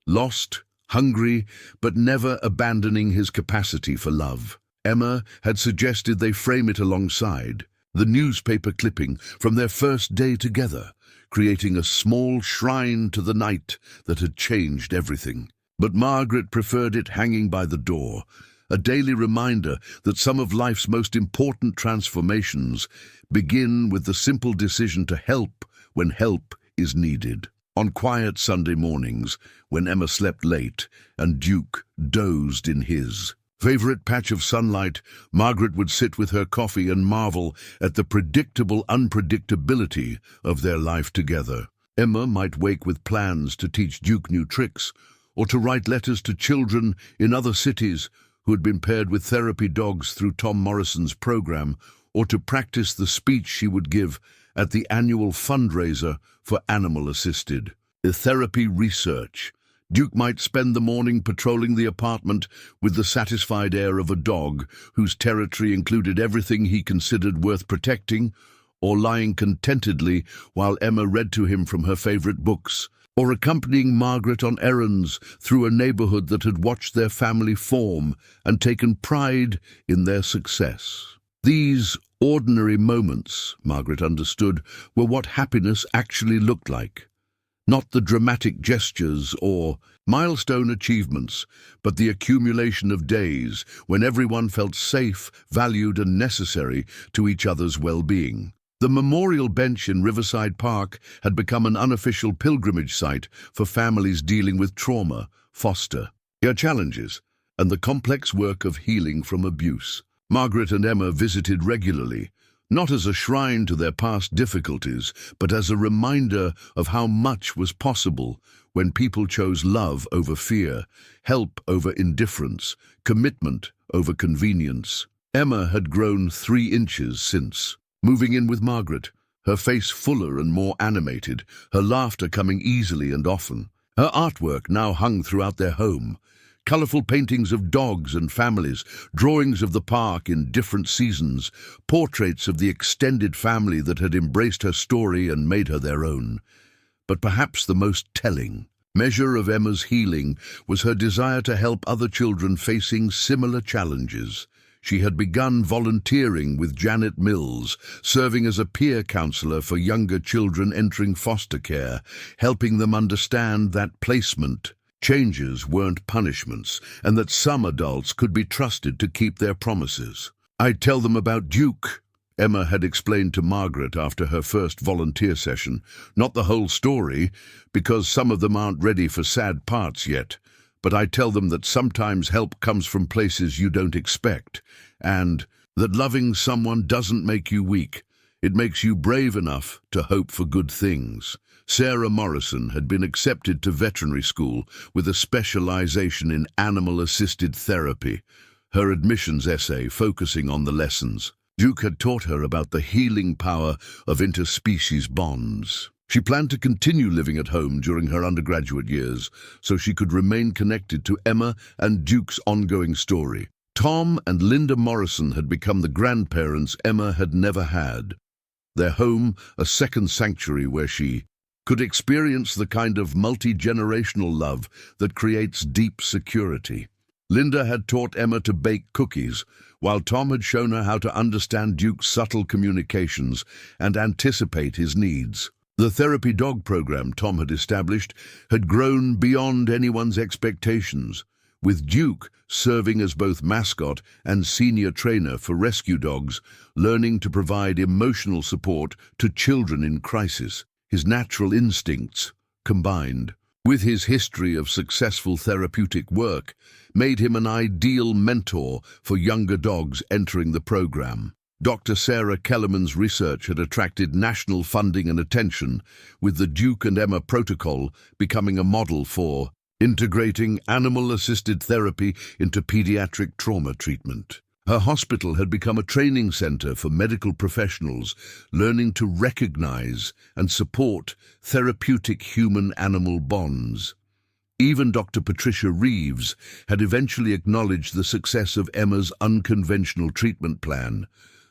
lost, hungry, but never abandoning his capacity for love. Emma had suggested they frame it alongside the newspaper clipping from their first day together, creating a small shrine to the night that had changed everything. But Margaret preferred it hanging by the door, a daily reminder that some of life's most important transformations begin with the simple decision to help when help is needed. On quiet Sunday mornings, when Emma slept late and Duke dozed in his favorite patch of sunlight, Margaret would sit with her coffee and marvel at the predictable unpredictability of their life together. Emma might wake with plans to teach Duke new tricks, or to write letters to children in other cities who had been paired with therapy dogs through Tom Morrison's program, or to practice the speech she would give at the annual fundraiser for animal-assisted therapy research. Duke might spend the morning patrolling the apartment with the satisfied air of a dog whose territory included everything he considered worth protecting, or lying contentedly while Emma read to him from her favorite books, or accompanying Margaret on errands through a neighborhood that had watched their family form and taken pride in their success. These ordinary moments, Margaret understood, were what happiness actually looked like. Not the dramatic gestures or milestone achievements, but the accumulation of days when everyone felt safe, valued, and necessary to each other's well-being. The memorial bench in Riverside Park had become an unofficial pilgrimage site for families dealing with trauma, foster care challenges, and the complex work of healing from abuse. Margaret and Emma visited regularly, not as a shrine to their past difficulties, but as a reminder of how much was possible when people chose love over fear, help over indifference, commitment over convenience. Emma had grown 3 inches since moving in with Margaret, her face fuller and more animated, her laughter coming easily and often. Her artwork now hung throughout their home, colorful paintings of dogs and families, drawings of the park in different seasons, portraits of the extended family that had embraced her story and made her their own. But perhaps the most telling measure of Emma's healing was her desire to help other children facing similar challenges. She had begun volunteering with Janet Mills, serving as a peer counselor for younger children entering foster care, helping them understand that placement changes weren't punishments, and that some adults could be trusted to keep their promises. "I'd tell them about Duke," Emma had explained to Margaret after her first volunteer session. "Not the whole story, because some of them aren't ready for sad parts yet, but I tell them that sometimes help comes from places you don't expect, and that loving someone doesn't make you weak. It makes you brave enough to hope for good things." Sarah Morrison had been accepted to veterinary school with a specialization in animal-assisted therapy, her admissions essay focusing on the lessons Duke had taught her about the healing power of interspecies bonds. She planned to continue living at home during her undergraduate years so she could remain connected to Emma and Duke's ongoing story. Tom and Linda Morrison had become the grandparents Emma had never had. Their home, a second sanctuary where she could experience the kind of multi-generational love that creates deep security. Linda had taught Emma to bake cookies, while Tom had shown her how to understand Duke's subtle communications and anticipate his needs. The therapy dog program Tom had established had grown beyond anyone's expectations, with Duke serving as both mascot and senior trainer for rescue dogs, learning to provide emotional support to children in crisis. His natural instincts, combined with his history of successful therapeutic work, made him an ideal mentor for younger dogs entering the program. Dr. Sarah Kellerman's research had attracted national funding and attention, with the Duke and Emma protocol becoming a model for integrating animal-assisted therapy into pediatric trauma treatment. Her hospital had become a training center for medical professionals, learning to recognize and support therapeutic human-animal bonds. Even Dr. Patricia Reeves had eventually acknowledged the success of Emma's unconventional treatment plan,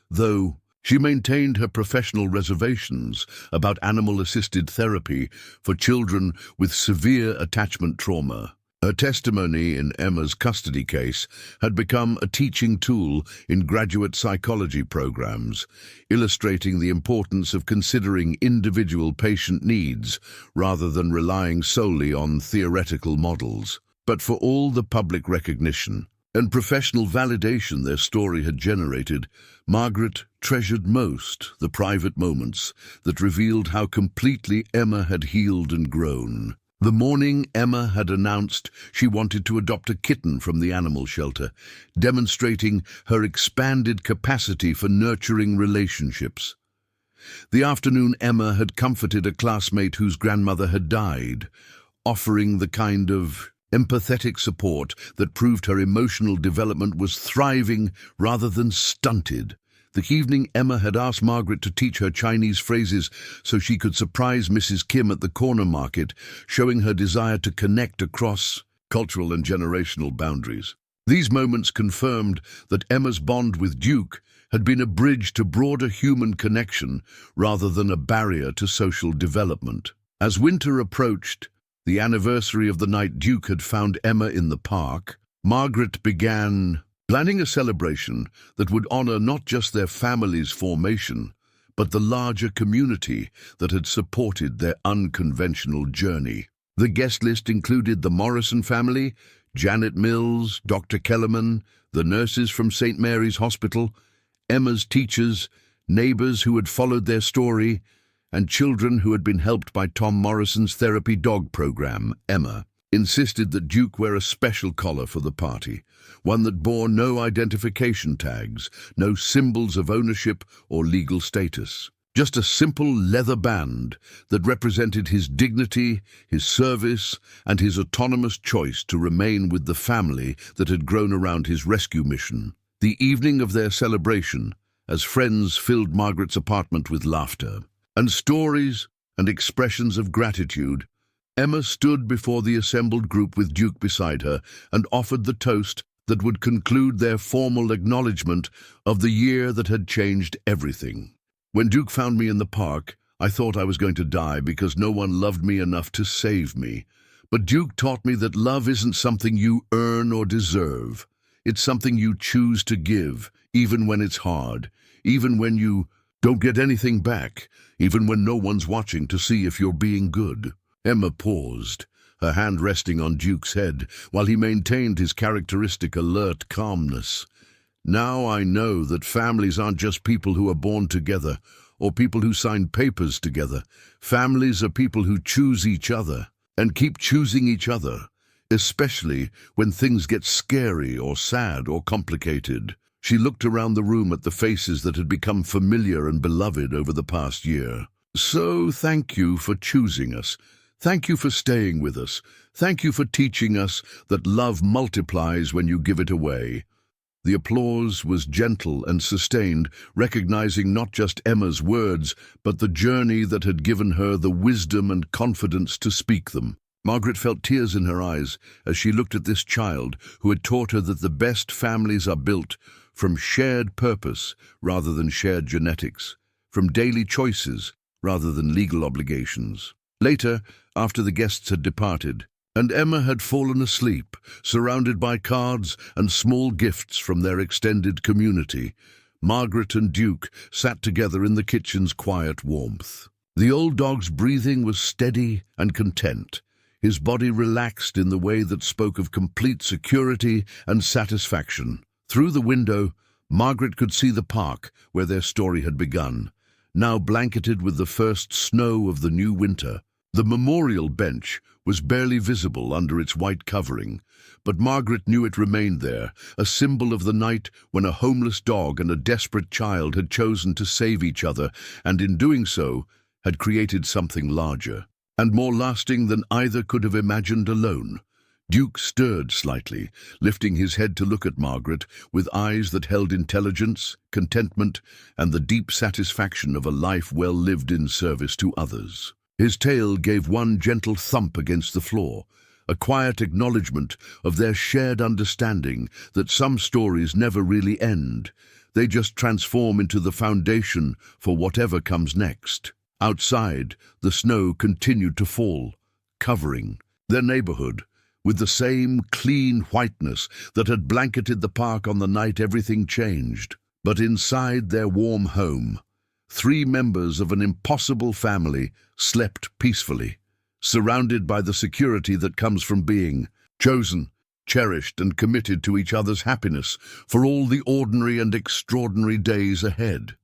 though she maintained her professional reservations about animal-assisted therapy for children with severe attachment trauma. Her testimony in Emma's custody case had become a teaching tool in graduate psychology programs, illustrating the importance of considering individual patient needs rather than relying solely on theoretical models. But for all the public recognition, and professional validation their story had generated, Margaret treasured most the private moments that revealed how completely Emma had healed and grown. The morning Emma had announced she wanted to adopt a kitten from the animal shelter, demonstrating her expanded capacity for nurturing relationships. The afternoon Emma had comforted a classmate whose grandmother had died, offering the kind of empathetic support that proved her emotional development was thriving rather than stunted. The evening Emma had asked Margaret to teach her Chinese phrases so she could surprise Mrs. Kim at the corner market, showing her desire to connect across cultural and generational boundaries. These moments confirmed that Emma's bond with Duke had been a bridge to broader human connection rather than a barrier to social development. As winter approached, the anniversary of the night Duke had found Emma in the park, Margaret began planning a celebration that would honor not just their family's formation, but the larger community that had supported their unconventional journey. The guest list included the Morrison family, Janet Mills, Dr. Kellerman, the nurses from St. Mary's Hospital, Emma's teachers, neighbors who had followed their story, and children who had been helped by Tom Morrison's therapy dog program. Emma insisted that Duke wear a special collar for the party, one that bore no identification tags, no symbols of ownership or legal status. Just a simple leather band that represented his dignity, his service, and his autonomous choice to remain with the family that had grown around his rescue mission. The evening of their celebration, as friends filled Margaret's apartment with laughter and stories and expressions of gratitude, Emma stood before the assembled group with Duke beside her and offered the toast that would conclude their formal acknowledgement of the year that had changed everything. When Duke found me in the park, I thought I was going to die because no one loved me enough to save me. But Duke taught me that love isn't something you earn or deserve. It's something you choose to give, even when it's hard, even when you don't get anything back, even when no one's watching to see if you're being good. Emma paused, her hand resting on Duke's head, while he maintained his characteristic alert calmness. Now I know that families aren't just people who are born together, or people who sign papers together. Families are people who choose each other, and keep choosing each other, especially when things get scary or sad or complicated. She looked around the room at the faces that had become familiar and beloved over the past year. So thank you for choosing us. Thank you for staying with us. Thank you for teaching us that love multiplies when you give it away. The applause was gentle and sustained, recognizing not just Emma's words, but the journey that had given her the wisdom and confidence to speak them. Margaret felt tears in her eyes as she looked at this child who had taught her that the best families are built from shared purpose rather than shared genetics, from daily choices rather than legal obligations. Later, after the guests had departed, and Emma had fallen asleep, surrounded by cards and small gifts from their extended community, Margaret and Duke sat together in the kitchen's quiet warmth. The old dog's breathing was steady and content, his body relaxed in the way that spoke of complete security and satisfaction. Through the window, Margaret could see the park where their story had begun, now blanketed with the first snow of the new winter. The memorial bench was barely visible under its white covering, but Margaret knew it remained there, a symbol of the night when a homeless dog and a desperate child had chosen to save each other, and in doing so, had created something larger and more lasting than either could have imagined alone. Duke stirred slightly, lifting his head to look at Margaret with eyes that held intelligence, contentment, and the deep satisfaction of a life well lived in service to others. His tail gave one gentle thump against the floor, a quiet acknowledgement of their shared understanding that some stories never really end. They just transform into the foundation for whatever comes next. Outside, the snow continued to fall, covering their neighborhood with the same clean whiteness that had blanketed the park on the night everything changed. But inside their warm home, 3 members of an impossible family slept peacefully, surrounded by the security that comes from being chosen cherished and committed to each other's happiness for all the ordinary and extraordinary days ahead.